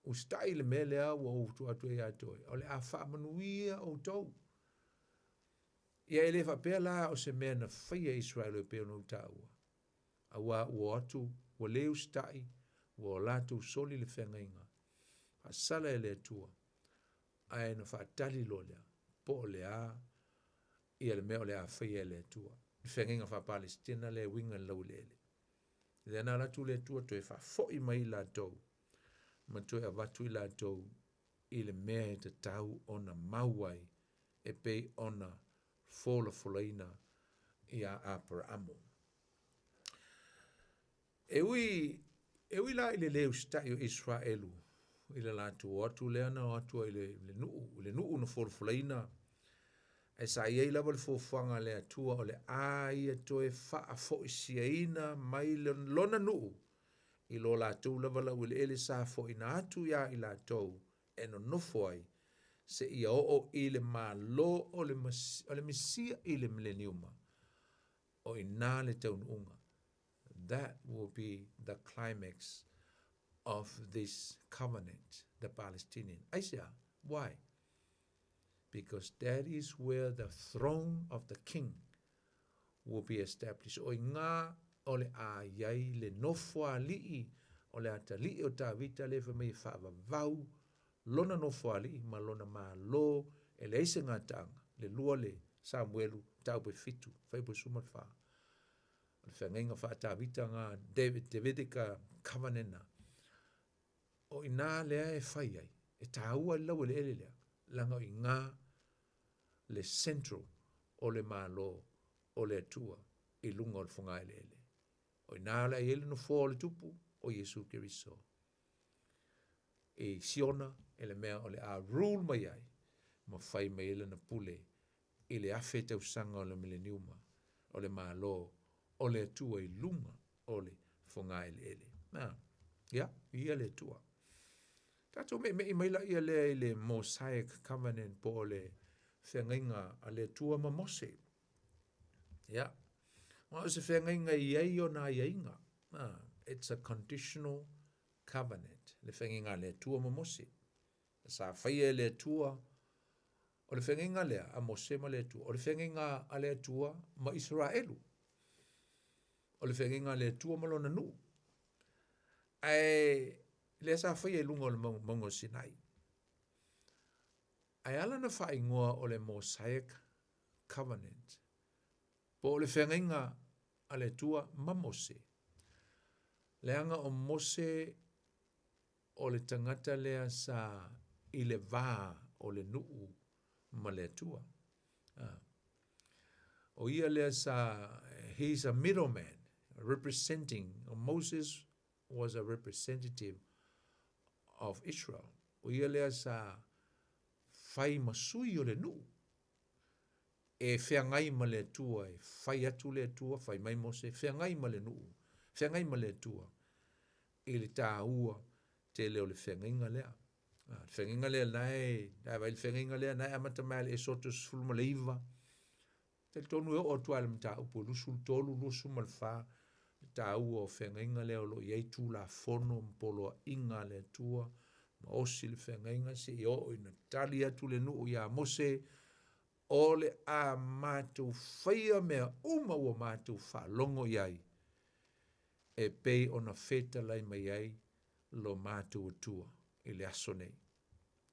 Speaker 17: ustai le melea wa tu atu e atoi. O le a whaamanuia o tau. Ia ele whapea la o se mea na whaia Israel o peo no taua. Awa ua atu, wa le ustai, wa latu soli le whengainga. Asala ele atua. Ai na whaatali lo lea. Po le a ia le mea o le a whaia le tua. Whengenga wha Palestina le winga lau lele. Le ana ratu le tua to e wha fo mai la tau. Ma to e avatu i la tau i le mea e te tau ona mauai e pei ona fola folaina i a apara amo. E ui la i le leu stai o Israelu i le latu o atu le ana o atu i le nuu na fola folaina e sa iei lava le fofanga le atua o le a ia to e faa fo isiaina mai le lona nuu i lo latu lava lau le ele sa fo ina atu ia i latu e no nofo ai se ia o i le malo o le misia i le mileniuma o ina le taununga. That will be the climax of this covenant, the Palestinian. Asia, why? Because that is where the throne of the king will be established. O inga o le a iai le nofo a lii, o le ata lii o ta vita le fa mei whaava vau, lona nofo a lii, ma lona maa lo, e le eise ngatanga, le lua le Samuelu, tau pe fitu, fai pe sumat wha. Le whangainga wha ta vita ngā Davidica covenanta. O ina lea e whai ai, e ta ua lau le ele lea, langa o inga le central o le malo o le atua i lunga o le whangai le ele. O ina la ele no fō le tupu o Yesu Keriso. E siona e le mea o le a rule mai ai, ma whai mai ele na pule i le awhe tau sanga o le mileniuma, o le malo o le atua i lunga o le whangai le ele. Ia le atua. Tato me mai la ia le Mosaic Covenant po le whengainga a le tua ma Mose. O se whengainga iei o na ieinga. It's a conditional covenant. Le whengainga le tua ma Mose. Sa whaia le tua o le whengainga lea a Mose ma le tua. O le whengainga a le tua ma Israelu. O le whengainga le tua ma lona nu. Le sa whaia lunga o le mongo Sinai. Ai ala na wha ingoa o le Mosaic Covenant. Po o le whengainga a le tua ma Mose. Le anga o Mose o le tangata lea sa i le vā o le nuu ma le tua. O ia lea sa, he's a middleman representing, Moses was a representative of Israel. O ia lea sa whai masui o le nuu. E whengai ma le tua, e whai atu le tua, whai mai Mose, whengai ma le nuu, whengai ma le tua. E le tā ua te leo le whengainga lea. Whengainga lea nai, le whengainga lea nai amata mai le e soto sfulma le iwa. Te tonu e o tua le mta upo lusul tolu lusu malfa. Ta ua o whengainga leo lo iei tū la fono mpolo inga le tua. Ma osi le whengainga se i o ina tali atu le nuu ia Mose. O le a mātou whaia mea uma ua mātou whalongo iai. E pei ona feta lai mai ai lo mātou atua i le aso nei.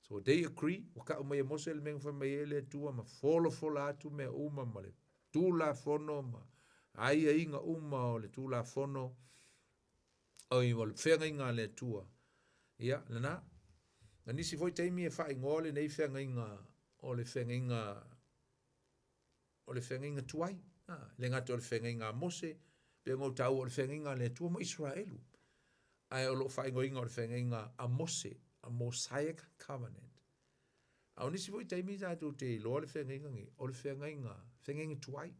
Speaker 17: So they agree, waka umai e Mose le menga whamai e le atua ma fola atu mea uma ma le tūla fono ma aia inga uma o le tūla fono o i wale whenga inga le atua. Ia, lana, na nisi foi teimi e wha ingo le nei whenga inga o le whenga inga o le whenga tuai, le ngata o le whenga Mose, pe ngau tau o le whenga le tua mo Israelu. Ai o lo whaingo inga o le whenga a Mose, a Mosaic Covenant. Au nisi voi taimi tātou te loa le whenga ngi, o le whenga tuai.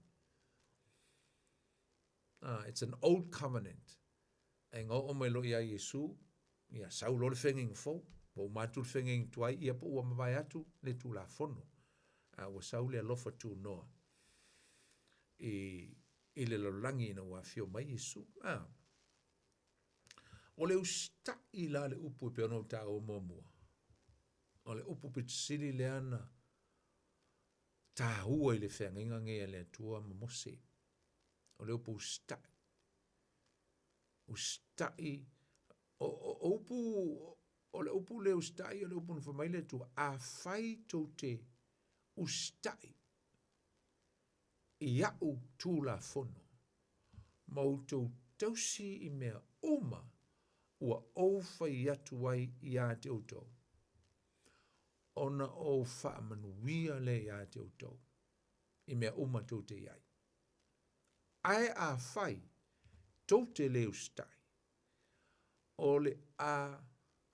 Speaker 17: It's an old covenant. Ai ngau o mai lo ia Yesu, ia sau lo le whenga fau, po matu le whenga tuai, ia po ua mawai atu le tu la fono. Ua sau le alofa tu noa. I le lolangi na ua fio mai Yesu. O le usta i la le upu pe ono ta o momua. O le upu pe tsiri le ana ta hua i le whenga nge le tua ma Mose. O le upu usta. Usta i o upu o le upu le usta i o le upu na whamai le tua a whai tau te usta i. I au tū la fono. Mautou tausi I mea uma ua ouwhai atu ai I a te autou. Ona o whaamanuia le I a te autou. I mea uma tau te iai. Ai a whai tau te leo stai. O le a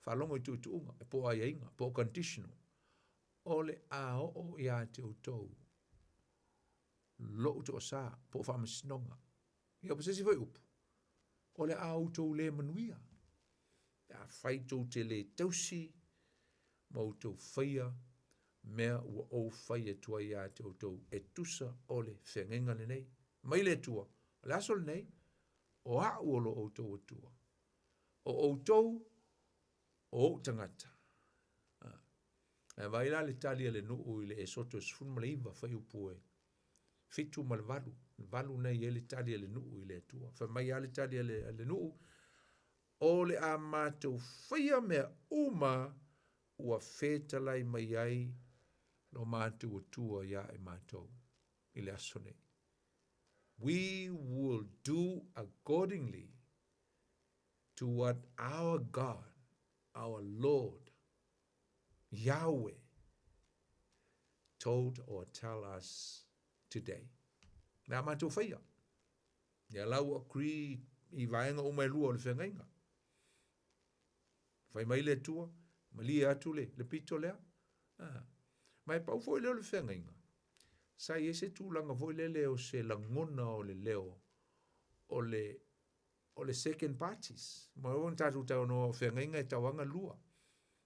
Speaker 17: whalongo I tu unga, e po a inga, po conditional. O le a o I a te autou. Lo to sa, po whaamasinonga. Ia pasesi vai upu. O le a autou le manuia. A whai tau te le tausi, mautou whaia, mea ua o whaia tua I a te autou, e tusa o le whengenga le nei. Mai le tua, le aso le nei, o a uolo autou atua. O autou, o tangata. E vai la le talia le nuu I le e soto sfun ma le iwa whai upu e. Fitu ma le valu nei e le talia le nuu I le atua. Wha mai a le talia le nuu, o le a mātou whaia mea uma ua whetalai mai ai no mātou atua ia e mātou I le aso nei. We will do accordingly to what our God, our Lord, Yahweh, told or tell us today. Nā mātou whaia. Ia lau a kri I vaenga o mai lua o le whengainga. Whai mai le tua, ma li atu le pito lea. Mai pau foi leo le whengainga. Sa I ese tūlanga foi le leo se langona o le leo o le second parties. Ma o tatu tau no whengainga e tawanga lua.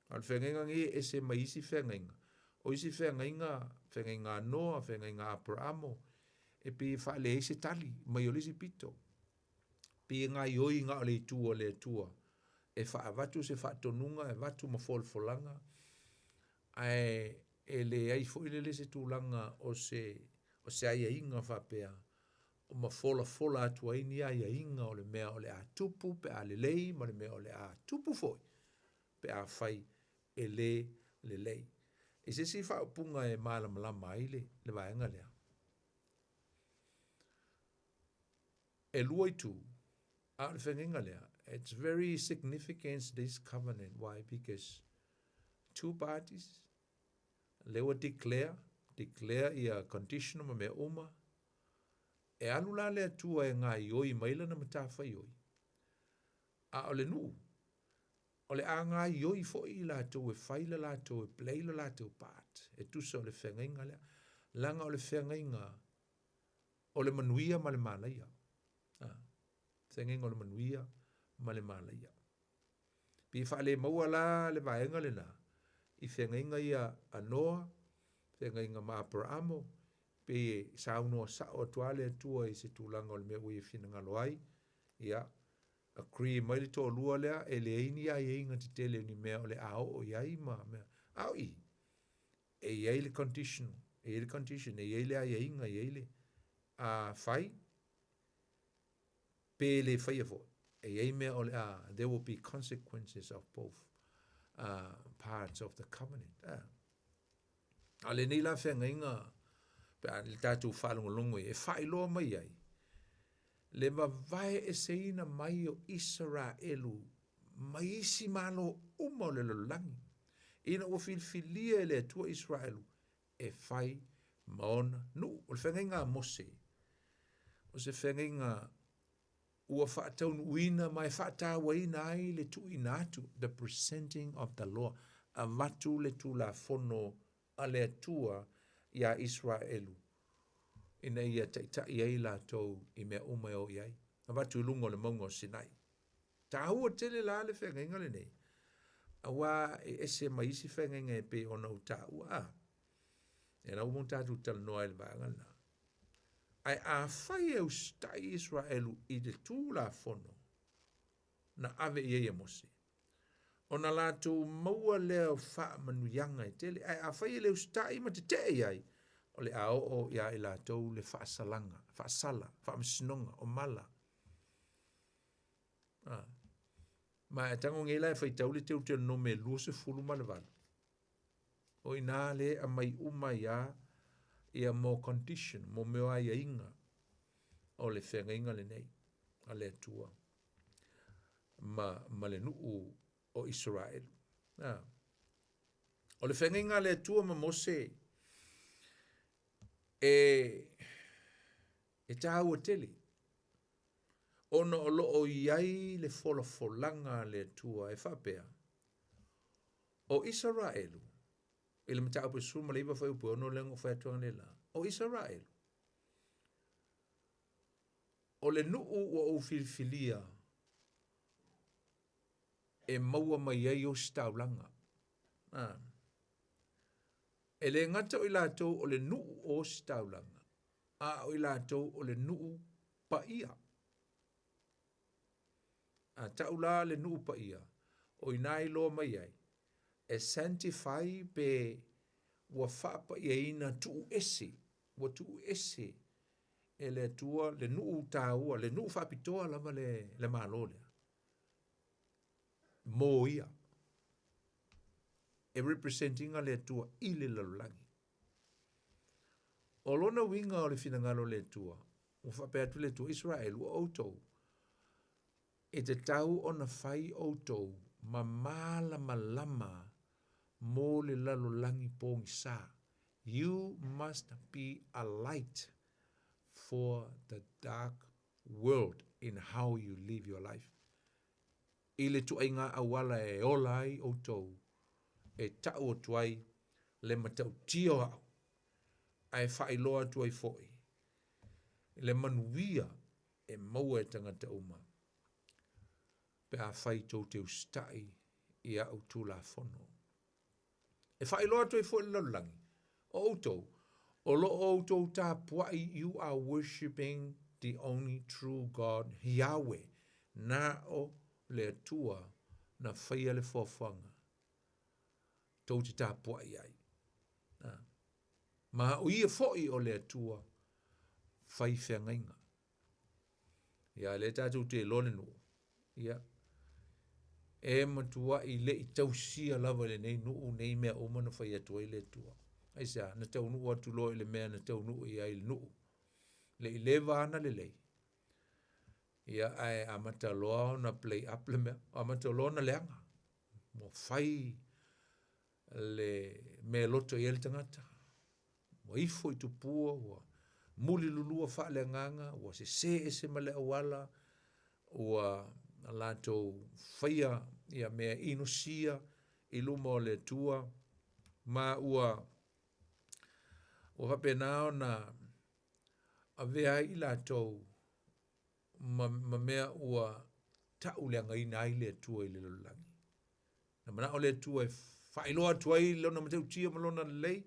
Speaker 17: Al whengainga ngi ese mai isi whengainga. O isi whengainga noa, whengainga Abrahamo, e pi whaale ese tali, mai o lisi pito. Pi ngā ioi ngā le tua. E whaavatu se whaatonunga, e vatu ma folfolanga. E le ai foile le se tūlanga o se aia inga whapea. O ma fola atu aini aia inga o le mea o le a tupu, pe a le lei, ma le mea o le a tupu foi. Pe a whai e le lei. E se si whaapunga e malamalama ai le vaenga lea. E lua I tu, a le whengenga lea. It's very significant, this covenant. Why? Because two parties, lewa declare ia conditional ma mea uma, e alula lea tua e ngā ioi maila na matafa ioi. A ole nu, ole a ngā ioi fo I la tau e whaila la tau e pleila la tau part, e tusa ole whengainga lea, langa ole whengainga, ole manuia ma le malaia. Whengainga ole manuia, ma le malaia. Pi whaale maua la le vaenga le na. I whengainga ia a Noa, whengainga ma Abrahamo, pe saunoa sao atuale atua I se tūlanga o le mea ui e whina ngaloai, ia, a kri mai le tō lua lea, e le eini a inga te tele ni mea o le ao o iai ma mea. Au I, e iai le condition, e iai le a inga, e iai le a whai, pe le whai afo. E iai mea o le a, there will be consequences of both parts of the covenant. Ale nei la whengainga, pe a le tātou whalongolongo e whai loa mai ai. Le mawai e seina mai o Israelu, mai isi malo uma o le lolangi. Ina o filfilia le atua Israelu, e whai maona nu. O le whengainga Mose, o se whengainga ua whaataunu uina mai whaatawa ina ai le tu inatu, the presenting of the law, a matu le tu la fono a le atua ia Israelu. Ina ia taita iai la tau I mea ume o iai. A matu lungo le mongo Sinai. Ta hua tele la le whengainga le nei. A wā e ese mai isi whengainga e pe ona u ta ua. E na umon tatu tala noa le vānga na. Ai a whai au stai Israelu I te tū la fono na ave I e Mose. O na la tū maua leo wha manuyanga I tele. Ai a whai leo stai ma te te iai. O le a o ia I la tau le wha salanga, wha sala, wha msinonga, o mala. Ma e tango ngela e whai tau le teu te no me lua se fulu ma le wala. O ina le a mai uma ia ia mo condition, mo mea ia inga, o le whenga inga le nei, a le atua, ma le nuu o Israel. O le whenga inga le atua ma Mose, e tāua tele, ona o loo iai le folanga le atua e whapea, o Israelu, ele mta apu suma leiva fai upo ono lengo fai atuanga le la. O Israel. O le nuu o filfilia e maua mai ai o staulanga. E le ngata o ilatou o le nuu o staulanga. A o ilatou o le nuu pa ia. A taula le nuu pa ia. O inai lo mai ai. E sanctify pe wa whapa ia ina tuu ese, wa tuu ese, e le tua, le nuu tāua, le nuu whapitoa lava le mālolea. Mō ia. E representinga le tua i le lalulangi. O lona winga o le finangalo le tua, o whapea tu le tua Israel, o autou, e te tau o na whai autou, ma mala malama, mō le lalulangi pōngi sā. You must be a light for the dark world in how you live your life. I le tuainga awala e olai o tau, e tau o tuai le matau tio au, ai whailoa tuai foi. Le manuia e maua e tangata uma. Pe a whai tau te ustai i au tūla whono. E whailoa tuai foi lalulangi. O tau, o lo o tau tā puai, you are worshipping the only true God, Yahweh, na o le atua na whaia le whawhanga. Tau te tā puai ai. Ma o ia foi o le atua whai whengainga. Ia le tātou te lone no. Ia. E matua i le i tausia lava le nei nuu nei mea omana whai atua i le atua. Aisa, na tau nuu atu loa i le mea na tau nuu i ai le nuu. Le i lewa ana le lei. Ia ai amata loa na play up le mea. Amata loa na leanga. Mo whai le mea loto i ele tangata. Mo ifo i tupua, wa muli lulua wha le nganga, wa se ese ma le awala, wa alato whaia ia mea inosia i luma o le tua, ma ua o hape nao na a vea i latou ma mea ua tau le angaina ai le tua i le lolangi. Na mana o le tua e whailoa tuai lona mateu tia malona lei.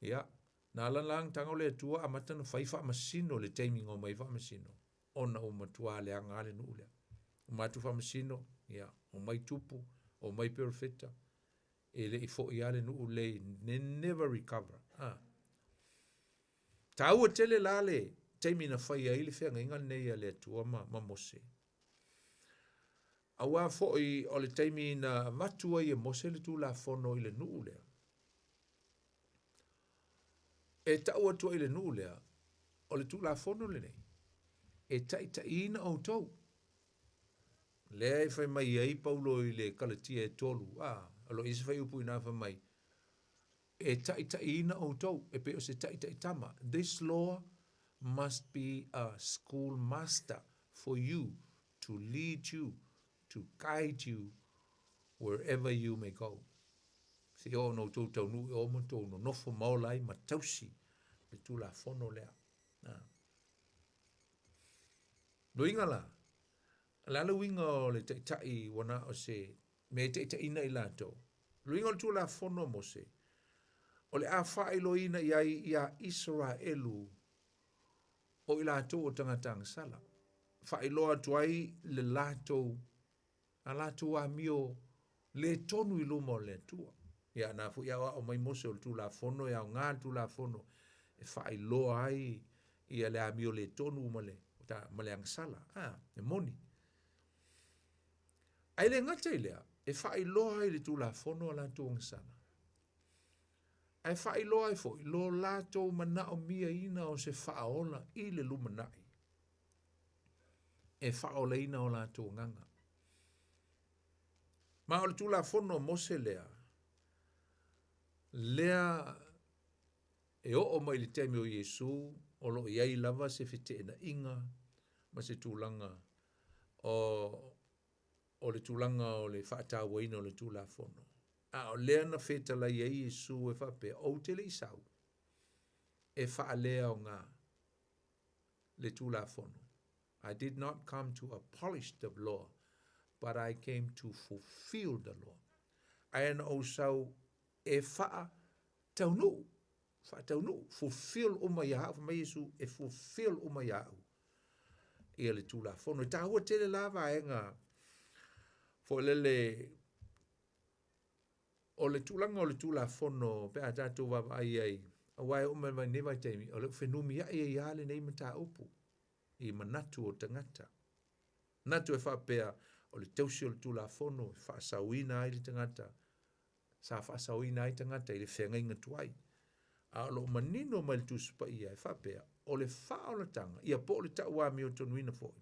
Speaker 17: Ia, na alalang tanga o le tua a matana whaifa masino le teiming o mai wha masino. Ona o matua le anga le nuu lea. O matu wha masino, ia, o mai tupu, o mai perfecta. E le i fo i ale nuu lei, never recover. Ta ua tele lale, teimi na whai a ili whenga inga nei a le tua ma Mose. Awa fo i o le teimi na matua i a Mose le tu la fono i le nuu lea. E ta ua tua i le nuu lea, o le tu la fono le nei. E ta ina au tau. Lea i whai mai ai paulo i le kalatia e tolu. Alo isi whai upu ina whai mai. E ta ina au tau. E pe o se ta tama. This law must be a school master for you to lead you, to guide you wherever you may go. Se o no tau tau nui o mo tau no nofo maolai ma tausi le tu la fono lea. Lo inga la. Lalo winga o le tai wana o se me tai ina i lato. Lo inga o tu la fono mo se. O le a whaelo ina ia Israelu o i lato o tangatang sala. Whaelo atuai le lato a lato a mio le tonu i lumo le tua. Ia na fu ia o mai mose o tu la fono ia o ngā tu la fono. E whaelo ai ia le a mio le tonu male. Ma le angsala. E moni. Ai le ngata i lea. E whaeloa ai le tu la fono a la tu angsala. Ai whailo ai fo, lo lātou mana o mia ina o se whaola i le lumanai. E whaola ina o lātou nganga. Ma o le tūla fono mose lea. Lea e o mai le temi o Yesu, o lo iai lava se fite na inga, ma se tūlanga o le tūlanga o le whaatawa ina o le tūla fono. A o lea na feta la iai Yesu e whape, o te le isau, e whaalea o ngā le tūla fono. I did not come to abolish the law, but I came to fulfill the law. Aina o sau e wha taunu, fulfill uma iau, ma Yesu e fulfill uma iau. Ia le tūla fono, ta hua tele lava e ngā, fo lele, o le tūlanga o le tūla fono, pe a tātou wava ai ai, a wai uma vai newa teimi, o le whenumi ai ai ale nei mata upu, i manatu o tangata. Natu e whapea, o le tausi o le tūla fono, whaasauina ai le tangata, sa whaasauina ai tangata, i le whengainga tuai. A lo manino mai le tūsupa ia e whapea, o le whaolatanga, ia po le taua mi o tonuina foi.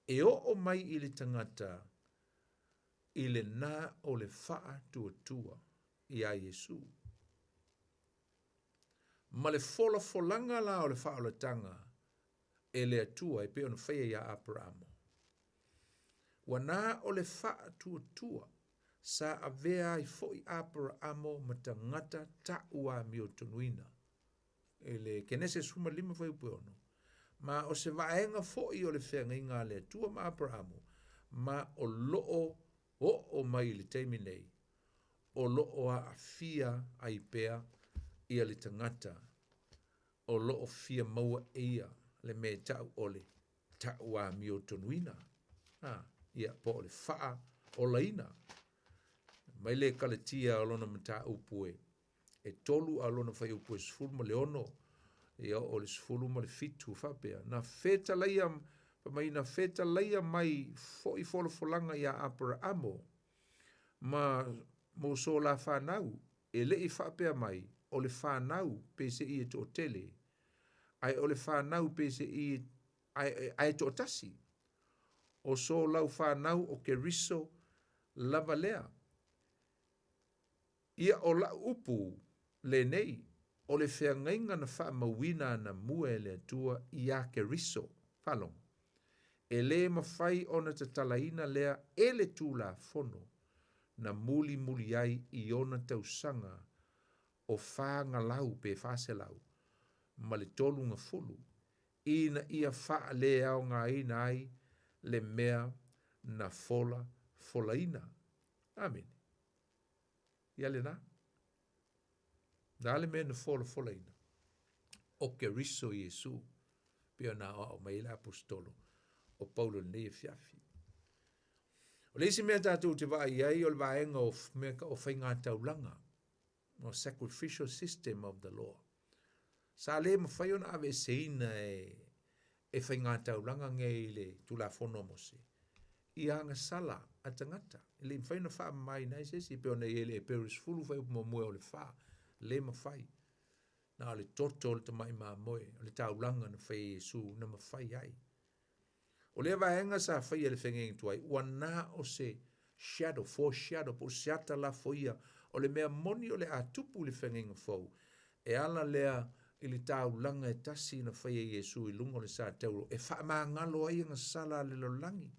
Speaker 17: E o mai i le tangata, i le nā o le wha tua i a Yesu. Ma le folanga la o le whaolatanga, e le atua e pe ona whaia ia Abrahamo. Wa nā o le wha tua, sa avea i foi Abrahamo ma tangata taua mi o tonuina. E le kenese suma lima fai upe ono. Ma o se vaenga foi o le whenga le atua ma Abrahamo, ma o loo o mai le teimi nei, o loo a afia a ipea ia le tangata, o loo fia maua ia le me tau ole, tau a mi o tonuina, ia po le faa o laina, mai le kalatia o lona mata upue, e tolu a lona fai upue sfulu ma le ono, ia o le sfulu ma le fitu fapea, na feta laia, mai na feta laia mai foi folanga ia Abrahamo, ma mo so la whanau, e le I whapea mai, o le whanau pese I e to tele, ai o le whanau pese I ai to tasi, o so lau whanau o ke riso lava lea. Ia o la upu le nei, o le whengainga na wha mawina na mue le tua ia ke riso, whalong. E le mawhai o na tatalaina lea e le tūla fono na muli ai I ona tausanga o whanga lau pe whase lau, ma le tolu ngā fulu, ina ia wha le au ngā ina ai le mea na fola ina. Amen. Ia le nā. Nā le mea na fola ina. O ke riso Yesu, pia nā o maila apostolo, o Paulo nei fiafi. O leisi mea tātou te wā iai o le waenga o whainga taulanga, o sacrificial system of the law. Sa le mawhai ona ave seina e whainga taulanga nge I le tula fono mose. I anga sala a tangata. I le mwhaina wha mai nai sesi pe ona I le peris fulu whai upo moe o le wha. Le mawhai. Na le toto le tamai maa moe. O le taulanga na whai Yesu na mawhai ai. O le vaenga sa whai le whengeng tuai. Ua nā o se shadow, foreshadow, po siata la foia. O le mea moni o le atupu le whengeng fau. E ala lea I le taulanga e tasi na whai Yesu I lungo le sa teuro. E wha maa ngalo ai nga sala le lolangi.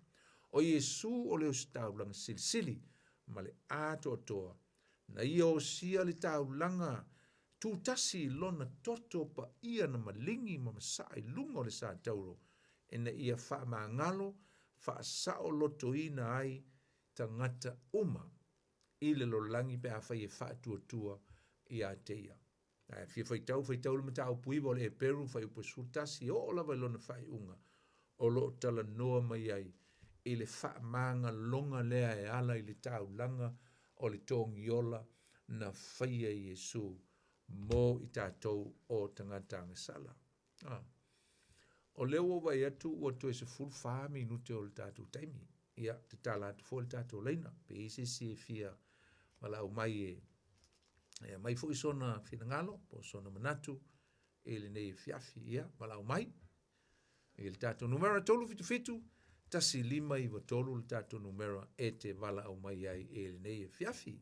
Speaker 17: O Yesu o le os taulanga sili ma le ato toa. Na ia o sia le taulanga tu tasi lona toto pa ia na malingi ma masai lungo le sa teuro. E na ia wha maa ngalo wha sao loto ina ai tangata uma. I le lolangi pe a whai e wha tua I a teia. Fia whaitau le matau puiwa le e peru whai upo sutasi o lawa lona whai unga. O lo tala noa mai ai. I le wha maanga longa lea e ala I le tau langa o le tongi ola na whaia Yesu mo I tātou o tangatanga sala. O leo wai atu ua toi se full whaami nute o le tātou taimi. Ia, te tala atu fo le tātou leina. Pe isi si e fia wala o mai mai fu sona finangalo po sona manatu ele nei fiafi ia malau mai il tato numero tolu fitu tasi lima i tolu il tato numero e te vala au mai ai ele nei fiafi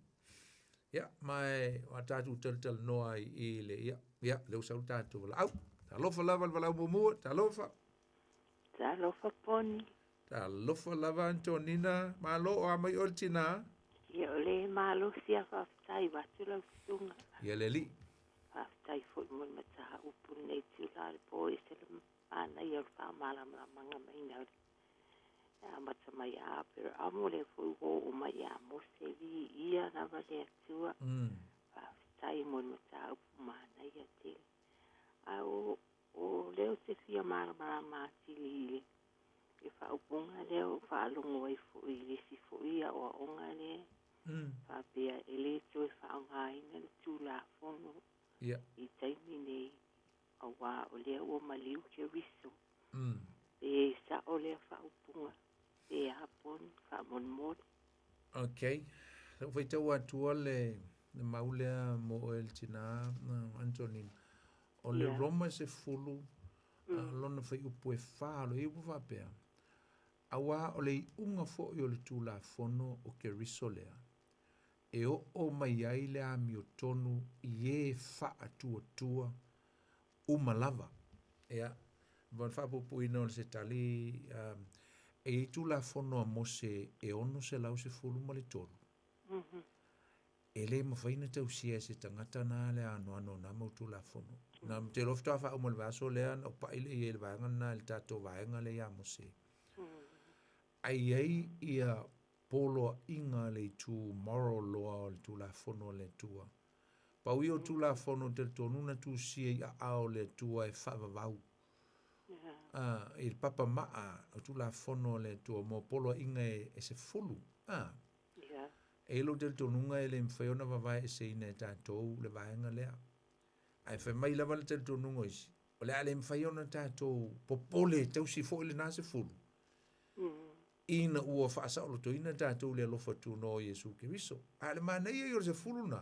Speaker 17: ia mai o tato tel no ai ele ia leu sau tato vala au talofa lava vala mumu talofa
Speaker 18: poni
Speaker 17: talofa lava Antonina malo o mai oltina
Speaker 18: ia ole malo sia faftai watu lau tunga
Speaker 17: ia leli
Speaker 18: faftai fo mo mata upu nei tula po isele ana ia fa mala manga mai na ya mata mai a pero amore fo o mai a mo se vi ia na vale tua faftai mo mata upu mana ia te au o leo se fia mala matili e fa upunga leo fa longo ai fo i si fo ia o onga le fa pia ele to fa ngai na tula fono i taimi nei awa o leo o maliu ke riso e sa o leo fa upunga e hapon fa mon
Speaker 17: okay foi tau atua le maulea mo el tina Antonin o le Roma se fulu lona fai upu e wha lo e upu whapea awa o le unga fo i o le tūla fono o ke riso lea e o mai ai le ami o tonu i e wha atua umalava ea van wha pupu ina o le se tali e i tūla fono a mose e ono se lau se fulu ma le tonu e le mawhaina tau sia se tangata na le ano na mautu la fono. Na te lofta wha umal vaso lea o paile i ele vaenga na le tato vaenga le ia mose. Ai ia polo inga le tu moral law le tu la fono le tua. Pau i o tu la fono te tonuna tu sia i a ao le tua e whavavau. Il papa maa o tu la fono le tua mo polo inga e se fulu. E lo del tonunga e le mwhaiona wawai e se ina e tātou le vaenga lea. Ai whai mai lava le del tonunga isi. O le ale mwhaiona tātou popole tau si fo ile nase fulu. Ina ua whaasa o to ina tātou le alofa tu no Yesu ke riso. Ale mana ia i o se fulu na.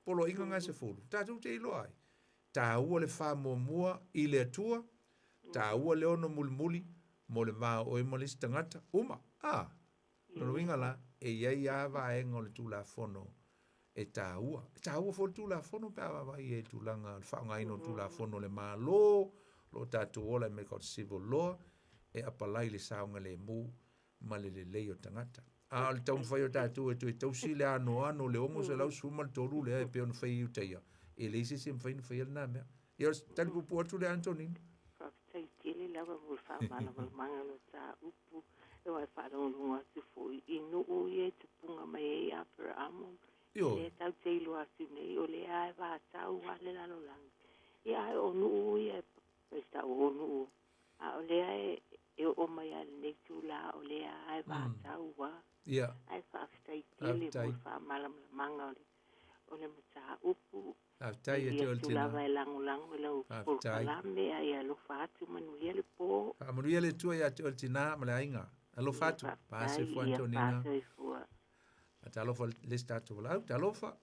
Speaker 17: Polo inga nga se fulu. Tātou te ilo ai. Tā ua le wha mua i le atua. Tā ua le ono muli mo le maa o e malisi tangata. Uma. Nono inga la. E iai awa e ngole tūla fono e tā ua. Tā ua fo tūla fono pe awa vai e tūlanga whaonga ino tūla fono le maa lo tātou ola me kaut civil law e apalai le saonga le mu ma le leo tangata. Le taun whai o tātou e tu e tausi le ano le ongo se lau suma le toru le e peon whai iu teia. E le isi sim whai whai alna mea. Ia talipu puatu le Antonin.
Speaker 18: Whakatei tele lawa mul whaamala manga lo tā upu. E wai whaarunga tu fui i nuu i e tupunga mai e apera amo. E tau teilu atu nei o le ae wātau wale lalo langi. E ae o nuu i e pestau o nuu. A o le ae e o mai ale nei tūla o le ae wātau wa. Ae whaaftai tele mul whaamala manga o le mata upu.
Speaker 17: Aftai e te oltina.
Speaker 18: Tula vai langu e lau polkalame ai alofa atu manuia le po.
Speaker 17: Manuia le tua ia te oltina ma le ainga. Alo fatu, paase fu Antonina. Ata alofa le statu wala, ta alofa.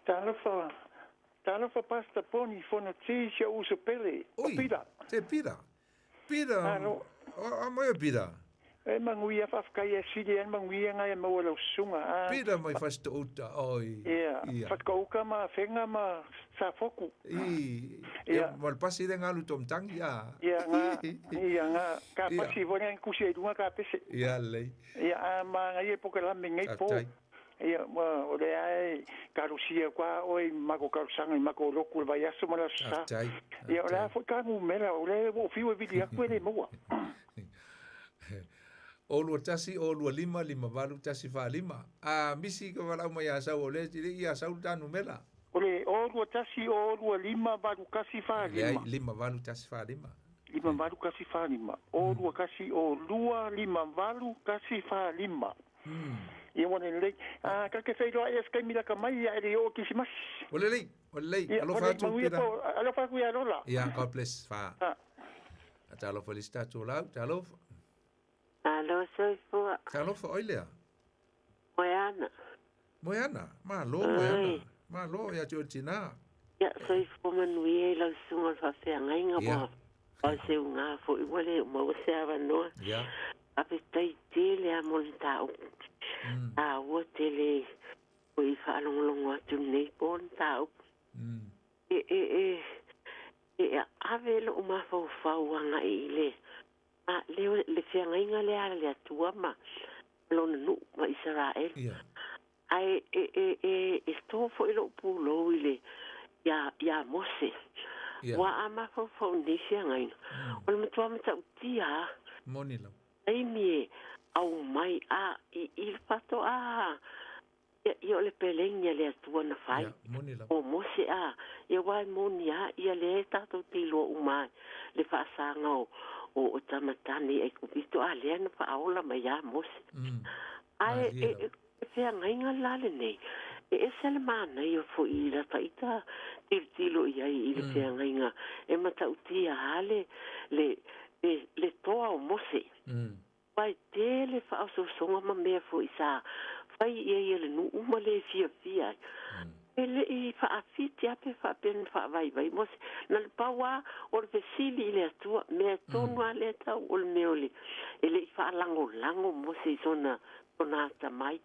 Speaker 19: Ta alofa pasta poni fono tisia uso pele.
Speaker 17: Oi, te pira. Pira, a moia pira.
Speaker 19: E manguia whafkai e siri en manguia ngai e maua lau sunga.
Speaker 17: Pira mai fasta uta, oi.
Speaker 19: Whakauka ma whenga ma sa foku.
Speaker 17: Mal pasi de ngā lutom tangi,
Speaker 19: Ia ngā, ka pasi vone en kusi e dunga ka pese.
Speaker 17: Ia lei.
Speaker 19: Ia ma ngai e poka lame ngai po. Ia o le ai karusia kwa oi mako karusanga i mako roku vai aso mara sa. Ia o le a ka ngu mera o le o fiu e vidi aku e le mua.
Speaker 17: Olua tasi, olua lima walu tasi wha lima. Misi ka walau mai asau o le, tiri i asau tanu mela.
Speaker 19: Ole, olua tasi, olua lima walu kasi wha lima.
Speaker 17: Lima walu tasi wha lima.
Speaker 19: Lima walu kasi wha lima. Olua kasi, olua lima walu kasi wha lima. Ia wane lei. Kake whairoa e skai mila ka mai a ere o kisimas.
Speaker 17: Ole lei. Alofa atu pira.
Speaker 19: Alofa aku ia rola.
Speaker 17: Ia, God bless. Wha. Ata alofa listatu lau, ta alofa.
Speaker 18: Alo soifua.
Speaker 17: Ta alofa oilea.
Speaker 18: Moeana.
Speaker 17: Moeana? Ma lo Moeana. Malo ia tu tina.
Speaker 18: Ya foi fomanui la sunga fa fe ngainga bo. O se unga fo iguale mo se ava no.
Speaker 17: Ya.
Speaker 18: Ape tai tele a molta o. A o tele o I fa longo atu nei pon ta o. Ave lo ma fa wanga ile. A le fe ngainga le ala le atua ma. Lo nu ma Israel. Ai sto fo ilo pulo ile. Ya mose. Wa ama fo ni sia ngai. O le tua mata utia.
Speaker 17: Monilo.
Speaker 18: Ai mi au mai il fato io le pelengna le tua na fai. O mose ia wai monia ia le tato tilo umai. Le fa sanga o tamatani e kupito le na fa aula mai ya mose. Ai fe ngai ngala nei. Sele mana io fo I la taita tilo ia I le fe ngai nga. E mata utia hale le toa o mose. Pai tele fa so songa ma me fo isa. Fai ia le nu uma le fia. Ele I fa afiti ape fa pen fa vai mose. Na le pawa o le sili le atua me tonu ale ta o le meoli. Ele fa lango mose sona ta mai.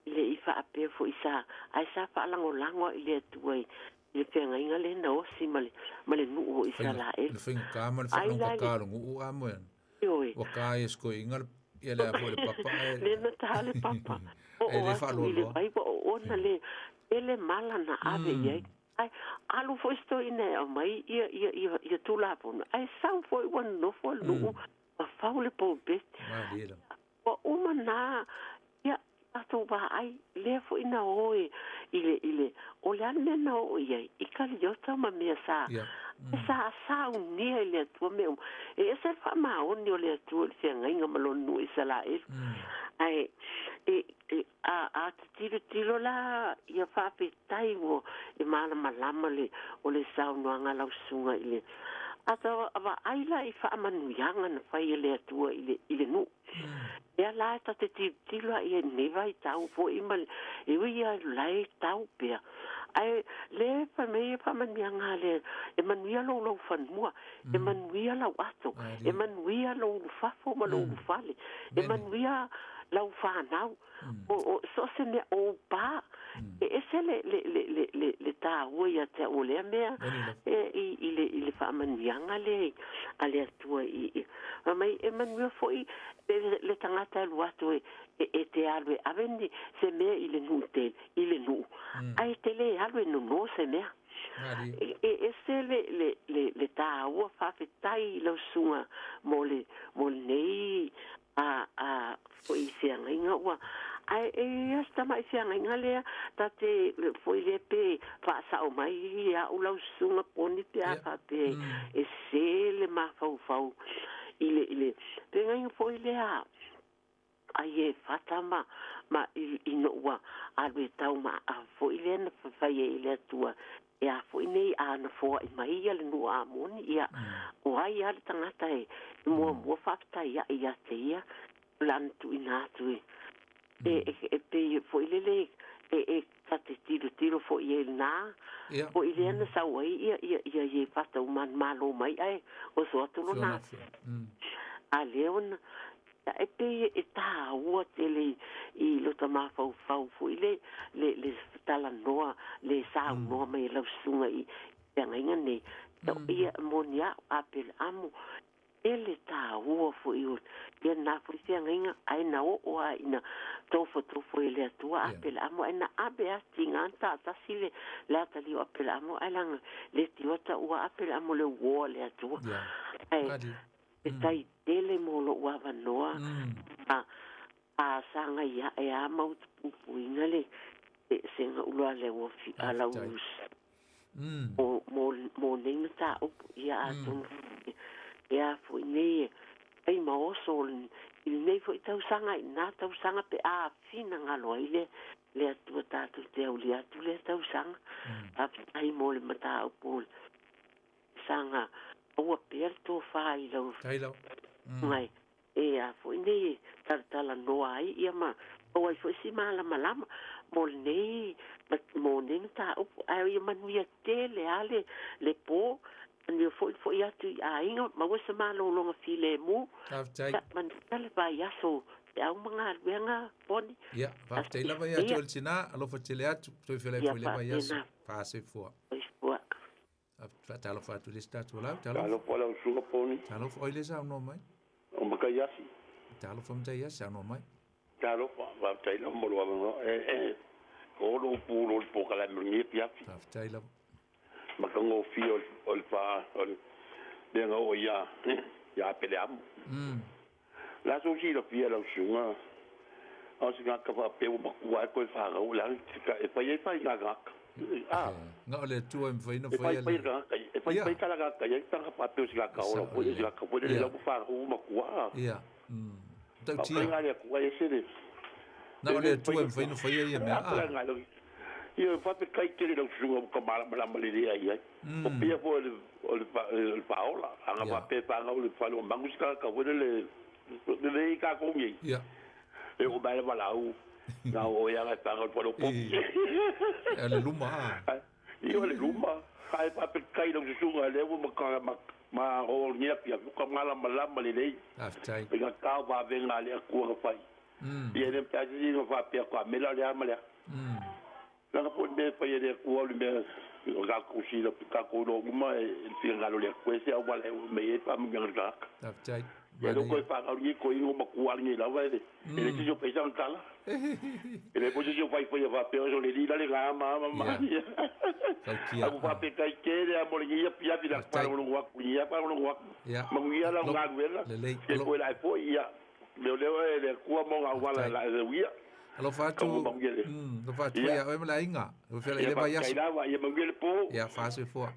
Speaker 18: Le I fa ape fo isa. Ai sa fa lango ile atua le penga inga le na o si male nu o isa la ele.
Speaker 17: Le finga kama le fa longa kalo ngu amoen. Waka esko inga ia le afo le papa.
Speaker 18: Le na ta le papa.
Speaker 17: Le fa lo lo.
Speaker 18: Ai o na le ele mala na ave ye. Ai alu fo sto ina mai ia tu la pon. Ai sa fo wan no fo lu. Pa faule po bet. O uma na ia ato ba ai le fo ina oi ile o le ane na o ia I kali yota ma mea sa sa unia ile atua mea se fa ma oni o le atua le fia ngai ngamalon nu isa la ai a tiro la ia fa petai wo mana malama le o le sa unuanga lau sunga ile ata ava aila I fa manuyanga na fai le atua ile nu ia la ta te tilo ia neva I tau fo imal ia lai tau pia ai le fa me fa manuyanga le e manuia lo fanmua e manuia lau ato e manuia lo fafo ma lo fale e manuia lau fanau o so se me o pa se le ta o ia te o le mea ile fa manuanga le ale atua mai e manuia foi le tangata luato e te alwe avendi se me ile nute ile nu ai te le alwe no se me se le ta o fa fetai lo sunga mole nei a foi se nga wa ai sta mai se nga le ta te foi le pe fa sa o mai ya o lo sunga poni te a pe se le ma fau ile penga foi le ai fata ma ino wa alwe tau ma foi le na fa ile tua ia foi nei ana fo mai ia le nu amoni ia o ai ala tangata mo fakta ia te ia lan tu ina tu pe foi le tate tiro fo ia na o ile na sa wai ia fata man malo mai ai o so tu na a leon pe ta o tele I lo tama fau fo ile le tala noa le sa noa mai lo sunga I nga ne ia monia apel amo ele ta o fo I ia na fo nga ai na o ai na tofo ele tua apel amo ai na abe tinga ta sile la tali apel amo ai lang le tiota o apel amo le wo le tua ai tai tele mo lo wa noa a sanga ia mau puinga le senga ulua le wo fi ala us mo ning ta o ia atum ia fu nei ai mo so nei fu tau sanga pe a fina ngalo ile le tu ta tu te ulia tu le tau sanga ai mo le mata o pol sanga o aperto fai lo mai e a foi nei tartala no ai ia ma o ai foi si malama mo nei ta o ai manuia tele ale le po ni foi atu ainga ma wasa malo longa file mu man tale vai aso au mga wenga poni
Speaker 17: ya va te la vai atu el china alo fa tele atu toi fele foi le vai aso fa se fo fa talo fa tu lista tu la
Speaker 20: talo fa la suga poni
Speaker 17: talo fa ile sa no mai
Speaker 20: o makayasi
Speaker 17: talo fa mta yasa no mai
Speaker 20: talo va te la mo lo o lo puro po kala mngi pia
Speaker 17: fa te la
Speaker 20: makango fio ol fa ol de ngo ya peleam la so si lo pia lo sunga o si ga ka fa pe o wa ko fa ga la e fa ye fa ga
Speaker 17: no le tu em foi no
Speaker 20: foi ele foi kala ga ya ta pa pe si ga ka o po si ga ka po le lo fa o ma kwa
Speaker 17: ya
Speaker 20: ta ti ga le kwa ye se de
Speaker 17: no le tu em foi no foi ye me
Speaker 20: io fa per kai che lo suo con la malaria ai o pia po il paola anga va pe pa nga o fa lo manguska ka o le ka ko mi
Speaker 17: ya
Speaker 20: e o ba la u na o ya ga pa po lo po
Speaker 17: le luma
Speaker 20: io le luma kai pa per kai lo suo le o ma o ni pia ko mala malaria
Speaker 17: aftai
Speaker 20: ga ka va venga le ku ga fai e pa ji no va pe ko mela le amale la po de pa ye ku o le ga ku si lo ka ko lo ma il fi ngalo le ku se o wala me e pa mi ga
Speaker 17: aftai
Speaker 20: ya lo ko pa ga ni ko i mo ku ni la va de ele ti yo pe sa kala ele po yo vai foi va pe o le di la le ga ma ya o va pe kai ke le mo le ya pia la pa no wa ku ya pa no wa ma ya la ga vela e ko la po ya le ku mo ga wala la de wi
Speaker 17: lo fatu lo fatu ya o la inga o fe le vai ya
Speaker 20: ya mangele po
Speaker 17: ya fase fo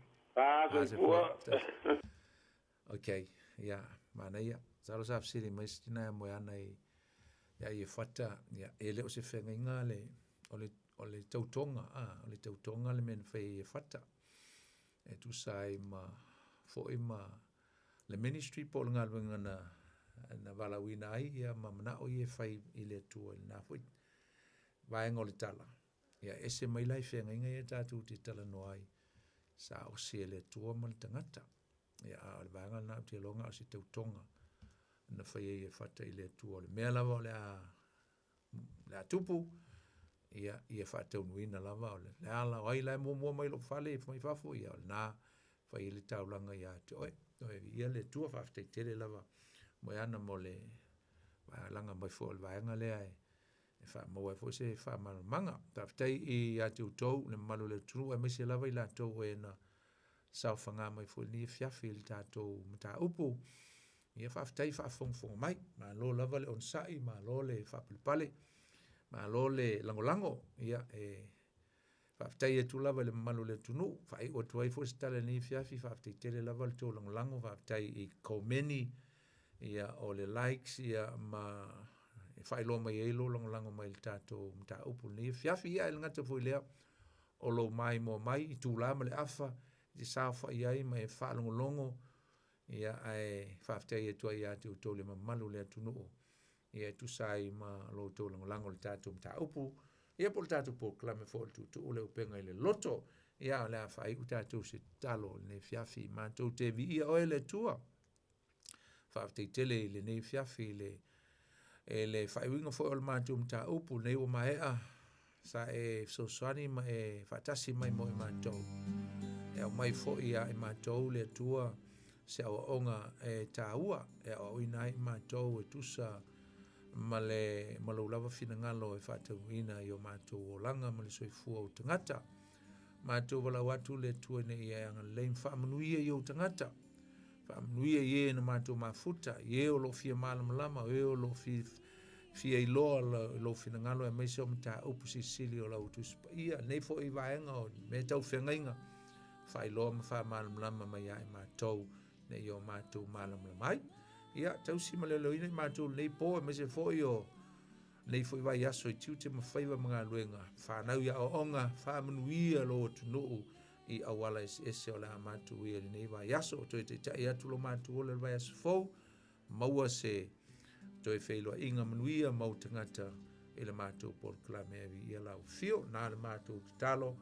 Speaker 17: okay ya mana ya salo sa fsiri mais tina mo ya nai ya ye fata ya ele o se fenga ngale o le tautonga le men fe ye fata e tu sai ma fo ima le ministry pol ngal ngana na valawina ai ya mamna o ye fai ile tu na fo vai ngol tala ya ese mai lai fenga ngai tatu ti tala no ai sa o se le tu mal tangata ya al vanga na te longa si te tonga na fai e fata ile tu le mela vole la tupu ya ia fata unuina lava ole la ala ai la mo mai lo fale mai fafu ya na fai le taulanga ya te oi ia le tu fa te tele lava mo ya na mole va langa mai fo va nga le ai e fa mo e fo se fa mal manga ta tai i ya tu to le malu le tru e me se lava ila to e na sa fa nga mai fo ni fia fil ta to mta upu ia fa tai fa fong mai ma lo lava le on sai ma lo le fa pale ma lo le lango ia e fa tai e tu lava le malu le tunu fa i o tu ai fo sta le ni fia fi fa tai tele lava le to lango fa tai i komeni ia o le likes ia ma fai lo mai e lo lango mai le tato mta upu ni fiafi ia il ngata foi lea o lo mai mo mai i tu la le afa di sa fa ia i mai fa longo ia ai fa fte ia tu ia tu to le malu le tu no ia tu sai ma lo to lango le tato mta upu ia por tato po clame fo tu le upenga le loto ia le fa i tato se talo le fiafi ma to te vi ia o le tua fa te tele le nei fiafi le fa winga fo o matum ta upu nei o mai a sa e so swani ma e fatasi mai mo ma to e o mai fo ia e ma to le tua se o onga e taua e o ina i ma to e tusa malo lava fina ngalo e fa te wina i o ma to o langa ma le soifu o tangata ma to wala watu le tua nei ia anga lein fa manuia i o tangata fa nuia ye na mato mafuta ye o lo fia malam lama ye o lo fia i lo fina ngalo e mai so mta upusi sili o la utus ia nei fo i vaenga o me tau fengainga fa i lo ma fa malam lama mai ai mato ne yo mato malam lama ai ia tau si malelo ina mato nei po e me se fo i o nei fo i vai aso i tiu te mawhaiwa mga luenga fa nau ia o onga fa manuia lo tunu i awala ese o la matu ia nei vai aso to te tai atu lo matu o le vai aso fo maua se to e feilo inga manuia mau tangata i le mātou por klame vi ia lau fio na le mātou talo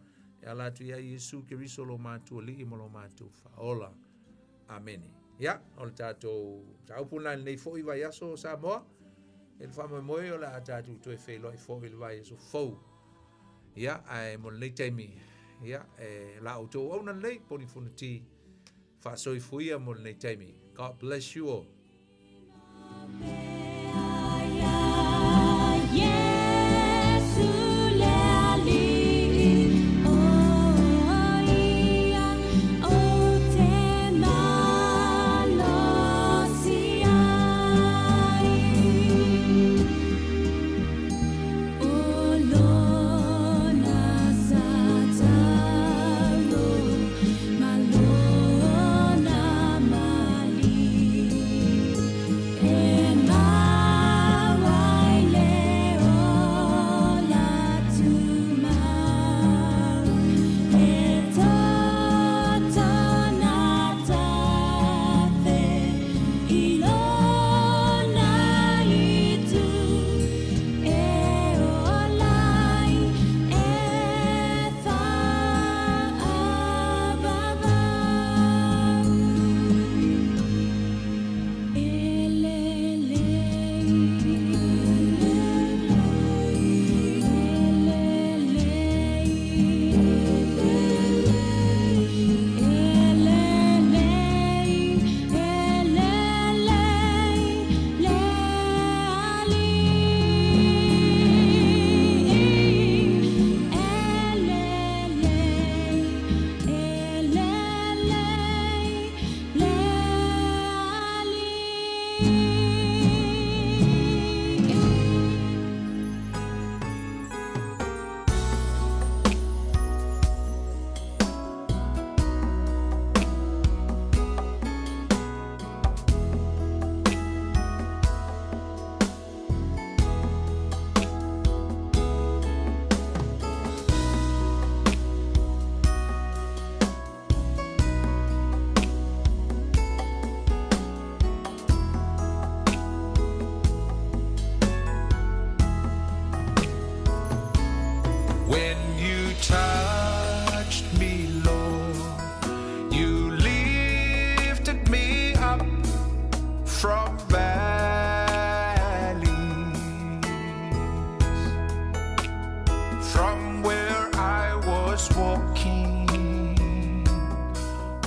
Speaker 17: e ala tu ia Yesu Keriso lo mātou li mo lo mātou faola. Amen. Ya, o le tātou taupuna nei fo i vai aso Samoa. E le whama moe o la tātou toi wheloi fo i le vai aso fau. Ya, ai mo nei teimi. Ya, la o tō au nan lei poni funuti fa soi fuia mo nei teimi. God bless you all.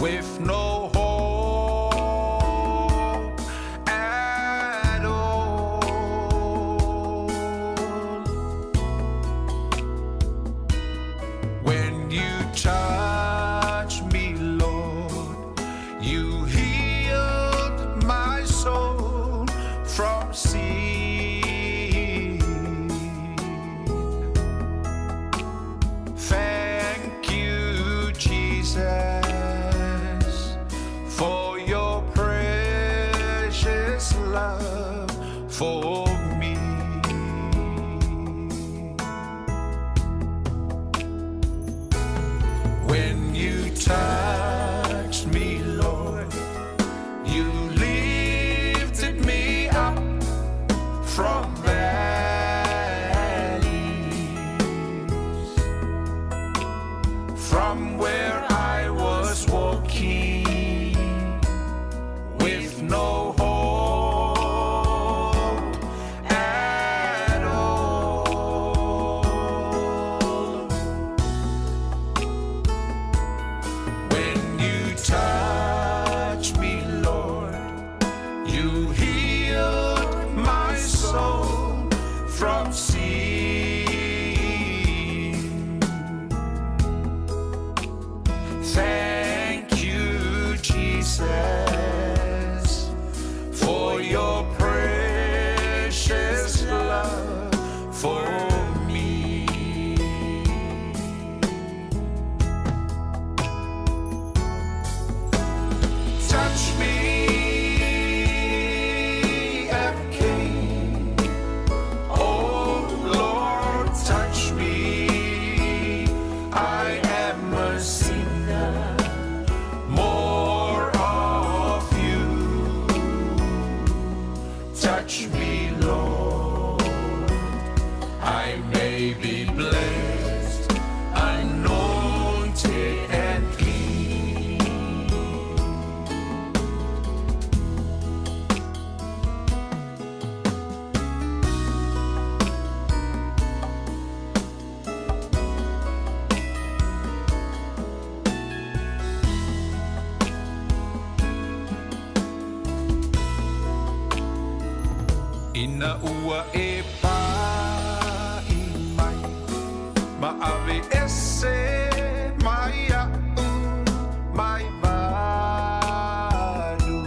Speaker 15: with no hope at all. When you touch me, Lord, you healed my soul from sin. Thank you, Jesus, for your precious love for me. When you touched me, Lord, you lifted me up from valleys, from where I was walking with no hope at all. When you touch me, Lord, you healed my soul from sin. Thank you, Jesus, for your precious love for me. Touch me again, oh Lord, touch me. I am a sinner, more of you. Touch me, Lord, Ina ua e pa I mai Ma ave ese mai a mai valu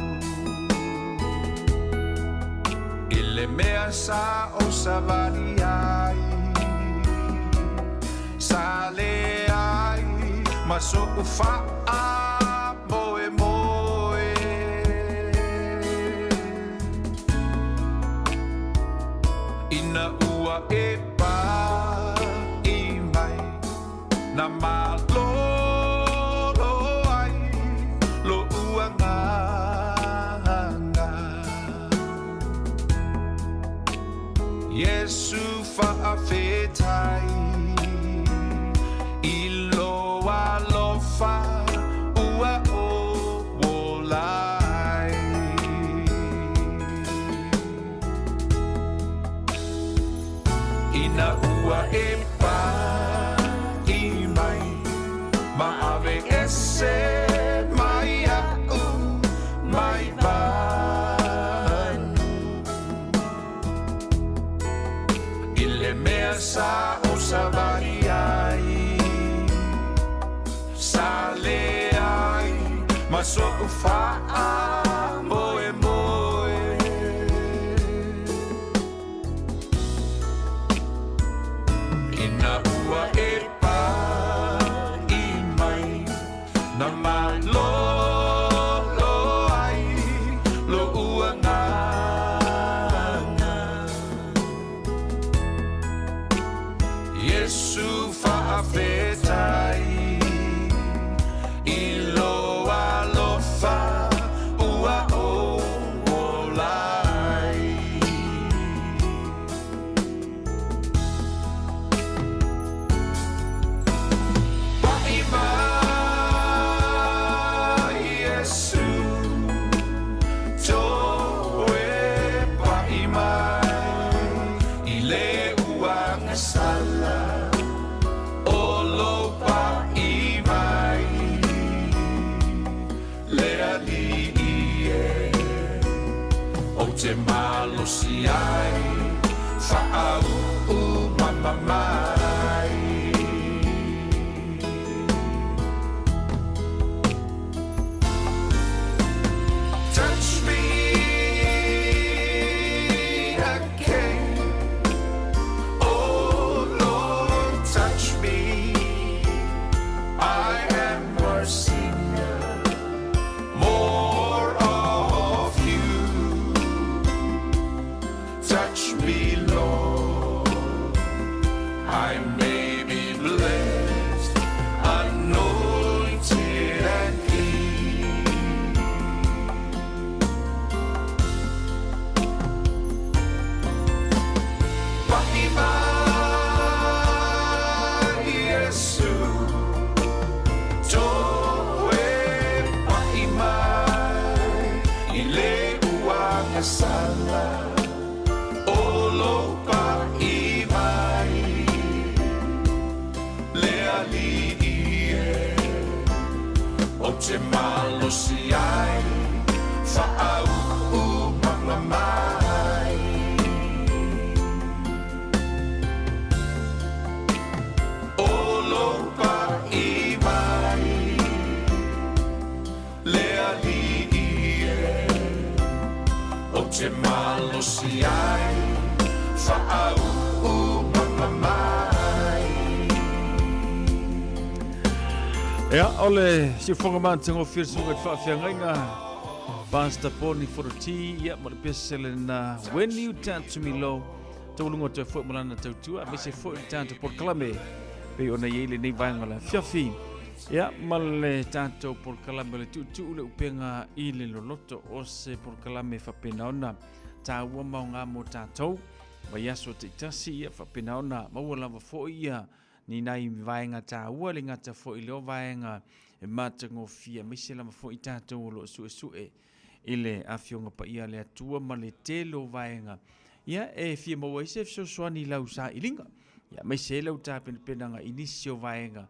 Speaker 15: Ile mea sa o savali ai Sale ai Ma so ufa a moe moe Ina ua e pa I mai Na malolo ai Lo ua nganga Yesu faafetai Ilo alofa ua o wolai Ina ua e pa I mai Ma ave ese mai a mai vanu Ile mea sa o savali ai Sale ai Ma so ufa a moe moe Ina ua e pa I mai Na malolo ai Lo ua nganga Yesu faafetai Ilo alofa ua o wolai Pai mai Yesu Toe pai mai I le ua ngasala Olo pai mai Lea li ie O te malosi ai Whaau mama mai Touch me again Oh Lord, touch me I am your singer More of you Touch me, Lord I may be blessed Anointed and clean Pai mai Yesu Toe pai mai I le ua ngasala Olo pai mai Lea li ie O te malosi ai Whaau mama mai Olo pai mai Lea li ie O te malosi ai Whaau mama mai
Speaker 4: Ea, ole, si whanga mātingo whirsunga i whawhiangainga Pastor Poni Foroti, ia, ma le pesele na When You Turn to Me Low Taulungo te whoi malana tautua, me se whoi tātou por kalame Pe ona yeile nei vaenga la whiawhi Ia, ma le tātou por kalame le tu le upenga I le loloto o se por kalame whapena ona Tā ua maunga mo tātou Wa yaso te itasi ia whapena ona Maua lava whoi ia Ni nai vaenga tā ua le ngata whoi leo vaenga E mātango fia Mise lava whoi tātou o lo sue Ile afionga pa ia le atua ma le telo vaenga Ia e fia maua ise fso soani lau sa ilinga Ia mise lau tā penanga inisio vaenga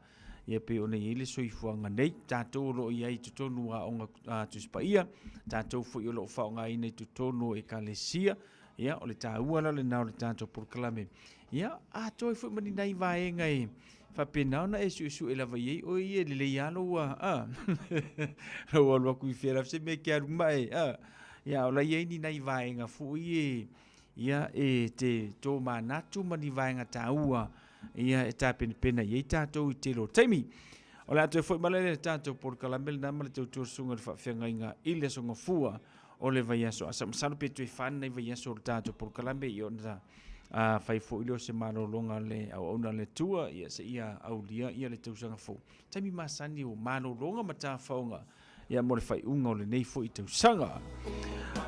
Speaker 4: Ia pe ona ile soifuanga nei Tātou lo ia I tutonu a onga tuspa ia Tātou fo i lo whaonga ina I tutonu e kalesia ia o le tāua la le nao le tātou polokalame ia a toi fu mani nai vaenga e whapena ona e su e lava iei o ie le ialo ua rau alua kui whiara se me kia rumai ia o la iei ni nai vaenga fu ie ia e te tō manatu mani vaenga tāua ia e tā pena iei tātou i te lo taimi o le atu e fwoi malele le tātou polokalame le nama le tautua sunga le whawhiangainga i le songa fua o le vai aso asa masano pe tu fan nei vai aso tato por kalambe yo na fai fo ilo se malo longa le au ona le tua ia se ia aulia ia le tausanga fo tami masani o malo longa mata faunga ia mo le fai unga o le nei fo i tausanga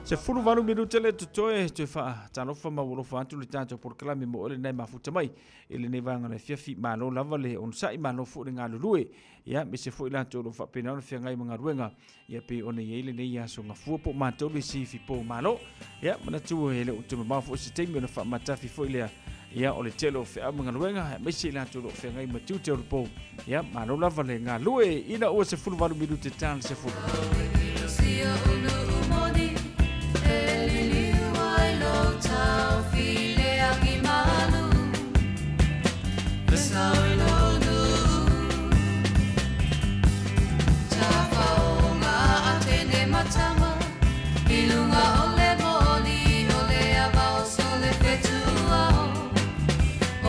Speaker 4: se fulu valu minuta le tutoe tu fa talofa ma wolo fa atu le tato por kalambe mo le nei mafuta mai ele nei vanga le fiafi malo lava le on sai malo fo le ngalulue ia me se fo ila to lo fa pena le fiangai manga ruenga ia pe ona ile nei ya so ngafu po mato le si fi po malo ia mana tu ele o te ma fo se temi na fa mata fi fo ile ia o le telo fe manga ruenga me se ila to lo fiangai ma tu te po ia malo lava le ngalue ina o se fulu valu minuta tan se fo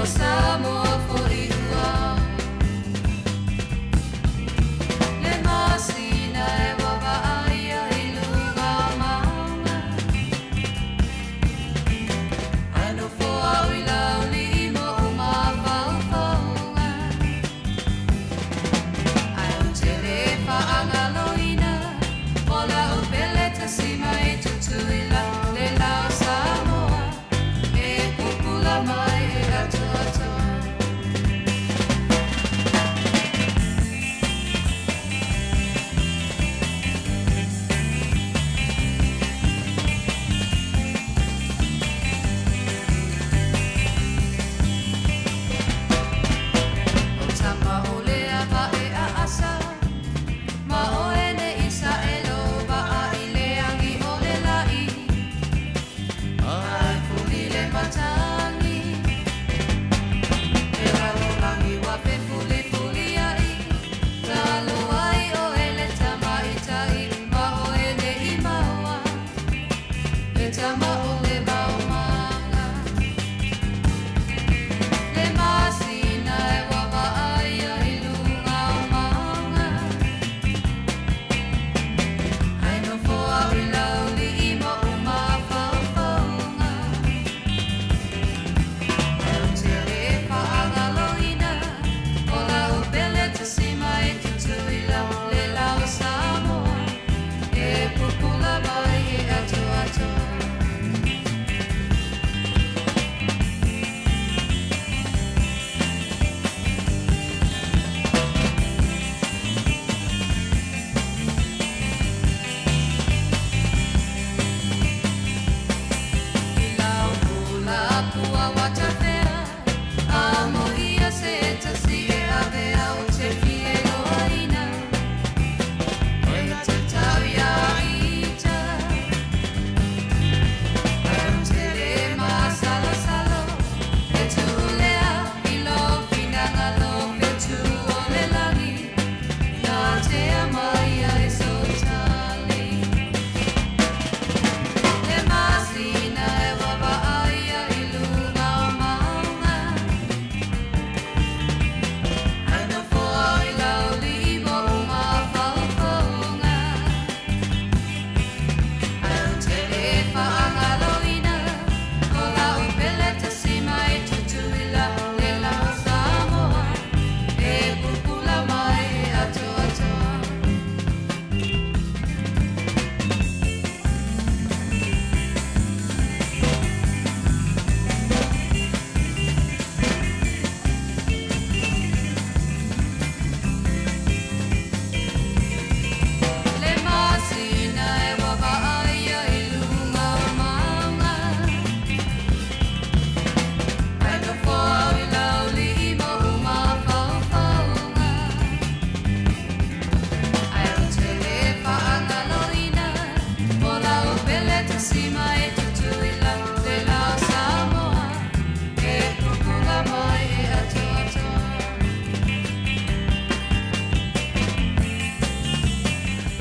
Speaker 15: Samoa for Itua. Le masina e baba aia i lunga maunga. Ano fo au i lauli i mo o ma whauwhaunga. Ai o te le wha angaloina, o la o pele ta sima e tutu.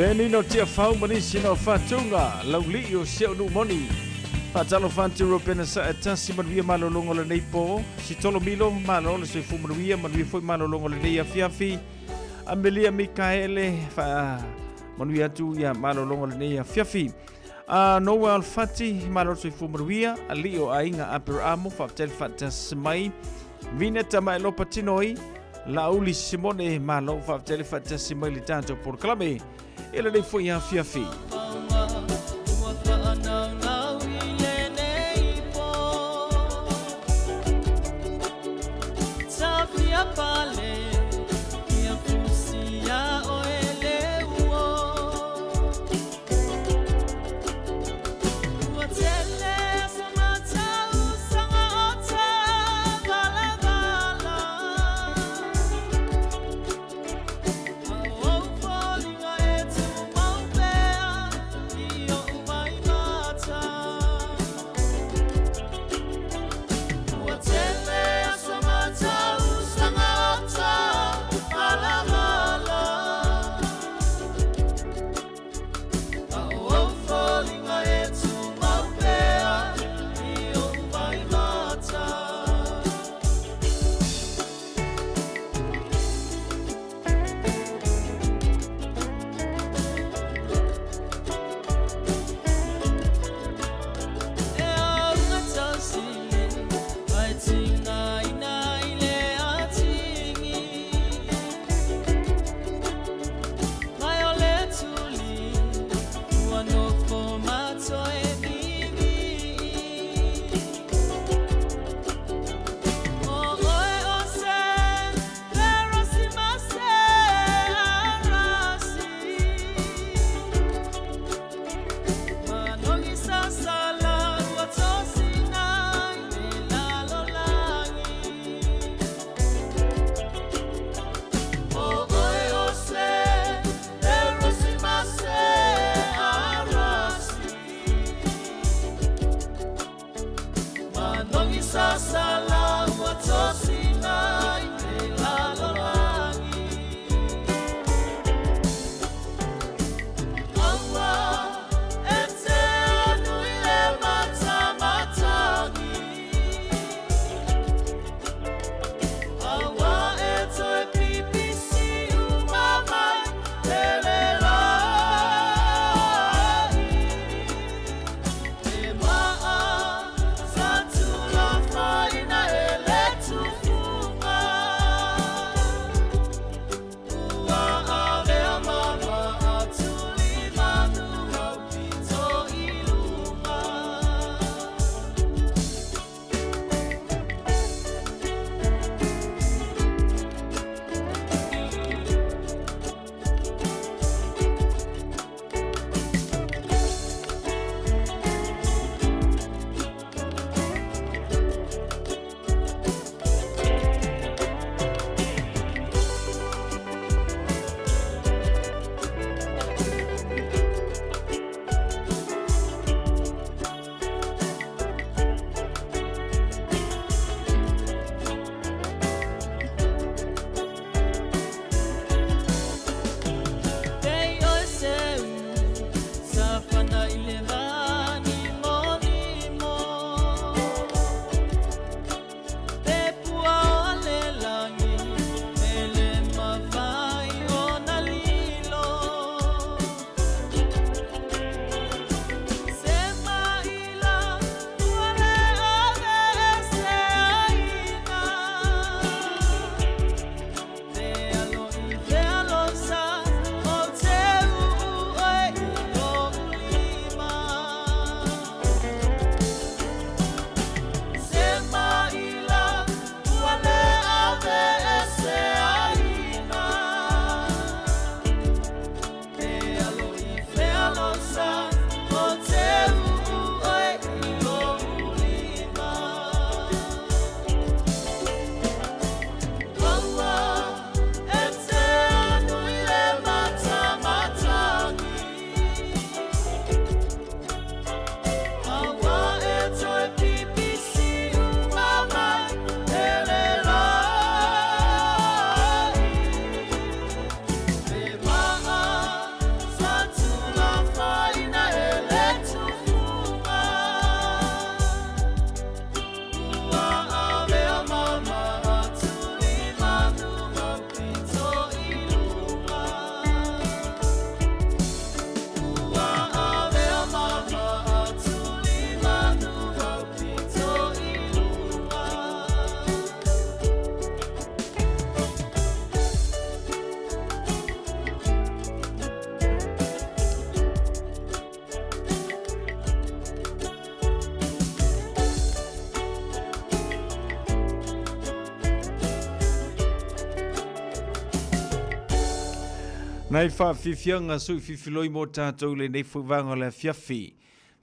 Speaker 4: Benino tia fau manisi no fatunga lau li o seo nu moni. Fatalo fantiro pena sa etasi manuia malolongo le neipo. Si tolo milo malo le soi fu manuia foi malolongo le nei afiafi. Amelia Mikaele fa manuia tu ya malolongo le nei afiafi. Noa Alfati malo soi fu manuia alio ainga aperamo fa tel fatas mai. Vineta mai lo patinoi. Lauli Simone malo fa tel fatas mai li tanto por clame. Ele nem foi a fiafi.
Speaker 15: Fight
Speaker 4: Nai whaafifianga sui fifiloi mō tātou le nei fuivanga le fiafi.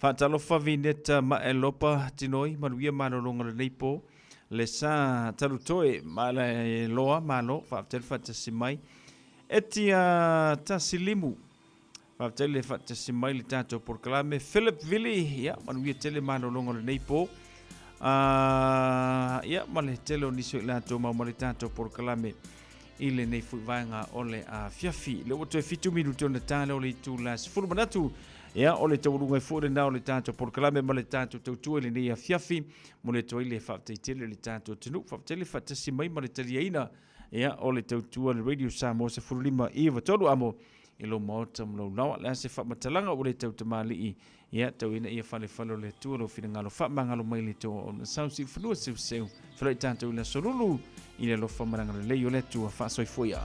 Speaker 4: Whaatalofa vineta ma e lopa tinoi manuia manoronga le nei pō. Le sa tarutoe ma le loa malo whaatel whaatasimai. Etia tasilimu. Whaatel le whaatasimai le tātou porkalame. Philip Vili, ya manuia tele manoronga le nei pō. Ya male tele o niso i lato ma le tātou porkalame. Ile nei fuivanga ole a fiafi. Le oto e fitu minuti o na tale o le tu las furu manatu. Ia o le taurunga i fure na o le tātou porkalame ma le tātou tautua le nei a fiafi. Mo le toi le whaafteitele le tātou tenu. Whaafteitele whaatasi mai ma le taliaina. Ia o le tautua le radio Samoa se furu lima i watolu amo. Ilo maota mlau nawa. Lea se whaamatalanga o le tautamali i. Ia tauina ia whale le tua lo fina ngalo whaamangalo mai le toa o na sausi whanua seu seu. Whalai tātou ila sorulu. Ile lo whamaranga le leo le tua whaasoi fuia.